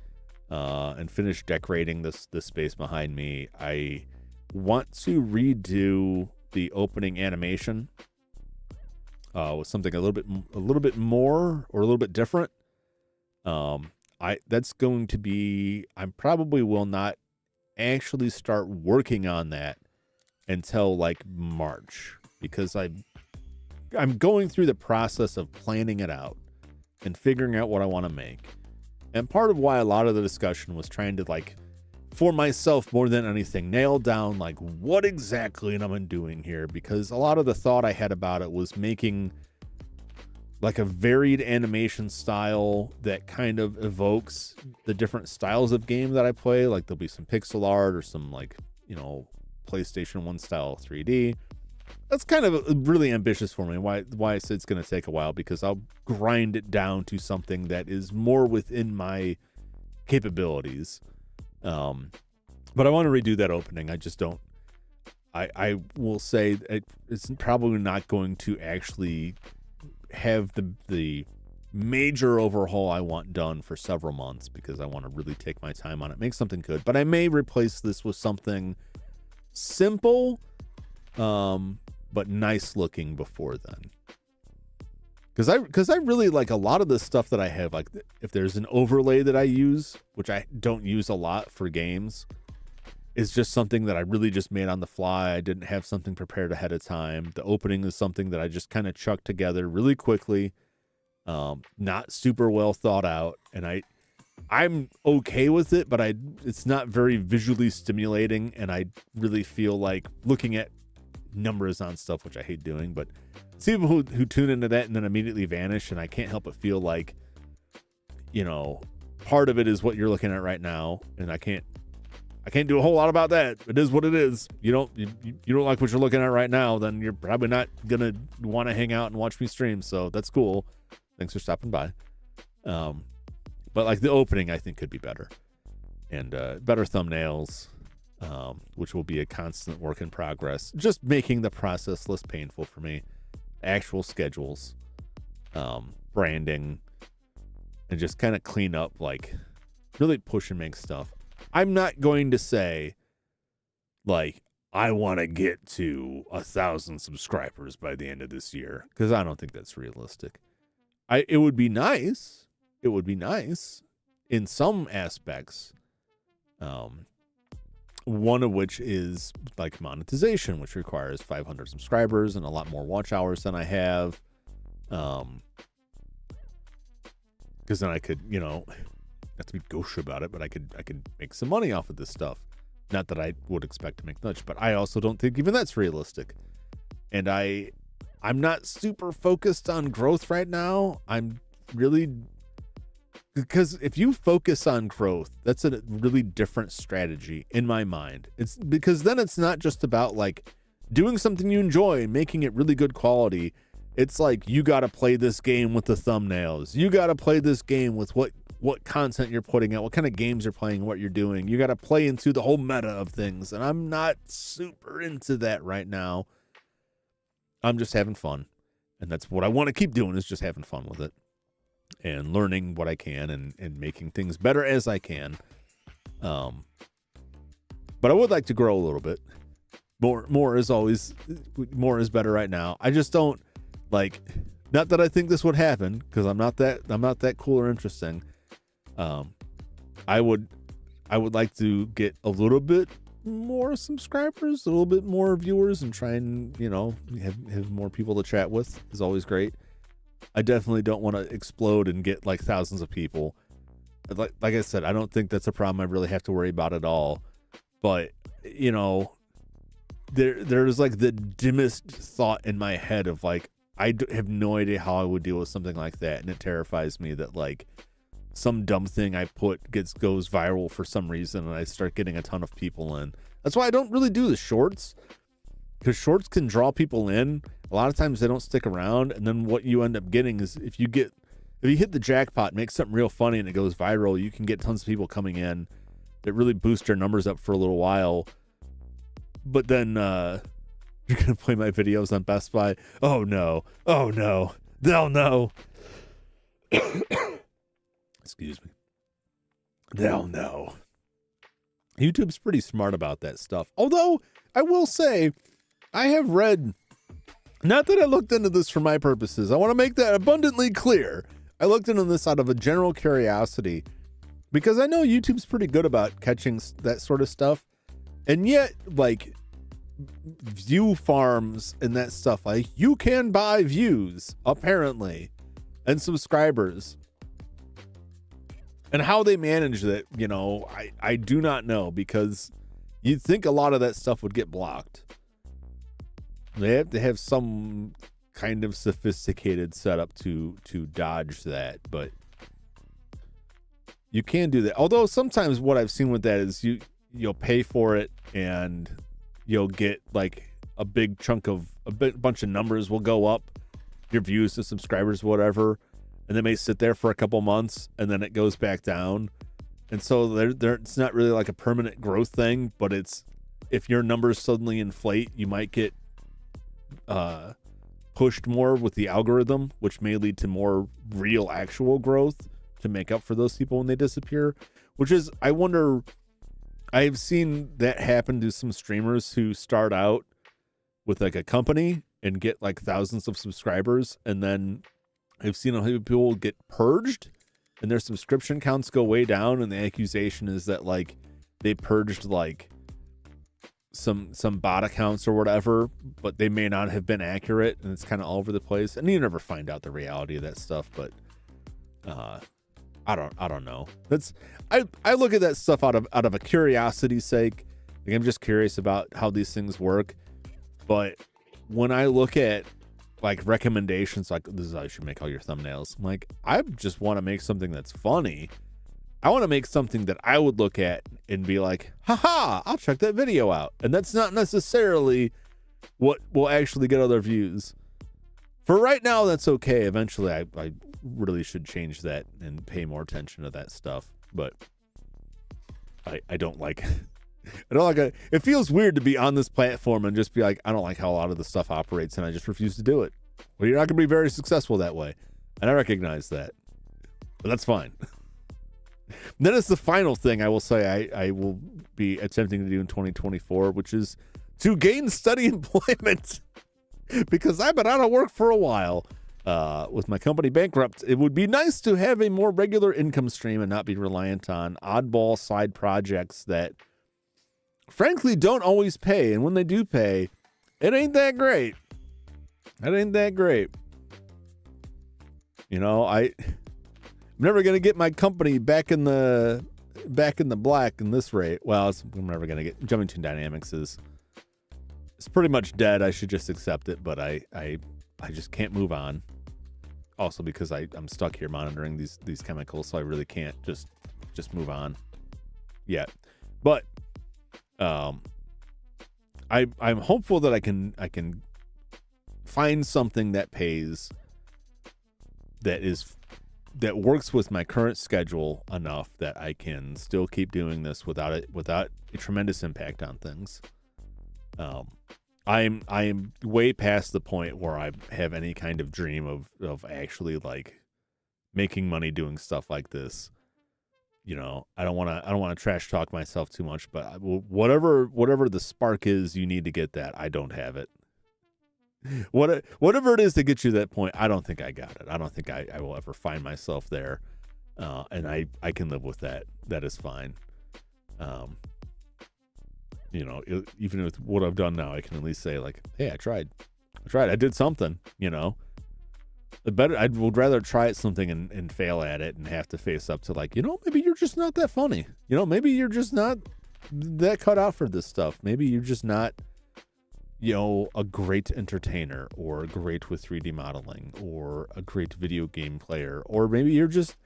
And finish decorating this space behind me. I want to redo the opening animation with something a little bit more or a little bit different. That's going to be. I probably will not actually start working on that until like March, because I'm going through the process of planning it out and figuring out what I want to make. And part of why a lot of the discussion was trying to, for myself more than anything, nail down, what exactly am doing here? Because a lot of the thought I had about it was making, a varied animation style that kind of evokes the different styles of game that I play. There'll be some pixel art or some, PlayStation 1 style 3D. That's kind of really ambitious for me. Why I said it's going to take a while, because I'll grind it down to something that is more within my capabilities. But I want to redo that opening. I just don't. I will say it's probably not going to actually have the major overhaul I want done for several months, because I want to really take my time on it, make something good. But I may replace this with something simple, but nice looking before then. Because I really like a lot of the stuff that I have. If there's an overlay that I use, which I don't use a lot for games, is just something that I really just made on the fly. I didn't have something prepared ahead of time. The opening is something that I just kind of chucked together really quickly, not super well thought out, and I'm okay with it, but it's not very visually stimulating, and I really feel like looking at numbers on stuff, which I hate doing, but see people who tune into that and then immediately vanish, and I can't help but feel like, part of it is what you're looking at right now, and I can't do a whole lot about that. It is what it is. You don't like what you're looking at right now, then you're probably not gonna want to hang out and watch me stream, so that's cool. Thanks for stopping by. But the opening I think could be better, and better thumbnails, which will be a constant work in progress. Just making the process less painful for me. Actual schedules. branding, and just kind of clean up, like really push and make stuff. I'm not going to say like I want to get to 1,000 subscribers by the end of this year, because I don't think that's realistic. It would be nice. It would be nice in some aspects. One of which is like monetization, which requires 500 subscribers and a lot more watch hours than I have. Because then I could, not to be gauche about it, but I could make some money off of this stuff. Not that I would expect to make much, but I also don't think even that's realistic. And I'm not super focused on growth right now. I'm really, because if you focus on growth, that's a really different strategy in my mind. It's because then it's not just about like doing something you enjoy, making it really good quality. It's like, you got to play this game with the thumbnails. You got to play this game with what content you're putting out, what kind of games you're playing, what you're doing. You got to play into the whole meta of things. And I'm not super into that right now. I'm just having fun. And that's what I want to keep doing, is just having fun with it and learning what I can and making things better as I can. But I would like to grow a little bit. More is always, more is better right now. I just don't like, not that I think this would happen, because I'm not that cool or interesting. I would like to get a little bit more subscribers, a little bit more viewers, and try and, have more people to chat with is always great. I definitely don't want to explode and get like thousands of people. Like I said, I don't think that's a problem I really have to worry about at all. But, there's like the dimmest thought in my head of like, I have no idea how I would deal with something like that. And it terrifies me that like some dumb thing I put goes viral for some reason, and I start getting a ton of people in. That's why I don't really do the shorts, because shorts can draw people in. A lot of times they don't stick around, and then what you end up getting is if you hit the jackpot, make something real funny, and it goes viral, you can get tons of people coming in that really boost your numbers up for a little while. But then you're gonna play my videos on Best Buy. Oh no, they'll know. Excuse me. They'll know. YouTube's pretty smart about that stuff. Although I will say, I have read, not that I looked into this for my purposes, I want to make that abundantly clear. I looked into this out of a general curiosity, because I know YouTube's pretty good about catching that sort of stuff. And yet, like, view farms and that stuff, like, you can buy views, apparently, and subscribers. And how they manage that, I do not know, because you'd think a lot of that stuff would get blocked. They have to have some kind of sophisticated setup to dodge that, but you can do that. Although sometimes what I've seen with that is you'll pay for it and you'll get like a big chunk of bunch of numbers will go up, your views to subscribers, whatever. And they may sit there for a couple months and then it goes back down. And so it's not really like a permanent growth thing, but it's, if your numbers suddenly inflate, you might get pushed more with the algorithm, which may lead to more real actual growth to make up for those people when they disappear, which is, I wonder, I've seen that happen to some streamers who start out with like a company and get like thousands of subscribers, and then I've seen how people get purged and their subscription counts go way down, and the accusation is that like they purged like some bot accounts or whatever, but they may not have been accurate, and it's kind of all over the place, and you never find out the reality of that stuff. But I don't know. I look at that stuff out of a curiosity's sake. Like, I'm just curious about how these things work. But when I look at like recommendations, like, this is how you should make all your thumbnails, I'm like, I just want to make something that's funny. I want to make something that I would look at and be like, haha, I'll check that video out. And that's not necessarily what will actually get other views. For right now, that's okay. Eventually, I really should change that and pay more attention to that stuff. But I don't like it. It feels weird to be on this platform and just be like, I don't like how a lot of the stuff operates, and I just refuse to do it. Well, you're not going to be very successful that way. And I recognize that. But that's fine. Then it's the final thing I will say I will be attempting to do in 2024, which is to gain steady employment. Because I've been out of work for a while. With my company bankrupt, it would be nice to have a more regular income stream and not be reliant on oddball side projects that frankly don't always pay. And when they do pay, it ain't that great. It ain't that great. You know, I'm never going to get my company back in the black in this rate. Well, I'm never going to get Jumping Toon Dynamics it's pretty much dead. I should just accept it, but I just can't move on. Also because I'm stuck here monitoring these chemicals, so I really can't just move on yet. But I'm hopeful that I can find something that pays, that works with my current schedule enough that I can still keep doing this without a tremendous impact on things. I am way past the point where I have any kind of dream of actually like making money doing stuff like this. You know, I don't want to trash talk myself too much, but whatever the spark is you need to get that, I don't have it. Whatever it is to get you to that point, I don't think I got it. I don't think I will ever find myself there. And I can live with that. That is fine. You know, even with what I've done now, I can at least say like, hey, I tried. I did something, you know. I would rather try at something and fail at it and have to face up to like, you know, maybe you're just not that funny. You know, maybe you're just not that cut out for this stuff. Maybe you're just not, you know, a great entertainer or great with 3D modeling or a great video game player. Or maybe you're just,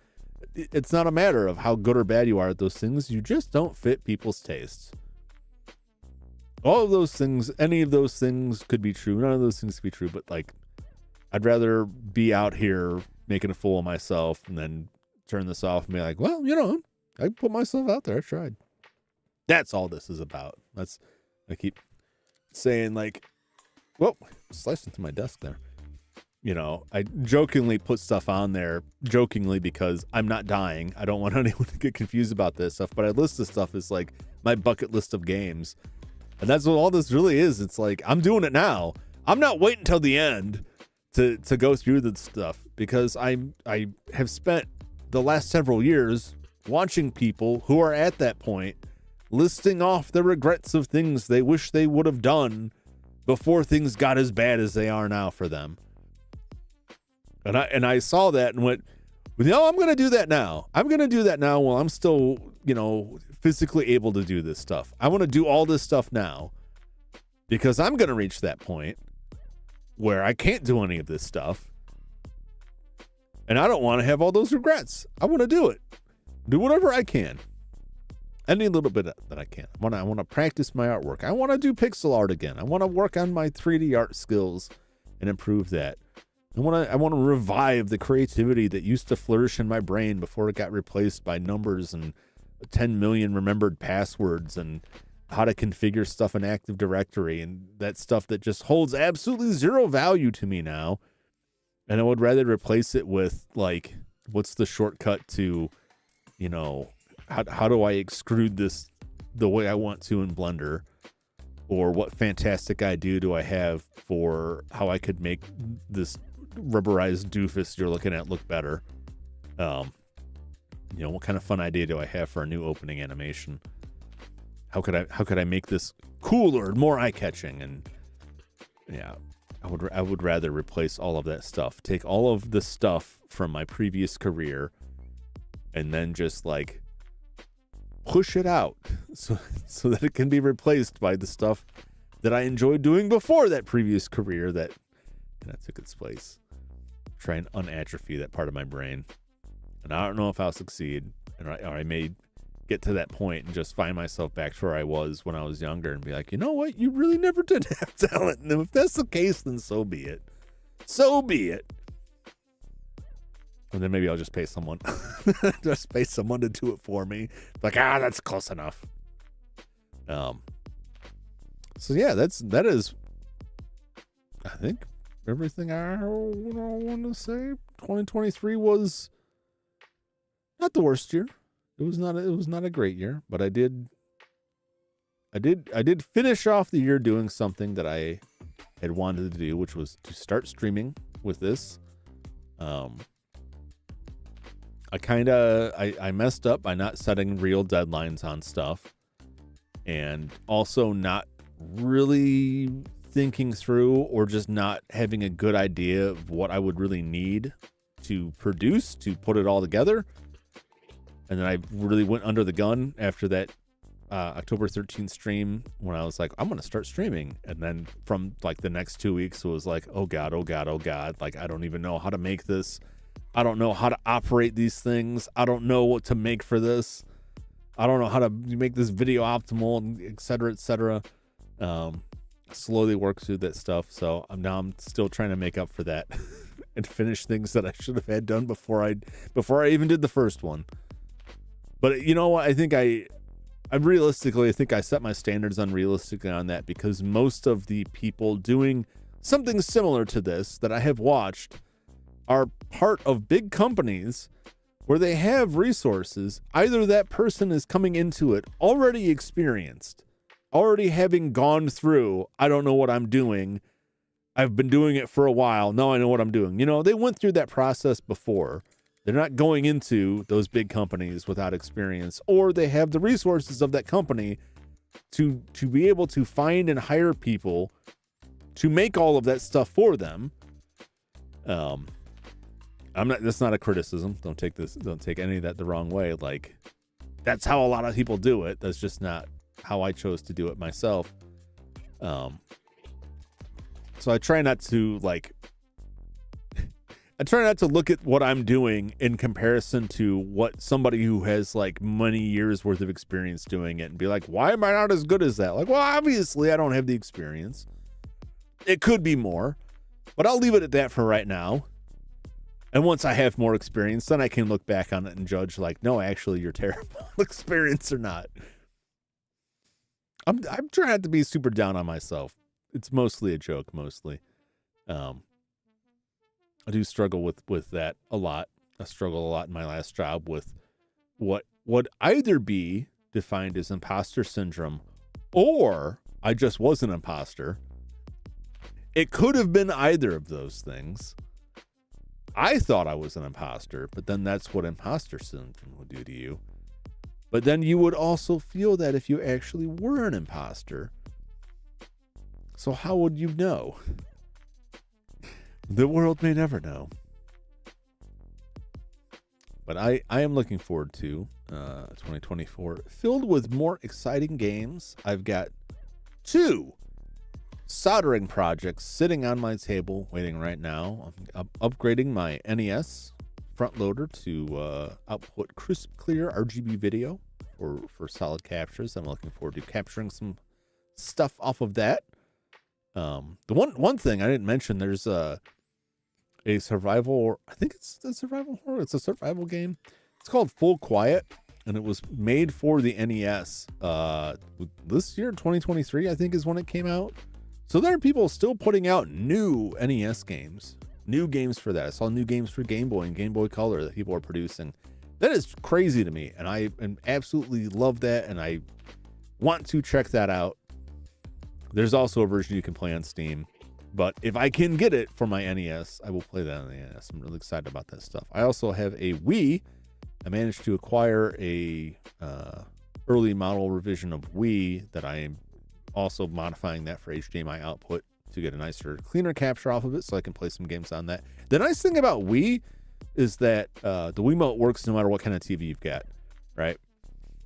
it's not a matter of how good or bad you are at those things. You just don't fit people's tastes. All of those things, any of those things could be true. None of those things could be true, but like, I'd rather be out here making a fool of myself and then turn this off and be like, well, you know, I put myself out there. I tried. That's all this is about. I keep saying like, whoa, sliced into my desk there. You know, I jokingly put stuff on there jokingly because I'm not dying. I don't want anyone to get confused about this stuff, but I list this stuff as like my bucket list of games. And that's what all this really is. It's like, I'm doing it now. I'm not waiting until the end to go through this stuff because I have spent the last several years watching people who are at that point listing off the regrets of things they wish they would have done before things got as bad as they are now for them. And I saw that and went, well, no, I'm going to do that now. I'm going to do that now while I'm still, you know, physically able to do this stuff. I want to do all this stuff now because I'm going to reach that point where I can't do any of this stuff. And I don't want to have all those regrets. I want to do it. Do whatever I can. Any little bit that I can. I want to practice my artwork. I want to do pixel art again. I want to work on my 3D art skills and improve that. I want to revive the creativity that used to flourish in my brain before it got replaced by numbers and 10 million remembered passwords and how to configure stuff in Active Directory and that stuff that just holds absolutely zero value to me now. And I would rather replace it with like, what's the shortcut to, you know, how do I extrude this the way I want to in Blender? Or what fantastic idea do I have for how I could make this rubberized doofus you're looking at look better? You know, what kind of fun idea do I have for a new opening animation? How could I make this cooler, more eye-catching? And yeah, I would rather replace all of that stuff. Take all of the stuff from my previous career and then just like push it out so that it can be replaced by the stuff that I enjoyed doing before that previous career that took its place. Try and unatrophy that part of my brain. And I don't know if I'll succeed, or I may get to that point and just find myself back to where I was when I was younger and be like, you know what? You really never did have talent. And if that's the case, then so be it. So be it. And then maybe I'll just pay someone. Just pay someone to do it for me. Like, that's close enough. So yeah, that is, I think, everything I want to say. 2023 was not the worst year. It was not a great year, but I did finish off the year doing something that I had wanted to do, which was to start streaming with this. I messed up by not setting real deadlines on stuff, and also not really thinking through, or just not having a good idea of what I would really need to produce to put it all together. And then I really went under the gun after that October 13th stream, when I was like, I'm going to start streaming. And then from like the next 2 weeks, it was like, oh God. Like, I don't even know how to make this. I don't know how to operate these things. I don't know what to make for this. I don't know how to make this video optimal, et cetera, et cetera. Slowly work through that stuff. So I'm still trying to make up for that and finish things that I should have had done before I even did the first one. But you know what? I think I set my standards unrealistically on that, because most of the people doing something similar to this that I have watched are part of big companies where they have resources. Either that person is coming into it already experienced, already having gone through, I don't know what I'm doing. I've been doing it for a while. Now I know what I'm doing. You know, they went through that process before. They're not going into those big companies without experience, or they have the resources of that company to be able to find and hire people to make all of that stuff for them. That's not a criticism. Don't take any of that the wrong way. Like, that's how a lot of people do it. That's just not how I chose to do it myself. So I try not to look at what I'm doing in comparison to what somebody who has like many years worth of experience doing it and be like, why am I not as good as that? Like, well, obviously I don't have the experience. It could be more, but I'll leave it at that for right now. And once I have more experience, then I can look back on it and judge like, no, actually you're terrible, experience or not. I'm trying not to be super down on myself. It's mostly a joke, mostly. I do struggle with that a lot. I struggle a lot in my last job with what would either be defined as imposter syndrome, or I just was an imposter. It could have been either of those things. I thought I was an imposter, but then that's what imposter syndrome would do to you. But then you would also feel that if you actually were an imposter. So how would you know? The world may never know. But I am looking forward to 2024, filled with more exciting games. I've got 2 soldering projects sitting on my table waiting right now. I'm upgrading my NES front loader to output crisp, clear RGB video for solid captures. I'm looking forward to capturing some stuff off of that. The one thing I didn't mention, there's a survival, I think it's a survival horror. It's a survival game. It's called Full Quiet, and it was made for the NES. This year, 2023, I think is when it came out. So there are people still putting out new NES games, new games for that. I saw new games for Game Boy and Game Boy Color that people are producing. That is crazy to me, and I absolutely love that, and I want to check that out. There's also a version you can play on Steam, but if I can get it for my NES, I will play that on the NES. I'm really excited about that stuff. I also have a Wii. I managed to acquire a early model revision of Wii that I am also modifying that for HDMI output to get a nicer, cleaner capture off of it, so I can play some games on that. The nice thing about Wii is that the Wiimote works no matter what kind of TV you've got, right?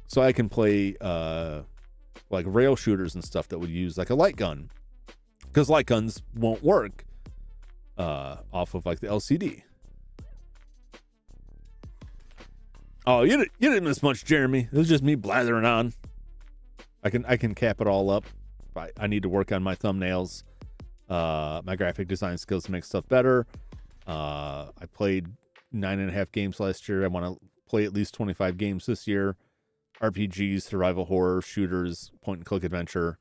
So I can play like rail shooters and stuff that would use like a light gun, because light guns won't work off of like the LCD. Oh, you didn't miss much, Jeremy. It was just me blathering on. I can cap it all up. I need to work on my thumbnails, my graphic design skills to make stuff better. I played 9.5 games last year. I want to play at least 25 games this year. RPGs, survival horror, shooters, point and click adventure.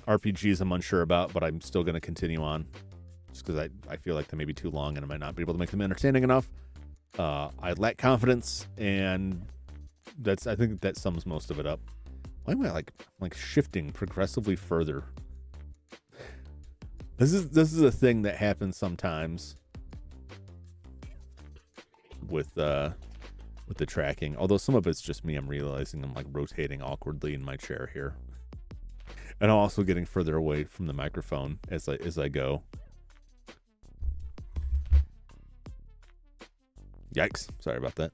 RPGs I'm unsure about, but I'm still going to continue on. just because I feel like they may be too long and I might not be able to make them entertaining enough. I lack confidence, and I think that sums most of it up. Why am I like shifting progressively further? This is a thing that happens sometimes with the tracking. Although some of it's just me, I'm realizing I'm like rotating awkwardly in my chair here, and I'm also getting further away from the microphone as I go. Yikes! Sorry about that.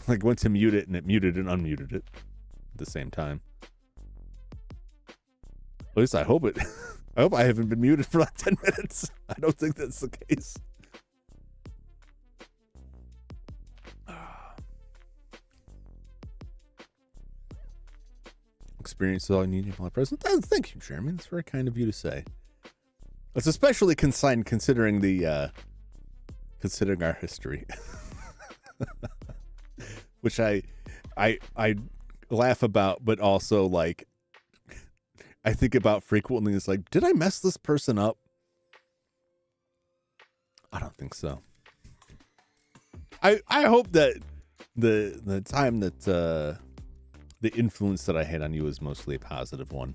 Like went to mute it and it muted and unmuted it at the same time. At least I hope it. I hope I haven't been muted for like 10 minutes. I don't think that's the case. Experience is all you need while present. Thank you, Jeremy. That's very kind of you to say. It's especially consigned considering considering our history, which I laugh about, but also like I think about frequently. Is like, did I mess this person up? I don't think so. I hope that the time that the influence that I had on you is mostly a positive one.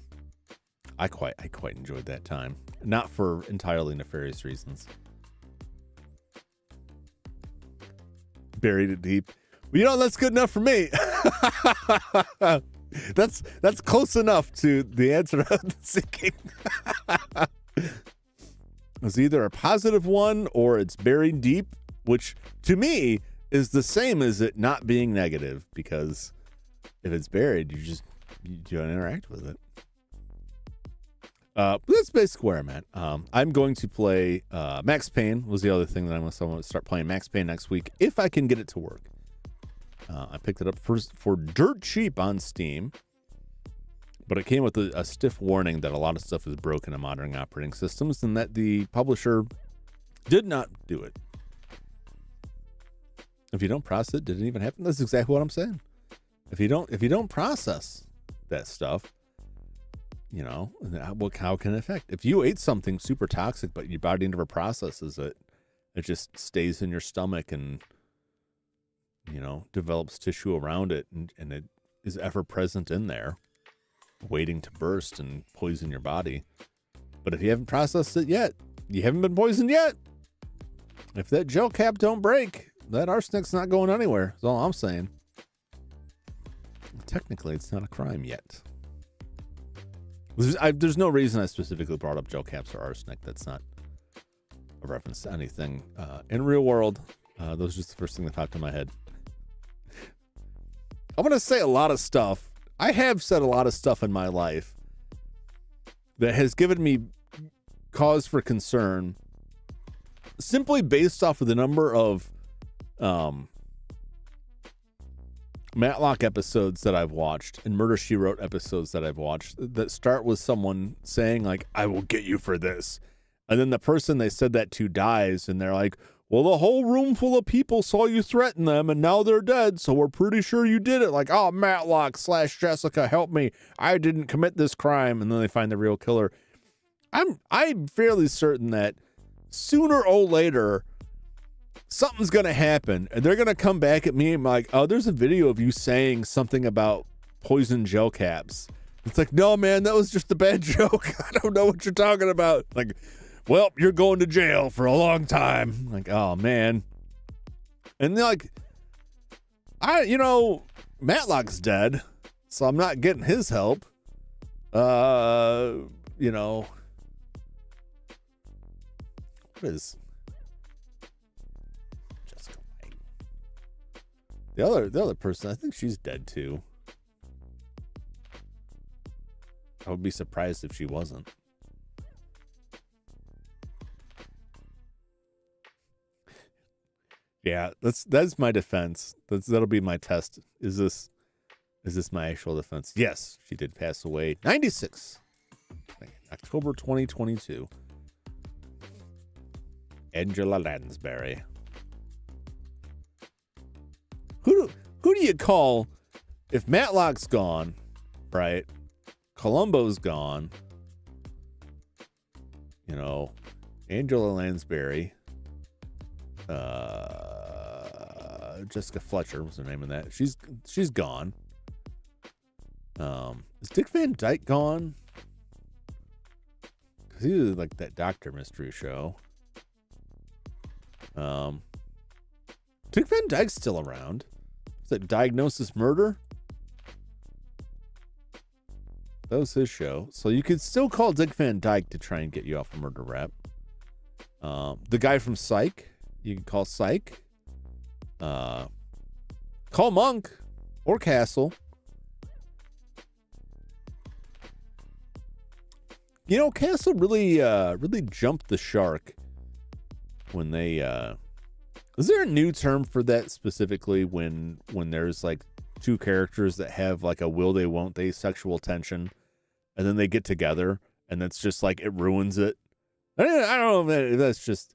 I quite enjoyed that time, not for entirely nefarious reasons. Buried it deep. Well, that's good enough for me. That's close enough to the answer I'm seeking. It's either a positive one or it's buried deep, which to me is the same as it not being negative, because if it's buried, you don't interact with it. That's basically where I'm at. I'm going to play Max Payne was the other thing that I want to start playing Max Payne next week if I can get it to work. I picked it up for dirt cheap on Steam, but it came with a stiff warning that a lot of stuff is broken in modern operating systems and that the publisher did not do it. If you don't process it, did it even happen? That's exactly what I'm saying. If you don't process that stuff, how can it affect? If you ate something super toxic, but your body never processes it, it just stays in your stomach and develops tissue around it, and it is ever present in there, waiting to burst and poison your body. But if you haven't processed it yet, you haven't been poisoned yet. If that gel cap don't break, that arsenic's not going anywhere. That's all I'm saying. Technically, it's not a crime yet. There's no reason I specifically brought up gel caps or arsenic. That's not a reference to anything in real world. Those are just the first thing that popped in my head. I'm going to say a lot of stuff. I have said a lot of stuff in my life that has given me cause for concern simply based off of the number of Matlock episodes that I've watched and Murder, She Wrote episodes that I've watched that start with someone saying like, I will get you for this. And then the person they said that to dies and they're like, well, the whole room full of people saw you threaten them and now they're dead, so we're pretty sure you did it. Like, oh, Matlock / Jessica, help me. I didn't commit this crime. And then they find the real killer. I'm fairly certain that sooner or later, something's going to happen and they're going to come back at me and be like, oh, there's a video of you saying something about poison gel caps. It's like, no, man, that was just a bad joke. I don't know what you're talking about. Like, well, you're going to jail for a long time. Like, oh, man. And they're like, Matlock's dead, so I'm not getting his help. What is Jessica White? The other person, I think she's dead too. I would be surprised if she wasn't. Yeah, that's my defense. That'll be my test. Is this my actual defense? Yes, she did pass away. 96. October 2022. Angela Lansbury. Who do you call if Matlock's gone, right? Columbo's gone. Angela Lansbury. Jessica Fletcher was the name of that. She's gone. Is Dick Van Dyke gone? Because he was like that Doctor Mystery show. Dick Van Dyke's still around. Is that Diagnosis Murder? That was his show. So you could still call Dick Van Dyke to try and get you off a murder rap. The guy from Psych, you can call Psych. Call Monk or Castle. You know, Castle really jumped the shark when they is there a new term for that specifically when there's like two characters that have like a will they won't they sexual tension and then they get together and that's just like it ruins it? I don't know if that's just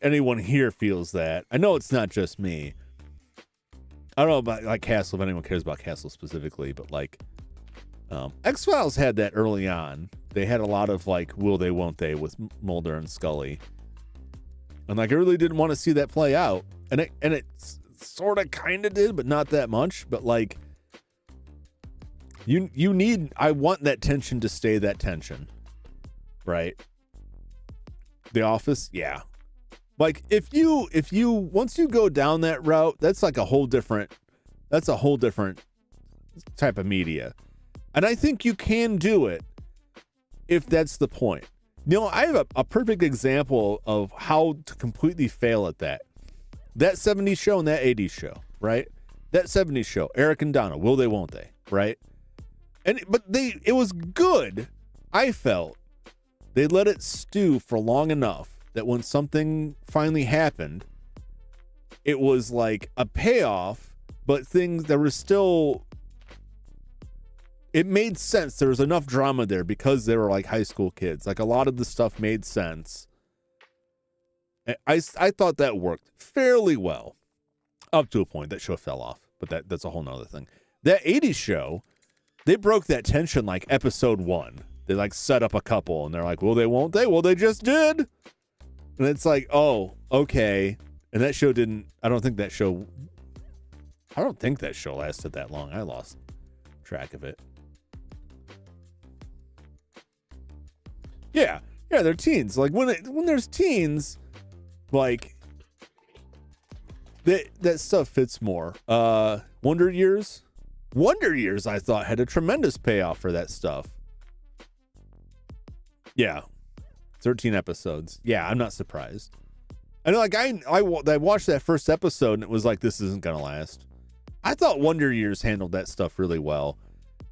anyone here feels that. I know it's not just me. I don't know about like Castle, if anyone cares about Castle specifically, but like X-Files had that early on. They had a lot of like will they won't they with Mulder and Scully. And like I really didn't want to see that play out. And it sort of kind of did, but not that much. But like I want that tension to stay that tension. Right? The Office, yeah. Like if you once you go down that route, that's a whole different type of media. And I think you can do it if that's the point. You know, I have a perfect example of how to completely fail at that. That 70s show and that 80s show, right? That 70s show, Eric and Donna, will they, won't they, right? But it was good. I felt they let it stew for long enough that when something finally happened, it was like a payoff, but things that were still, it made sense. There was enough drama there because they were like high school kids. Like a lot of the stuff made sense. I thought that worked fairly well up to a point. That show fell off, but that's a whole nother thing. That 80s show, they broke that tension like episode 1. They like set up a couple and they're like, well, they won't they? Well, they just did. And it's like, oh, okay. And that show I don't think that show lasted that long. I lost track of it. Yeah, they're teens. Like when there's teens, like that stuff fits more. Wonder Years, I thought had a tremendous payoff for that stuff. Yeah, 13 episodes. Yeah, I'm not surprised. I know, like I watched that first episode and it was like, this isn't gonna last. I thought Wonder Years handled that stuff really well,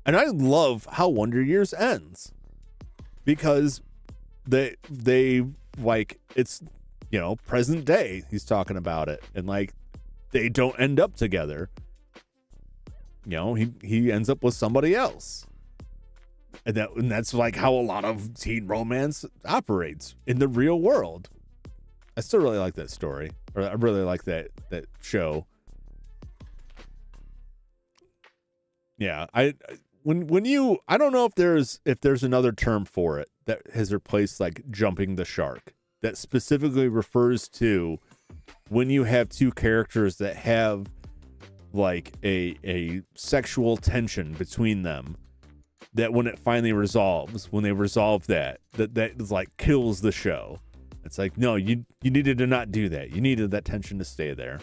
and I love how Wonder Years ends because they like it's, you know, present day. He's talking about it, and like they don't end up together. You know, he ends up with somebody else. And that's like how a lot of teen romance operates in the real world. I still really like that story, or I really like that show. Yeah, I don't know if there's another term for it that has replaced like jumping the shark that specifically refers to when you have two characters that have like a sexual tension between them, that when it finally resolves, when they resolve that is like kills the show. It's like, no, you needed to not do that. You needed that tension to stay there.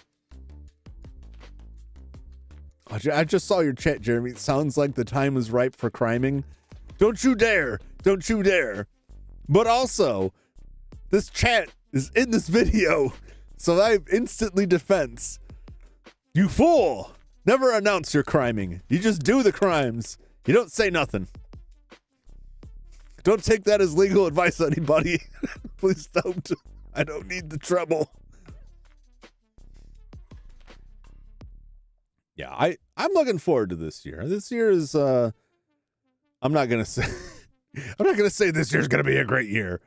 I just saw your chat, Jeremy. It sounds like the time is ripe for criming. Don't you dare. Don't you dare. But also, this chat is in this video, so I instantly defense. You fool! Never announce your criming. You just do the crimes. You don't say nothing. Don't take that as legal advice, anybody. Please don't. I don't need the trouble. Yeah, I'm looking forward to this year. This year is I'm not gonna say this year's gonna be a great year.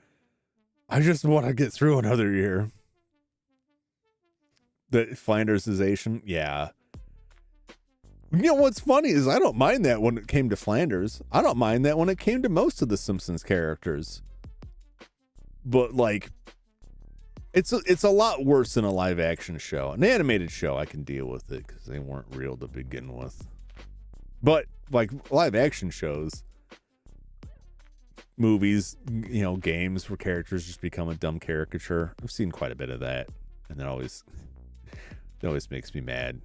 I just want to get through another year. The Flandersization, yeah. You know what's funny is I don't mind that when it came to Flanders. I don't mind that when it came to most of the Simpsons characters. But like, it's a lot worse than a live action show. An animated show, I can deal with it because they weren't real to begin with. But like live action shows, movies, games where characters just become a dumb caricature. I've seen quite a bit of that, and it always makes me mad.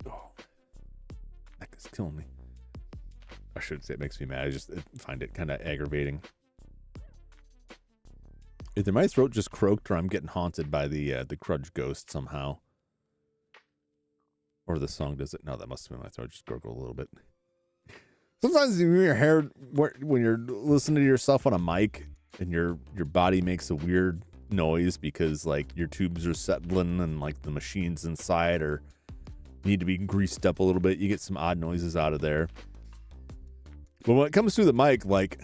Oh, that is killing me. I should say it makes me mad. I just find it kind of aggravating. Either my throat just croaked or I'm getting haunted by the Crudge ghost somehow. Or the song does it. No, that must have been my throat just gurgled a little bit. Sometimes when you're listening to yourself on a mic and your body makes a weird noise because like your tubes are settling and like the machines inside or need to be greased up a little bit, you get some odd noises out of there. But when it comes through the mic, like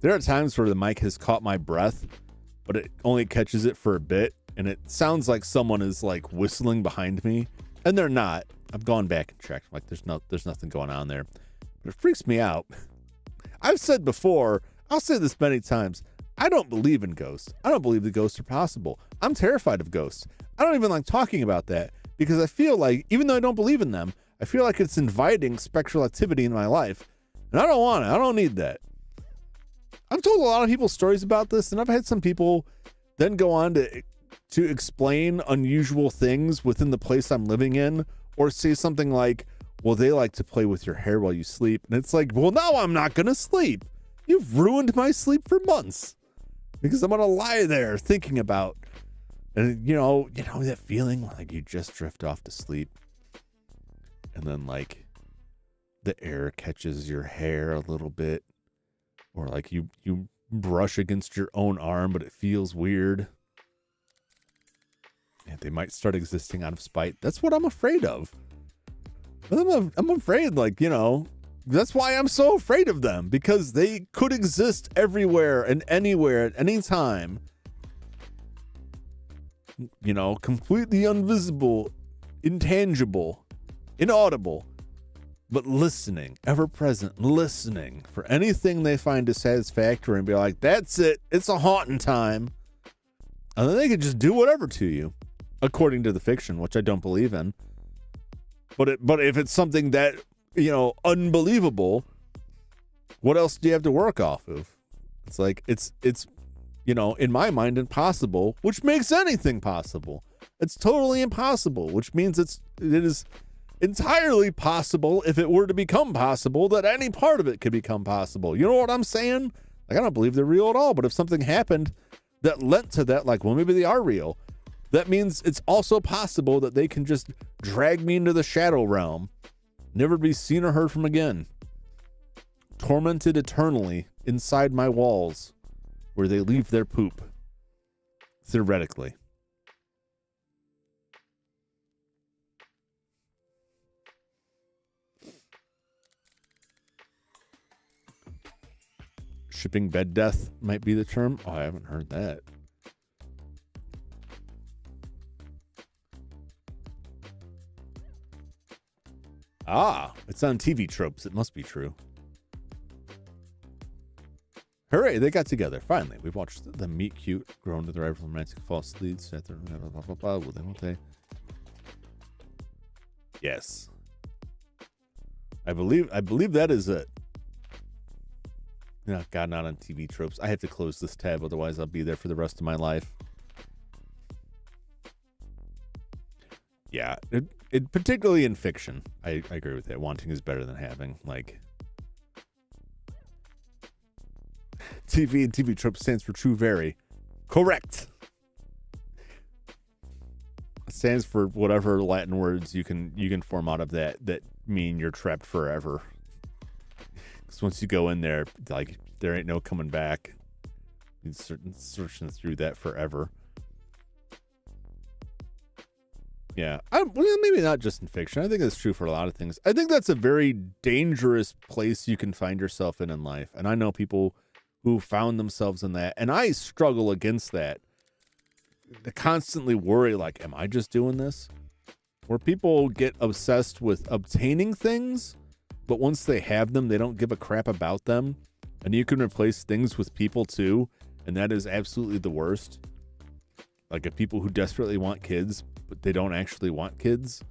there are times where the mic has caught my breath, but it only catches it for a bit, and it sounds like someone is like whistling behind me, and they're not. I've gone back and checked. Like there's nothing going on there, but it freaks me out. I've said before, I'll say this many times, I don't believe in ghosts. I don't believe the ghosts are possible. I'm terrified of ghosts. I don't even like talking about that because I feel like, even though I don't believe in them, I feel like it's inviting spectral activity in my life, and I don't want it. I don't need that. I've told a lot of people stories about this, and I've had some people then go on to explain unusual things within the place I'm living in, or say something like, well, they like to play with your hair while you sleep. And it's like, well, now I'm not going to sleep. You've ruined my sleep for months because I'm going to lie there thinking about, and you know that feeling like you just drift off to sleep. And then like the air catches your hair a little bit. Or like you brush against your own arm, but it feels weird. And they might start existing out of spite. That's what I'm afraid of. I'm afraid, like, that's why I'm so afraid of them. Because they could exist everywhere and anywhere at any time. Completely invisible, intangible, inaudible. But listening, ever present, listening for anything they find dissatisfactory and be like, that's it. It's a haunting time. And then they could just do whatever to you, according to the fiction, which I don't believe in. But if it's something that, unbelievable, what else do you have to work off of? It's like, it's in my mind, impossible, which makes anything possible. It's totally impossible, which means it is entirely possible, if it were to become possible, that any part of it could become possible. You know what I'm saying? Like, I don't believe they're real at all, but if something happened that lent to that, like, well, maybe they are real, that means it's also possible that they can just drag me into the shadow realm, never be seen or heard from again, tormented eternally inside my walls, where they leave their poop, theoretically. Shipping bed death might be the term. Oh, I haven't heard that. Ah, it's on TV Tropes. It must be true. Hooray, they got together. Finally, we've watched them meet cute, grow into the rival romantic false leads. Blah, blah, blah, will they, won't they? Yes. I believe that is it. Oh, God, not on TV Tropes. I have to close this tab, otherwise I'll be there for the rest of my life. Yeah, it particularly in fiction. I agree with that. Wanting is better than having. Like, TV and TV Tropes stands for true very. Correct. It stands for whatever Latin words you can form out of that mean you're trapped forever. Because once you go in there, like, there ain't no coming back. You're searching through that forever. Yeah, well, maybe not just in fiction. I think that's true for a lot of things. I think that's a very dangerous place you can find yourself in life. And I know people who found themselves in that. And I struggle against that. I constantly worry, like, am I just doing this? where people get obsessed with obtaining things, but once they have them, they don't give a crap about them. And you can replace things with people too, and that is absolutely the worst. Like if people who desperately want kids, but they don't actually want kids,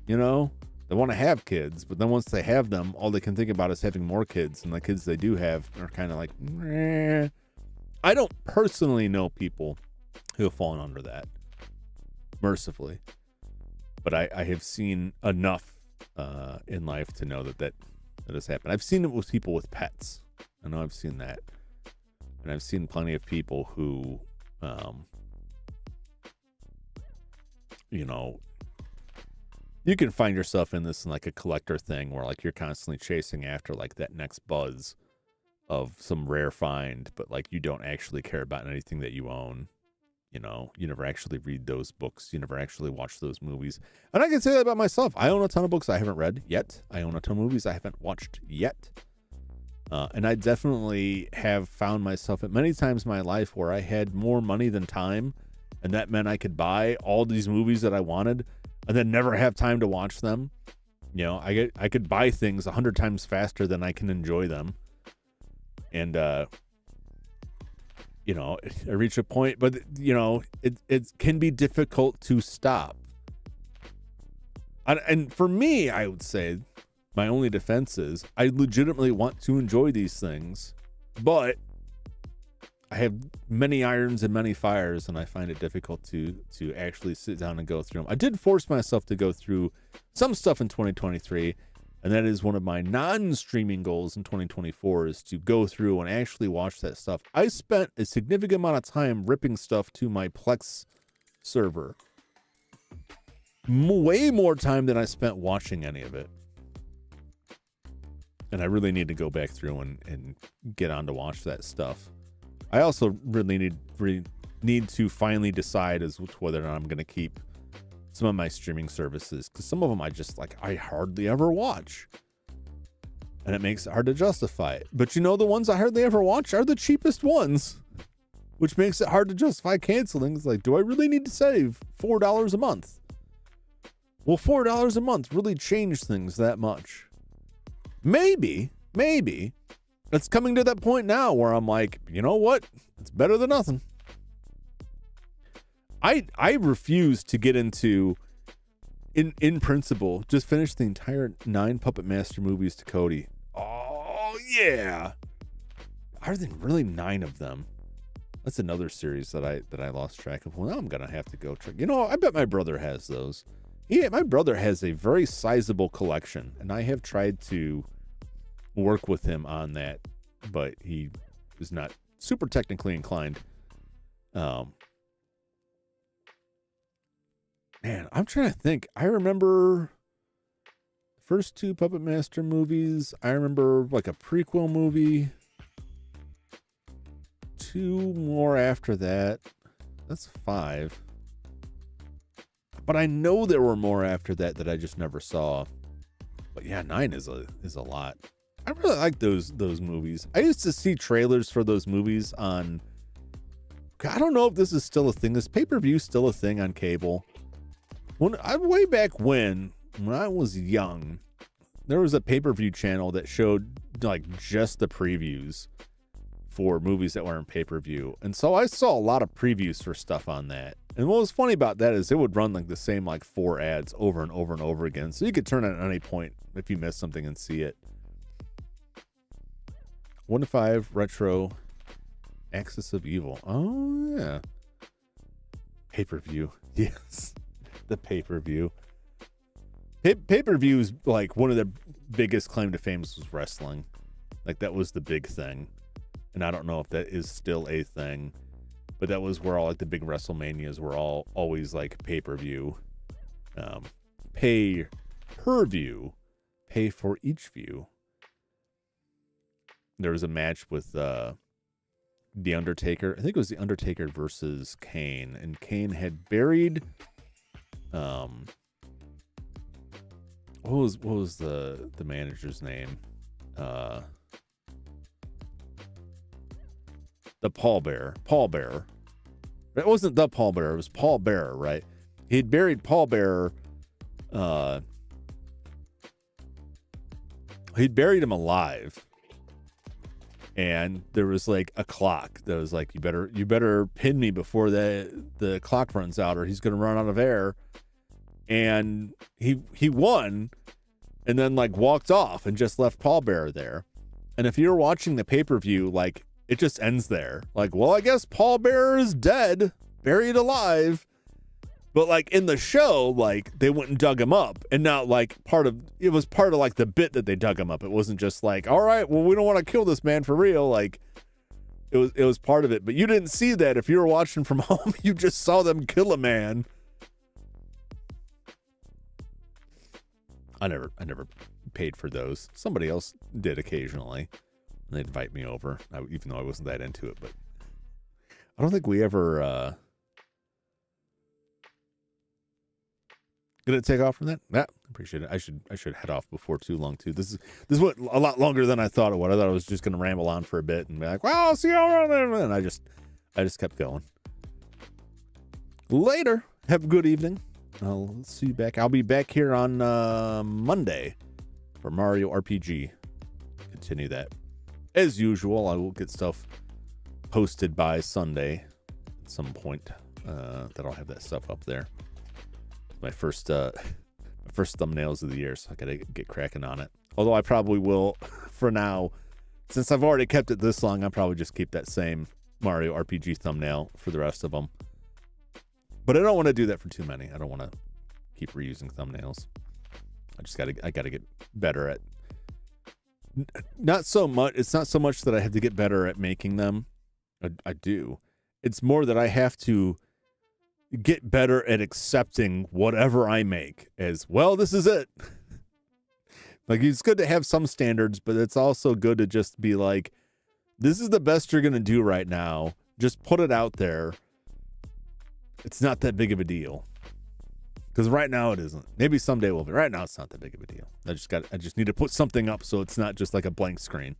you know? They want to have kids, but then once they have them, all they can think about is having more kids, and the kids they do have are kind of like, meh. I don't personally know people who have fallen under that, mercifully. But I have seen enough in life to know that has happened. I've seen it with people with pets. I know I've seen that. And I've seen plenty of people who, you know, you can find yourself in this in like a collector thing where like you're constantly chasing after like that next buzz of some rare find, but like you don't actually care about anything that you own. You know, you never actually read those books. You never actually watch those movies. And I can say that about myself. I own a ton of books I haven't read yet. I own a ton of movies I haven't watched yet. And I definitely have found myself at many times in my life where I had more money than time. And that meant I could buy all these movies that I wanted and then never have time to watch them. You know, I could buy things 100 times faster than I can enjoy them. And, you know, I reach a point, but, you know, it can be difficult to stop. And for me, I would say my only defense is I legitimately want to enjoy these things, but I have many irons and many fires, and I find it difficult to actually sit down and go through them. I did force myself to go through some stuff in 2023, and that is one of my non-streaming goals in 2024 is to go through and actually watch that stuff. I spent a significant amount of time ripping stuff to my Plex server. Way more time than I spent watching any of it. And I really need to go back through and get on to watch that stuff. I also really need to finally decide as to whether or not I'm going to keep some of my streaming services, because some of them I hardly ever watch, and it makes it hard to justify it. But you know, the ones I hardly ever watch are the cheapest ones, which makes it hard to justify canceling. It's like, do I really need to save $4 a month? Will $4 a month really change things that much? Maybe. It's coming to that point now where I'm like, you know what? It's better than nothing. I refuse to get into, in principle, just finish the entire 9 Puppet Master movies to Cody. Oh, yeah. Are there really 9 of them? That's another series that I lost track of. Well, now I'm going to have to go check. You know, I bet my brother has those. My brother has a very sizable collection, and I have tried to work with him on that, but he is not super technically inclined. Man, I'm trying to think. I remember the first 2 Puppet Master movies. I remember like a prequel movie. 2 more after that. That's 5. But I know there were more after that I just never saw. But yeah, 9 is a lot. I really like those movies. I used to see trailers for those movies on, I don't know if this is still a thing. Is pay-per-view still a thing on cable? Way back when I was young, there was a pay-per-view channel that showed like just the previews for movies that were in pay-per-view. And so I saw a lot of previews for stuff on that. And what was funny about that is it would run like the same like 4 ads over and over and over again. So you could turn it at any point if you missed something and see it. 1 to 5 retro Axis of Evil. Oh yeah. Pay-per-view. Yes. The pay-per-view. Pay-per-view is like one of the biggest claim to fame was wrestling. Like that was the big thing. And I don't know if that is still a thing, but that was where all like the big WrestleManias were always like pay-per-view. Pay-per-view. Pay for each view. There was a match with The Undertaker. I think it was The Undertaker versus Kane, and Kane had buried what was the manager's name? The Paul Bearer. It wasn't the Paul Bearer, it was Paul Bearer, right? He'd buried Paul Bearer He'd buried him alive. And there was like a clock that was like, you better pin me before the clock runs out or he's going to run out of air. And he won and then like walked off and just left pallbearer there. And if you're watching the pay-per-view, like it just ends there. Like, well, I guess pallbearer is dead, buried alive. But like in the show, like they went and dug him up, and not like it was part of like the bit that they dug him up. It wasn't just like, all right, well, we don't want to kill this man for real. Like it was part of it, but you didn't see that. If you were watching from home, you just saw them kill a man. I never paid for those. Somebody else did occasionally, and they'd invite me over, even though I wasn't that into it. But I don't think we ever. Gonna take off from that? Yeah, appreciate it. I should head off before too long too. This is what a lot longer than I thought it would. I thought I was just gonna ramble on for a bit and be like, well, I'll see you around there. And I just kept going. Later. Have a good evening. I'll see you back. I'll be back here on Monday for Mario RPG. Continue that. As usual, I will get stuff posted by Sunday at some point. That I'll have that stuff up there. My first thumbnails of the year, so I gotta get cracking on it. Although I probably will, for now, since I've already kept it this long, I'll probably just keep that same Mario RPG thumbnail for the rest of them. But I don't want to do that for too many. I don't want to keep reusing thumbnails. I gotta get better at. Not so much. It's not so much that I have to get better at making them. I do. It's more that I have to get better at accepting whatever I make as, well, this is it. Like, it's good to have some standards, but it's also good to just be like, this is the best you're going to do right now. Just put it out there. It's not that big of a deal. Because right now it isn't. Maybe someday will be. Right now it's not that big of a deal. I just need to put something up so it's not just like a blank screen.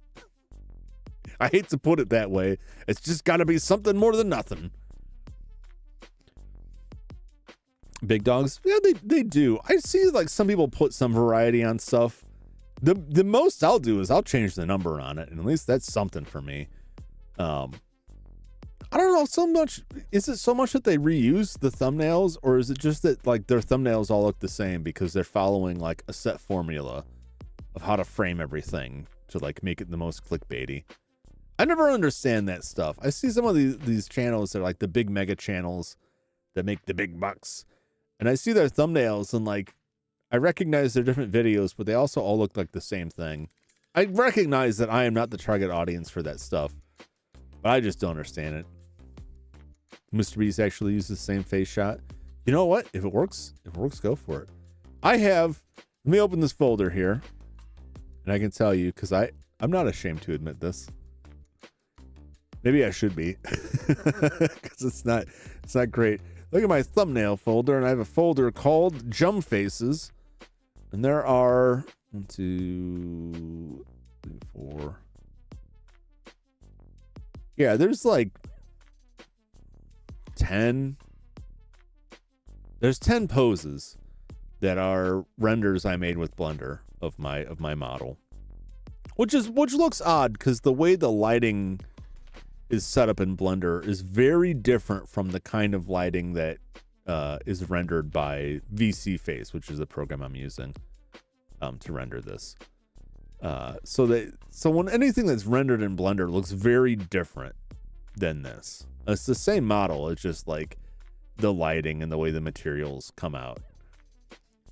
I hate to put it that way. It's just got to be something more than nothing. Big dogs, yeah, they do. I see like some people put some variety on stuff. The most I'll do is I'll change the number on it, and at least that's something for me. I don't know so much. Is it so much that they reuse the thumbnails, or is it just that like their thumbnails all look the same because they're following like a set formula of how to frame everything to like make it the most clickbaity? I never understand that stuff. I see some of these channels that are like the big mega channels that make the big bucks. And I see their thumbnails and like, I recognize they're different videos, but they also all look like the same thing. I recognize that I am not the target audience for that stuff, but I just don't understand it. Mr. Beast actually uses the same face shot. You know what? If it works, go for it. Let me open this folder here, and I can tell you, because I'm not ashamed to admit this. Maybe I should be, because it's not great. Look at my thumbnail folder, and I have a folder called Jump Faces, and there are 1, 2, 3, 4. Yeah, there's like 10. There's 10 poses that are renders I made with Blender of my model, which looks odd because the way the lighting is set up in Blender is very different from the kind of lighting that is rendered by VC Face, which is the program I'm using to render this. So when anything that's rendered in Blender looks very different than this. It's the same model. It's just like the lighting and the way the materials come out,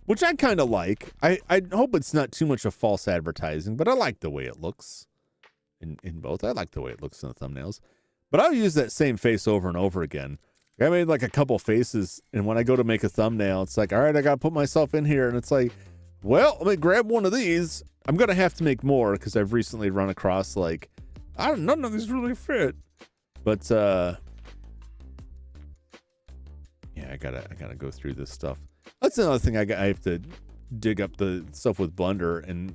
which I kind of like. I hope it's not too much of false advertising, but I like the way it looks. In both. I like the way it looks in the thumbnails, but I'll use that same face over and over again. I made like a couple faces, and when I go to make a thumbnail, it's like, all right, I got to put myself in here, and it's like, well, let me grab one of these. I'm going to have to make more because I've recently run across like, none of these really fit, but yeah, I gotta go through this stuff. That's another thing I have to dig up the stuff with Blender and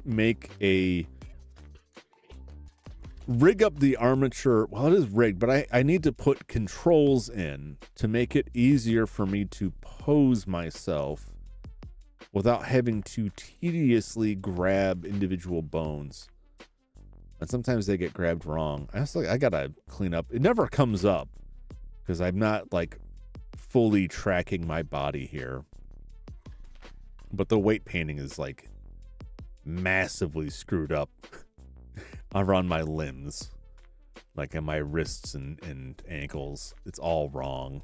rig up the armature. Well, it is rigged, but I need to put controls in to make it easier for me to pose myself without having to tediously grab individual bones. And sometimes they get grabbed wrong. I gotta clean up. It never comes up because I'm not like fully tracking my body here. But the weight painting is like massively screwed up around my limbs, like in my wrists and ankles. It's all wrong.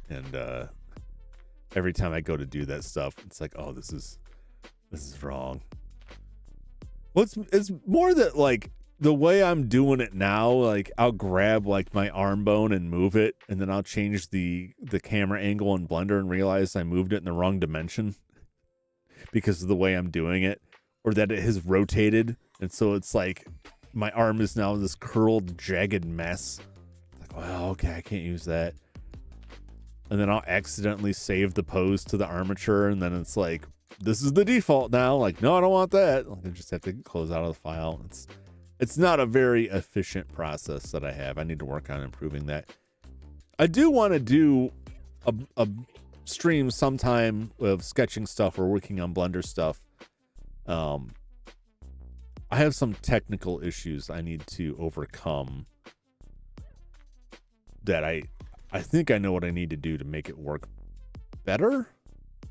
And every time I go to do that stuff, it's like, oh, this is wrong. Well, it's more that like the way I'm doing it now, like I'll grab like my arm bone and move it, and then I'll change the camera angle in Blender and realize I moved it in the wrong dimension because of the way I'm doing it, or that it has rotated, and so it's like my arm is now this curled, jagged mess. Like, well, okay, I can't use that. And then I'll accidentally save the pose to the armature, and then it's like, this is the default now. Like, no, I don't want that. Like, I just have to close out of the file. It's not a very efficient process that I have. I need to work on improving that. I do want to do a stream sometime of sketching stuff or working on Blender stuff. I have some technical issues I need to overcome that I think I know what I need to do to make it work better,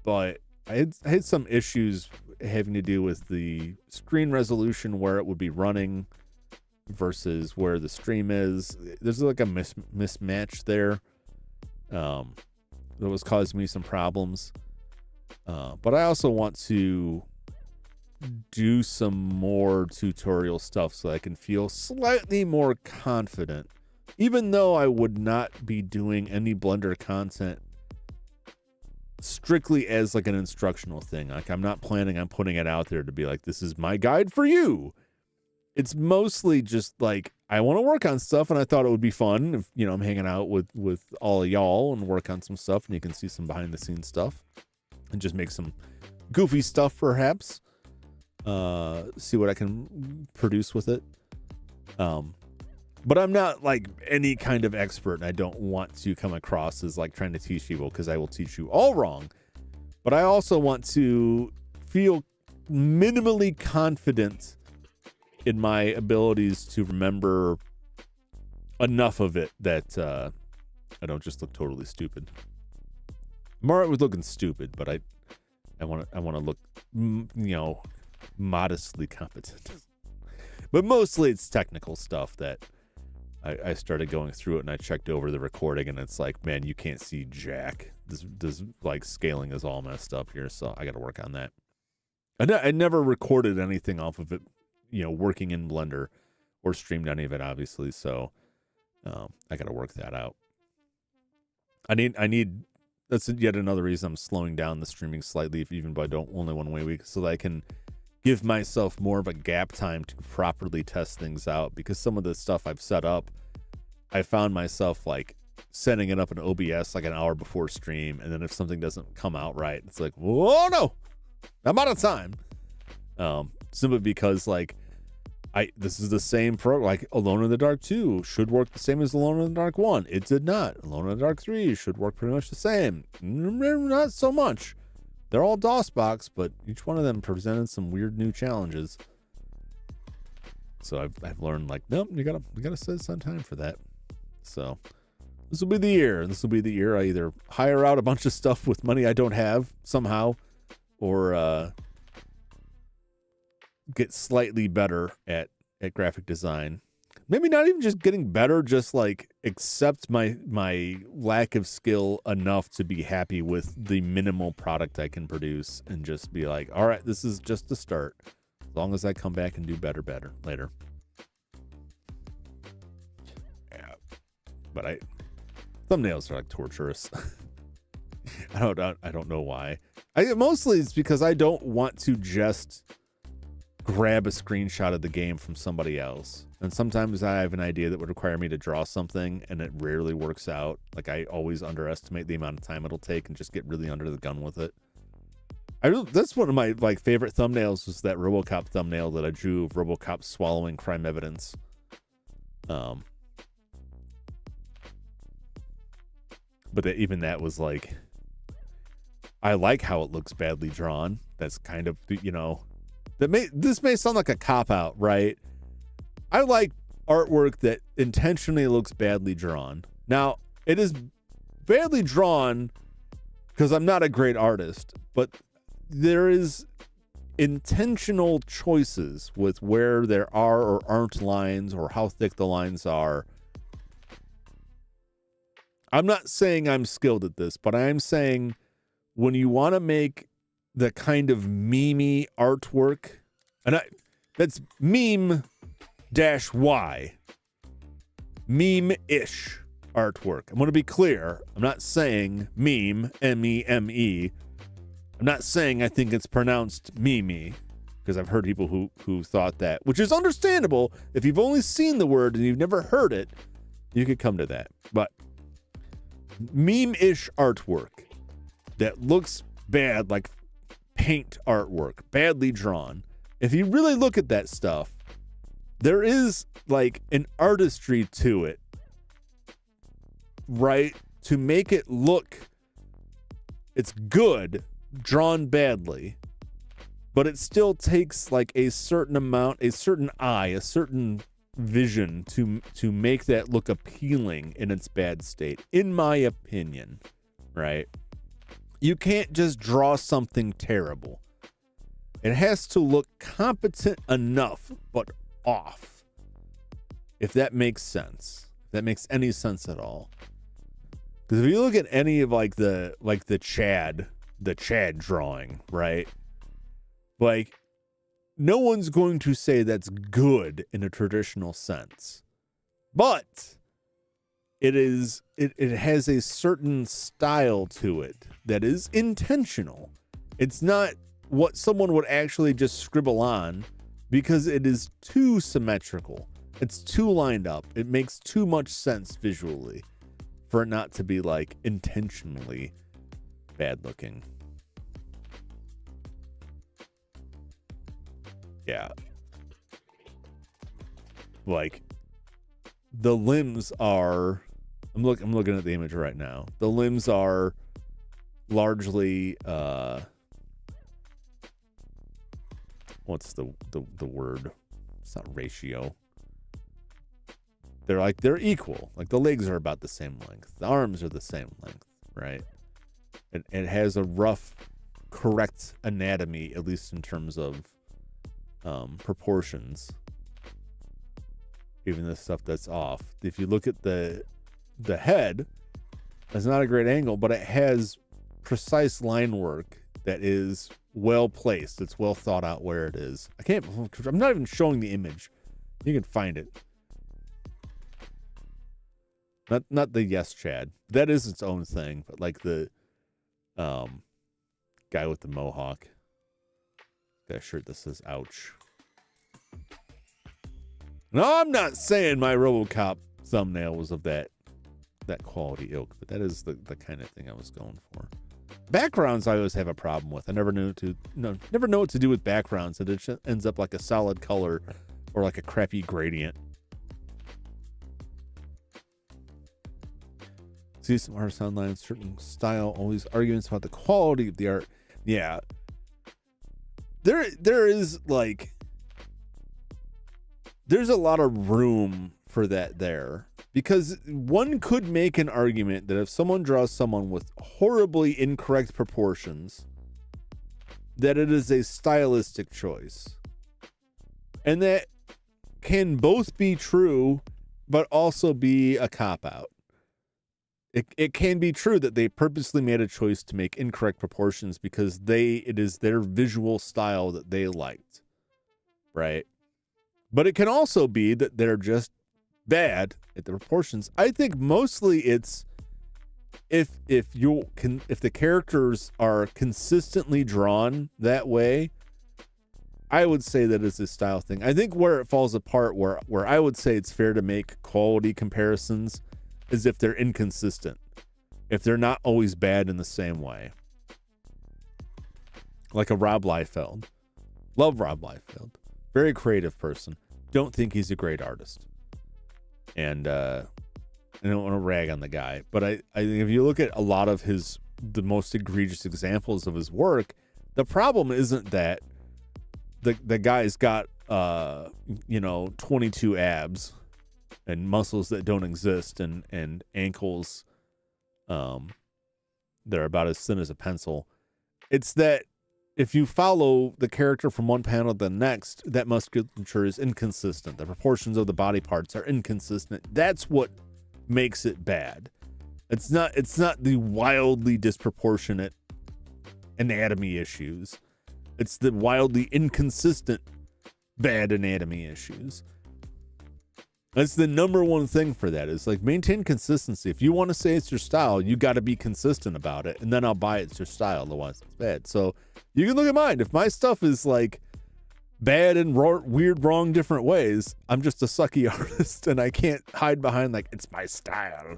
but I had some issues having to do with the screen resolution where it would be running versus where the stream is. There's like a mismatch there that was causing me some problems. But I also want to do some more tutorial stuff so I can feel slightly more confident, even though I would not be doing any Blender content strictly as like an instructional thing. Like, I'm not planning on putting it out there to be like, this is my guide for you. It's mostly just like, I want to work on stuff, and I thought it would be fun if, you know, I'm hanging out with all of y'all and work on some stuff, and you can see some behind the scenes stuff and just make some goofy stuff perhaps. See what I can produce with it. But I'm not like any kind of expert, and I don't want to come across as like trying to teach people, because I will teach you all wrong. But I also want to feel minimally confident in my abilities to remember enough of it that I don't just look totally stupid. Mario was looking stupid, but I want to look, you know, modestly competent. But mostly it's technical stuff that I started going through it, and I checked over the recording, and it's like, man, you can't see jack. This like scaling is all messed up here, so I got to work on that. I never recorded anything off of it, you know, working in Blender, or streamed any of it, obviously. So I got to work that out. I need. That's yet another reason I'm slowing down the streaming slightly, even by only 1 way a week, so that I can give myself more of a gap time to properly test things out. Because some of the stuff I've set up, I found myself like setting it up in OBS like an hour before stream, and then if something doesn't come out right, it's like, whoa, no, I'm out of time. Simply because like this is the same like Alone in the Dark 2 should work the same as Alone in the Dark 1. It did not. Alone in the Dark 3 should work pretty much the same. Not so much. They're all DOSBox, but each one of them presented some weird new challenges. So I've learned, like, nope, you gotta set aside time for that. So this will be the year. This will be the year I either hire out a bunch of stuff with money I don't have somehow, or get slightly better at graphic design. Maybe not even just getting better, just like accept my lack of skill enough to be happy with the minimal product I can produce, and just be like, all right, this is just the start. As long as I come back and do better later. Yeah. But thumbnails are like torturous. I don't know why. Mostly it's because I don't want to just grab a screenshot of the game from somebody else. And sometimes I have an idea that would require me to draw something, and it rarely works out. Like, I always underestimate the amount of time it'll take and just get really under the gun with it. That's one of my like favorite thumbnails, was that RoboCop thumbnail that I drew of RoboCop swallowing crime evidence. But even that was like, I like how it looks badly drawn. That's kind of, this may sound like a cop-out, right? I like artwork that intentionally looks badly drawn. Now, it is badly drawn because I'm not a great artist, but there is intentional choices with where there are or aren't lines or how thick the lines are. I'm not saying I'm skilled at this, but I am saying when you want to make the kind of meme-y artwork, and that's meme-y, meme-ish artwork. I'm going to be clear. I'm not saying meme, M-E-M-E. I'm not saying I think it's pronounced meme, because I've heard people who thought that, which is understandable. If you've only seen the word and you've never heard it, you could come to that. But meme-ish artwork that looks bad, like paint artwork, badly drawn. If you really look at that stuff, there is like an artistry to it, right? To make it look, it's good, drawn badly, but it still takes like a certain amount, a certain eye, a certain vision to make that look appealing in its bad state, in my opinion, right? You can't just draw something terrible. It has to look competent enough, but off. If that makes sense. If that makes any sense at all. Because if you look at any of like the Chad drawing, right? Like, no one's going to say that's good in a traditional sense. But it has a certain style to it that is intentional. It's not what someone would actually just scribble on, because it is too symmetrical. It's too lined up. It makes too much sense visually for it not to be like intentionally bad looking. Yeah. Like, the limbs are, I'm looking at the image right now. The limbs are largely what's the word? It's not ratio. They're equal. Like, the legs are about the same length. The arms are the same length, right? It has a rough, correct anatomy, at least in terms of proportions. Even the stuff that's off. If you look at the head, it's not a great angle, but it has precise line work that is well placed. It's well thought out where it is. I'm not even showing the image. You can find it. Not the Yes Chad. That is its own thing, but like the guy with the mohawk. Got a shirt that says ouch. No, I'm not saying my RoboCop thumbnail was of that quality ilk, but that is the kind of thing I was going for. Backgrounds I always have a problem with. I never know what to do with backgrounds, and it just ends up like a solid color or like a crappy gradient. See some artists online, certain style, always arguments about the quality of the art. Yeah. There is like, there's a lot of room for that there, because one could make an argument that if someone draws someone with horribly incorrect proportions, that it is a stylistic choice. And that can both be true, but also be a cop-out. It can be true that they purposely made a choice to make incorrect proportions because it is their visual style that they liked, right? But it can also be that they're just bad at the proportions. I think mostly it's if the characters are consistently drawn that way, I would say that it's a style thing. I think where it falls apart, where I would say it's fair to make quality comparisons, is if they're inconsistent, if they're not always bad in the same way. Like a Rob Liefeld. Love Rob Liefeld. Very creative person. Don't think he's a great artist. And I don't want to rag on the guy, but I think if you look at a lot of his the most egregious examples of his work. The problem isn't that the guy's got 22 abs and muscles that don't exist and ankles that are about as thin as a pencil. It's that if you follow the character from one panel to the next, that musculature is inconsistent. The proportions of the body parts are inconsistent. That's what makes it bad. It's not the wildly disproportionate anatomy issues. It's the wildly inconsistent bad anatomy issues. That's the number one thing for that, is like, maintain consistency. If you want to say it's your style, you got to be consistent about it, and then I'll buy it's your style. Otherwise, it's bad. So you can look at mine. If my stuff is like bad in weird, wrong, different ways, I'm just a sucky artist, and I can't hide behind like it's my style.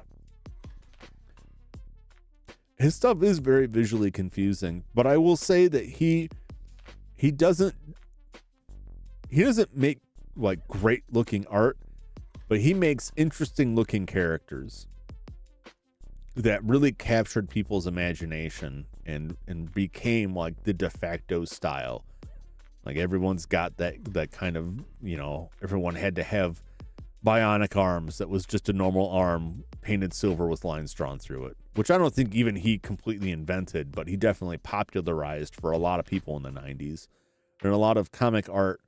His stuff is very visually confusing, but I will say that he doesn't make like great looking art, but he makes interesting looking characters that really captured people's imagination and became like the de facto style. Like everyone's got that kind of, everyone had to have bionic arms that was just a normal arm painted silver with lines drawn through it, which I don't think even he completely invented, but he definitely popularized for a lot of people in the 90s. And a lot of comic art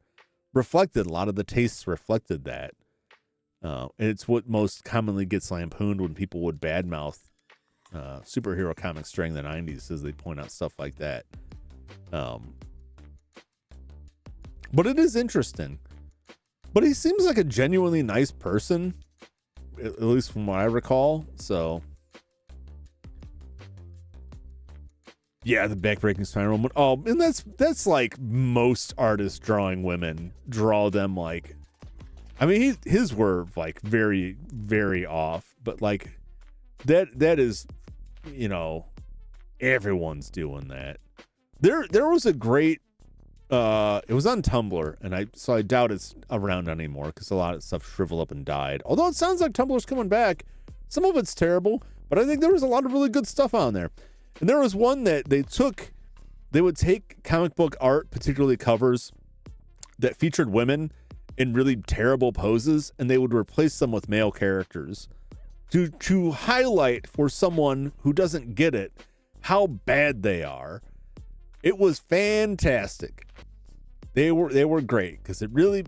reflected, a lot of the tastes reflected that. And it's what most commonly gets lampooned when people would badmouth superhero comics during the 90s, as they point out stuff like that. But it is interesting. But he seems like a genuinely nice person, at least from what I recall. So, yeah, the backbreaking Spider Woman. Oh, and that's like most artists drawing women draw them like. I mean, his were like very, very off, but like that is, everyone's doing that. There was a great. It was on Tumblr, and I doubt it's around anymore because a lot of stuff shriveled up and died. Although it sounds like Tumblr's coming back. Some of it's terrible, but I think there was a lot of really good stuff on there. And there was one that they would take comic book art, particularly covers, that featured women in really terrible poses, and they would replace them with male characters to highlight for someone who doesn't get it how bad they are. It was fantastic. They were great because it really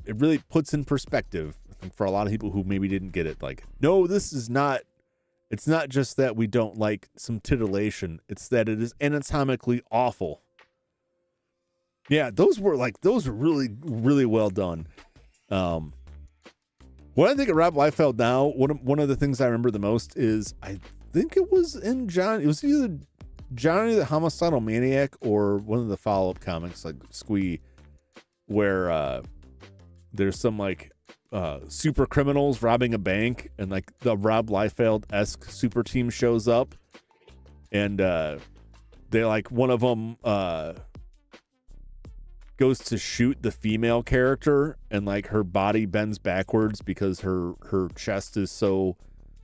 puts in perspective for a lot of people who maybe didn't get it. Like, no, this is not. It's not just that we don't like some titillation. It's that it is anatomically awful. Yeah, those were really, really well done. When I think of Rob Liefeld now, one of the things I remember the most is I think it was in John. It was either Johnny the Homicidal Maniac or one of the follow-up comics like Squee, where there's some like super criminals robbing a bank, and like the Rob Liefeld-esque super team shows up, and they like one of them goes to shoot the female character, and like her body bends backwards because her chest is so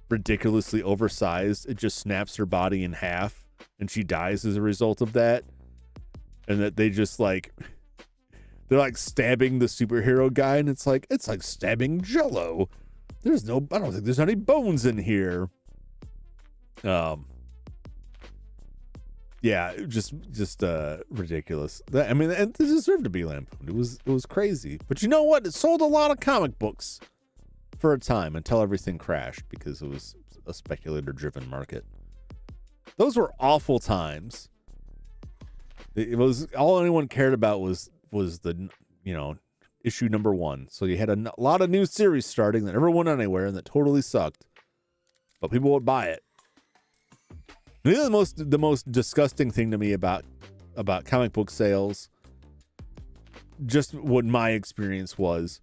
ridiculously oversized, it just snaps her body in half, and she dies as a result of that. And that they just like, they're like stabbing the superhero guy, and it's like stabbing Jell-O. I don't think there's any bones in here. Yeah, just ridiculous. I mean, and it deserved to be lampooned. It was crazy. But you know what? It sold a lot of comic books for a time until everything crashed because it was a speculator-driven market. Those were awful times. It was all anyone cared about was the issue number 1. So you had a lot of new series starting that never went anywhere and that totally sucked, but people would buy it. You know, the most disgusting thing to me about comic book sales, just what my experience was,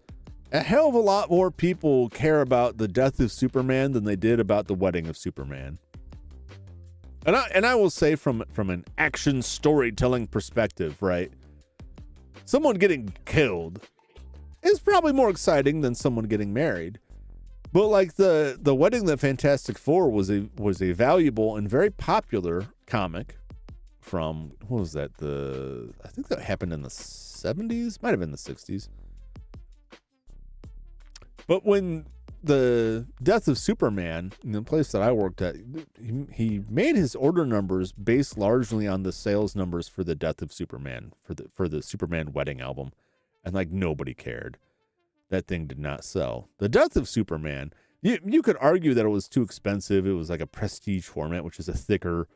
a hell of a lot more people care about the death of Superman than they did about the wedding of Superman. And I will say from an action storytelling perspective, right? Someone getting killed is probably more exciting than someone getting married. But like the Wedding of the Fantastic Four was a valuable and very popular comic from, what was that? I think that happened in the 70s, might have been the 60s. But when the death of Superman, in the place that I worked at, he made his order numbers based largely on the sales numbers for the death of Superman, for the Superman Wedding album, and like nobody cared. That thing did not sell. The death of Superman, you could argue that it was too expensive. It was like a prestige format, which is a thicker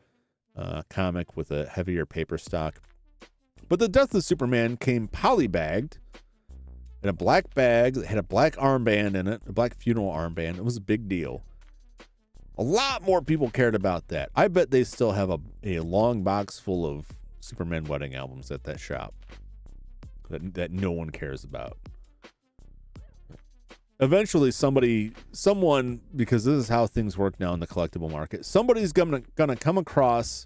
comic with a heavier paper stock. But the death of Superman came polybagged in a black bag that had a black armband in it, a black funeral armband. It was a big deal. A lot more people cared about that. I bet they still have a long box full of Superman Wedding albums at that shop that no one cares about. Eventually someone, because this is how things work now in the collectible market, somebody's gonna come across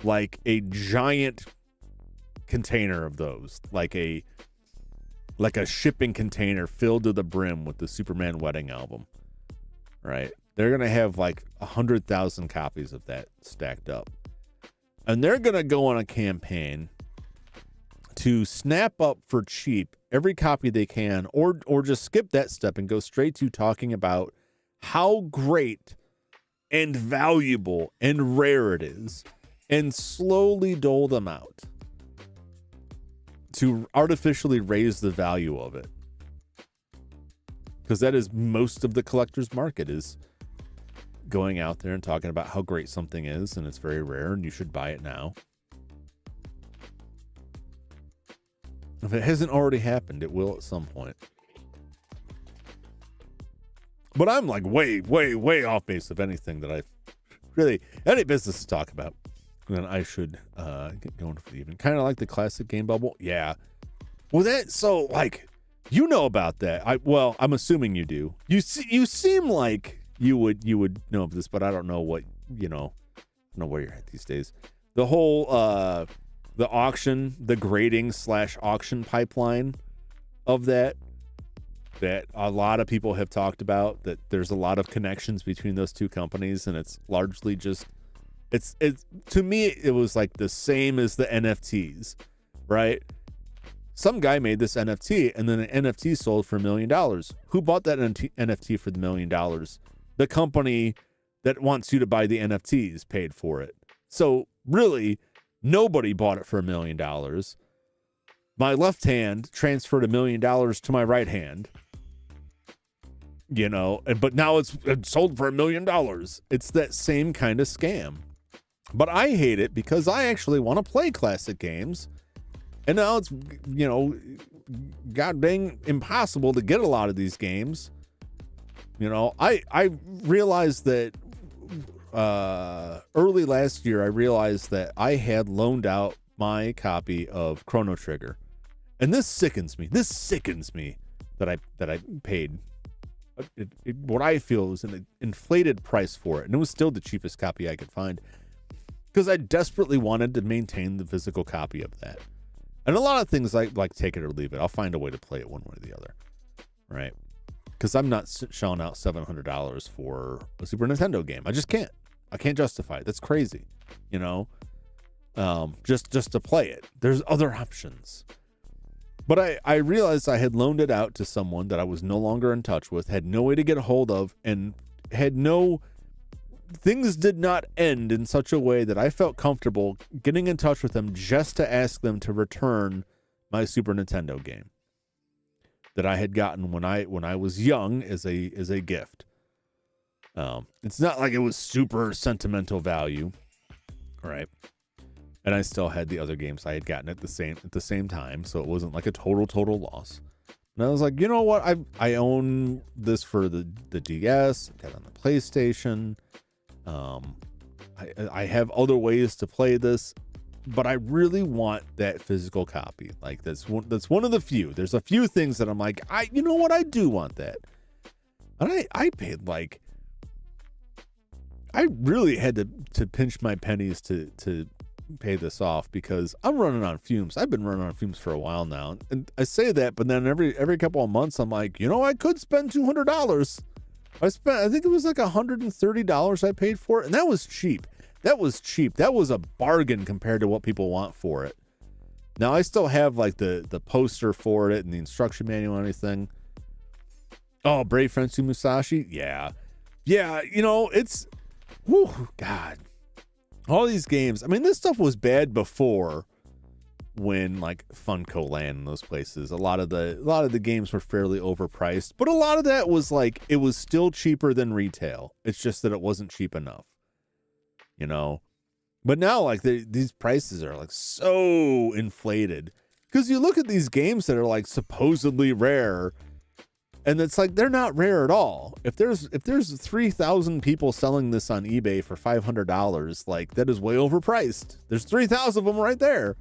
like a giant container of those, like a shipping container filled to the brim with the Superman Wedding album, right? They're going to have like 100,000 copies of that stacked up. And they're going to go on a campaign to snap up for cheap every copy they can, or just skip that step and go straight to talking about how great and valuable and rare it is, and slowly dole them out to artificially raise the value of it. Because that is most of the collector's market, is going out there and talking about how great something is and it's very rare and you should buy it now. If it hasn't already happened, it will at some point. But I'm like way, way, way off base of anything that I've really, any business to talk about. Then I should get going for the evening. Kind of like the classic game bubble. Yeah. Well, so like, you know about that. I'm assuming you do. You seem like you would know of this, but I don't know what, I don't know where you're at these days. The whole the auction, the grading / auction pipeline of that a lot of people have talked about, that there's a lot of connections between those two companies, and it's largely just it's to me it was like the same as the NFTs, right? Some guy made this NFT and then the NFT sold for $1 million. Who bought that NFT for the $1 million? The company that wants you to buy the NFTs paid for it. So really, nobody bought it for $1 million. My left hand transferred $1 million to my right hand. But now it's sold for $1 million. It's that same kind of scam. But I hate it because I actually want to play classic games. And now it's, god dang impossible to get a lot of these games. I realized that early last year, I realized that I had loaned out my copy of Chrono Trigger. And this sickens me. That I paid what I feel is an inflated price for it. And it was still the cheapest copy I could find, because I desperately wanted to maintain the physical copy of that. And a lot of things like take it or leave it. I'll find a way to play it one way or the other, right? Because I'm not shelling out $700 for a Super Nintendo game. I just can't. I can't justify it. That's crazy, just to play it. There's other options. But I realized I had loaned it out to someone that I was no longer in touch with, had no way to get a hold of, and things did not end in such a way that I felt comfortable getting in touch with them just to ask them to return my Super Nintendo game that I had gotten when I was young as a gift. It's not like it was super sentimental value, right? And I still had the other games I had gotten at the same time, so it wasn't like a total loss. And I was like, you know what? I own this for the DS, got it on the PlayStation. I have other ways to play this, but I really want that physical copy. Like that's one of the few. There's a few things that I'm like, you know what? I do want that. And I paid like, I really had to pinch my pennies to pay this off, because I'm running on fumes. I've been running on fumes for a while now, and I say that, but then every couple of months I'm like, I could spend $200. I think it was like $130 I paid for it, and that was cheap. That was cheap. That was a bargain compared to what people want for it. Now, I still have like the poster for it and the instruction manual and everything. Oh, Brave Fensu Musashi? Yeah. Yeah, it's... Whew, God. All these games. I mean, this stuff was bad before when like Funko Land and those places. A lot of the games were fairly overpriced, but a lot of that was like it was still cheaper than retail. It's just that it wasn't cheap enough. But now like these prices are like so inflated because you look at these games that are like supposedly rare, and it's like they're not rare at all. If there's 3,000 people selling this on eBay for $500, like that is way overpriced. There's 3,000 of them right there.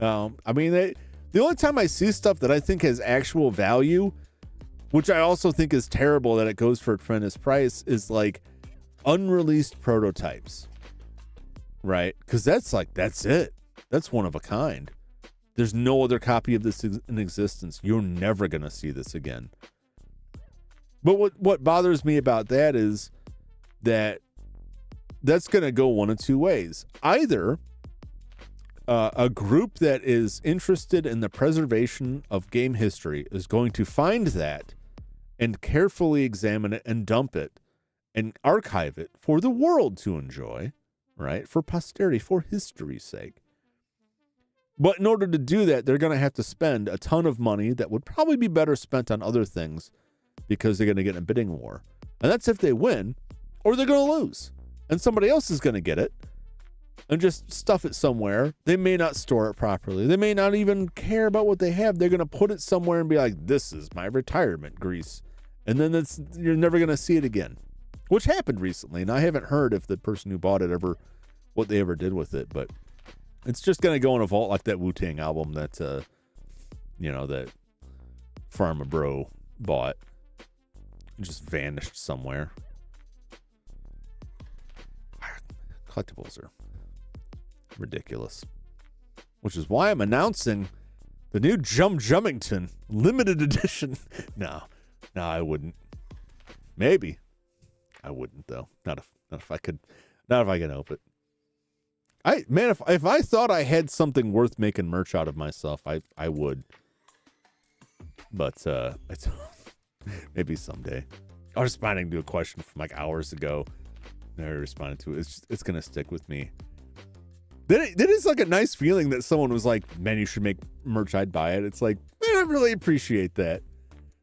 I mean, the only time I see stuff that I think has actual value, which I also think is terrible that it goes for a tremendous price, is like unreleased prototypes, right? Because that's it. That's one of a kind. There's no other copy of this in existence. You're never going to see this again. But what bothers me about that is that that's going to go one of two ways. Either a group that is interested in the preservation of game history is going to find that and carefully examine it and dump it and archive it for the world to enjoy, right? For posterity, for history's sake. But in order to do that, they're going to have to spend a ton of money that would probably be better spent on other things because they're going to get in a bidding war. And that's if they win, or they're going to lose. And somebody else is going to get it and just stuff it somewhere. They may not store it properly. They may not even care about what they have. They're going to put it somewhere and be like, this is my retirement grease. And then you're never going to see it again, which happened recently. And I haven't heard if the person who bought it what they ever did with it, but it's just going to go in a vault like that Wu-Tang album that, that Pharma Bro bought. It just vanished somewhere. Collectibles are ridiculous. Which is why I'm announcing the new Jummington limited edition. No, I wouldn't. Maybe. I wouldn't though. Not if I could help it. If I thought I had something worth making merch out of myself, I would. But maybe someday. I was responding to a question from like hours ago. I responded to it. It's gonna stick with me. That is like a nice feeling that someone was like, "Man, you should make merch. I'd buy it." It's like, man, I really appreciate that.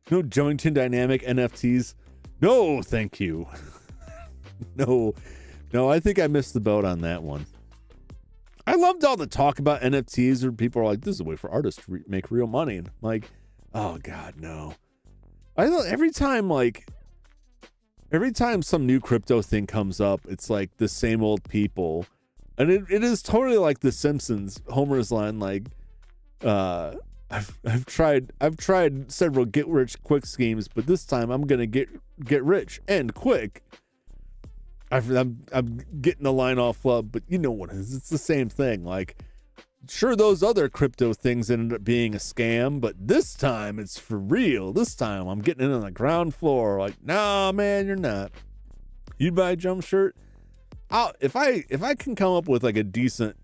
No Jummington Dynamic NFTs. No, thank you. No, I think I missed the boat on that one. I loved all the talk about NFTs where people are like, this is a way for artists to make real money. And I'm like, oh God, no. Every time some new crypto thing comes up, it's like the same old people. And it is totally like The Simpsons, Homer's line, like, I've tried several get rich quick schemes, but this time I'm gonna get rich and quick. I'm getting the line off flub, but you know what it is. It's the same thing. Like, sure, those other crypto things ended up being a scam, but this time it's for real. This time I'm getting in on the ground floor. Like, nah, man, you're not. You'd buy a jump shirt? If I can come up with like a decent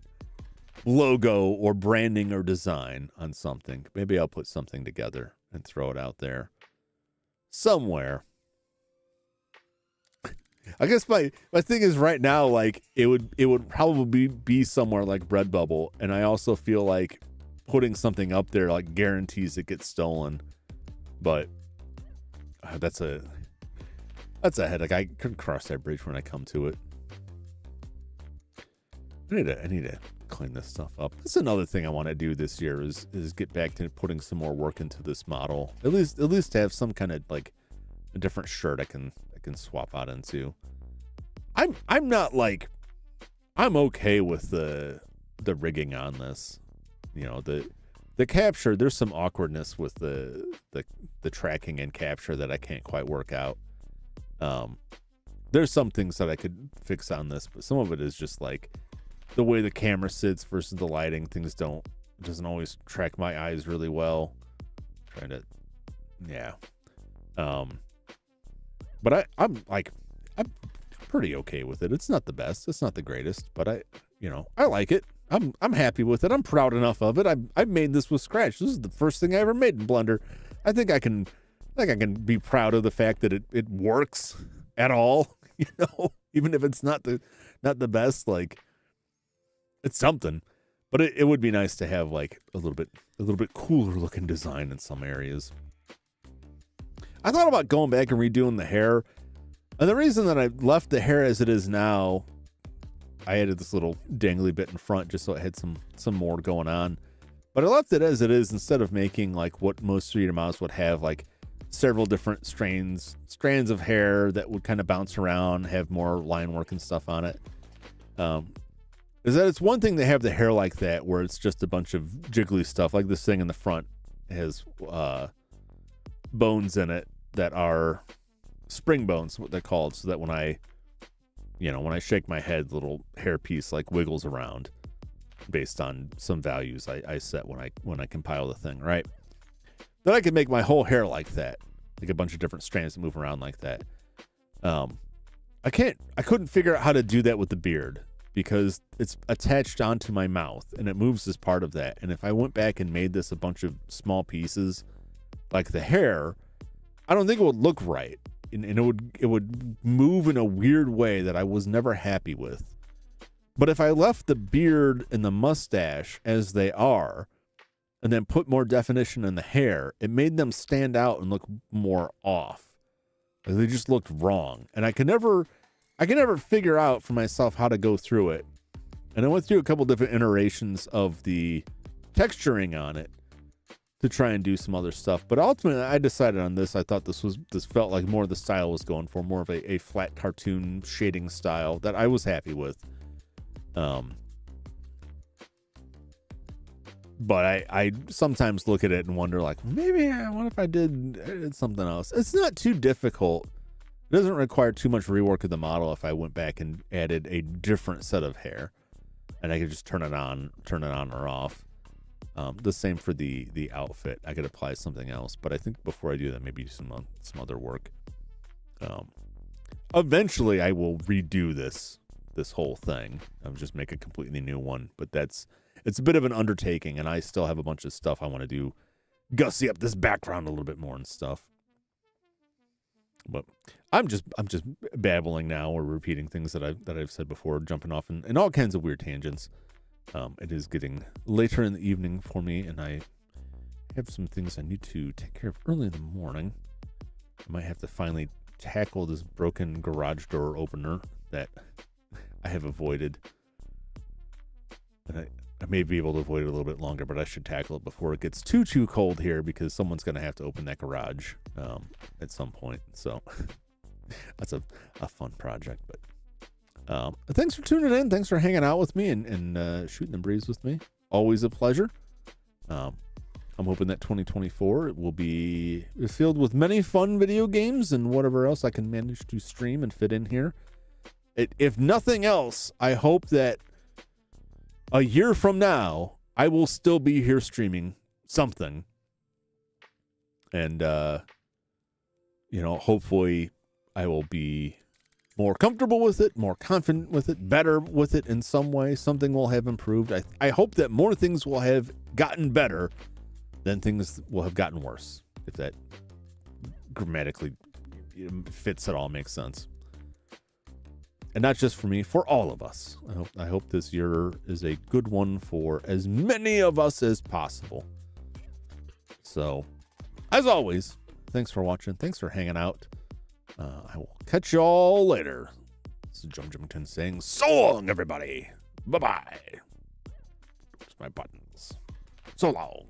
logo or branding or design on something, maybe I'll put something together and throw it out there somewhere. I guess my thing is right now, like it would probably be somewhere like Redbubble, and I also feel like putting something up there like guarantees it gets stolen. But that's a headache. I couldn't cross that bridge when I come to it. I need to clean this stuff up. That's another thing I want to do this year is get back to putting some more work into this model. At least to have some kind of like a different shirt I can swap out into. I'm not like, I'm okay with the rigging on this. You know, the capture, there's some awkwardness with the tracking and capture that I can't quite work out. There's some things that I could fix on this, but some of it is just like the way the camera sits versus the lighting. Things doesn't always track my eyes really well. But I'm pretty okay with it. It's not the best. It's not the greatest, but I like it. I'm happy with it. I'm proud enough of it. I made this with Scratch. This is the first thing I ever made in Blender. I think I can be proud of the fact that it works at all, even if it's not the best, like it's something. But it would be nice to have like a little bit cooler looking design in some areas. I thought about going back and redoing the hair. And the reason that I left the hair as it is now, I added this little dangly bit in front just so it had some more going on. But I left it as it is instead of making like what most 3D models would have, like several different strands of hair that would kind of bounce around, have more line work and stuff on it. Is that it's one thing to have the hair like that, where it's just a bunch of jiggly stuff, like this thing in the front has bones in it that are spring bones, what they're called, so that when I shake my head, the little hair piece like wiggles around based on some values I set when I compile the thing, right? Then I could make my whole hair like that, like a bunch of different strands that move around like that. I couldn't figure out how to do that with the beard because it's attached onto my mouth and it moves as part of that. And if I went back and made this a bunch of small pieces like the hair, I don't think it would look right. And it would move in a weird way that I was never happy with. But if I left the beard and the mustache as they are, and then put more definition in the hair, it made them stand out and look more off. Like they just looked wrong. And I can never figure out for myself how to go through it. And I went through a couple different iterations of the texturing on it to try and do some other stuff. But ultimately, I decided on this. I thought this felt like more of the style I was going for, more of a flat cartoon shading style that I was happy with. But I sometimes look at it and wonder, like, maybe what if I did something else? It's not too difficult. It doesn't require too much rework of the model if I went back and added a different set of hair, and I could just turn it on or off. The same for the outfit. I could apply something else, but I think before I do that, maybe some other work. Eventually, I will redo this whole thing. I'll just make a completely new one, but it's a bit of an undertaking, and I still have a bunch of stuff I want to do, gussy up this background a little bit more and stuff. But I'm just babbling now or repeating things that I've said before, jumping off in all kinds of weird tangents. It is getting later in the evening for me, and I have some things I need to take care of early in the morning. I might have to finally tackle this broken garage door opener that I have avoided. And I may be able to avoid it a little bit longer, but I should tackle it before it gets too cold here, because someone's going to have to open that garage at some point. So that's a fun project. But thanks for tuning in. Thanks for hanging out with me and shooting the breeze with me. Always a pleasure. I'm hoping that 2024 will be filled with many fun video games and whatever else I can manage to stream and fit in here. If nothing else, I hope that a year from now, I will still be here streaming something. And, hopefully I will be more comfortable with it, more confident with it, better with it in some way. Something will have improved. I hope that more things will have gotten better than things will have gotten worse, if that grammatically fits at all, makes sense. And not just for me, for all of us. I hope this year is a good one for as many of us as possible. So, as always, thanks for watching. Thanks for hanging out. I will catch you all later. This is John Jimington saying so long, everybody. Bye-bye. There's my buttons. So long.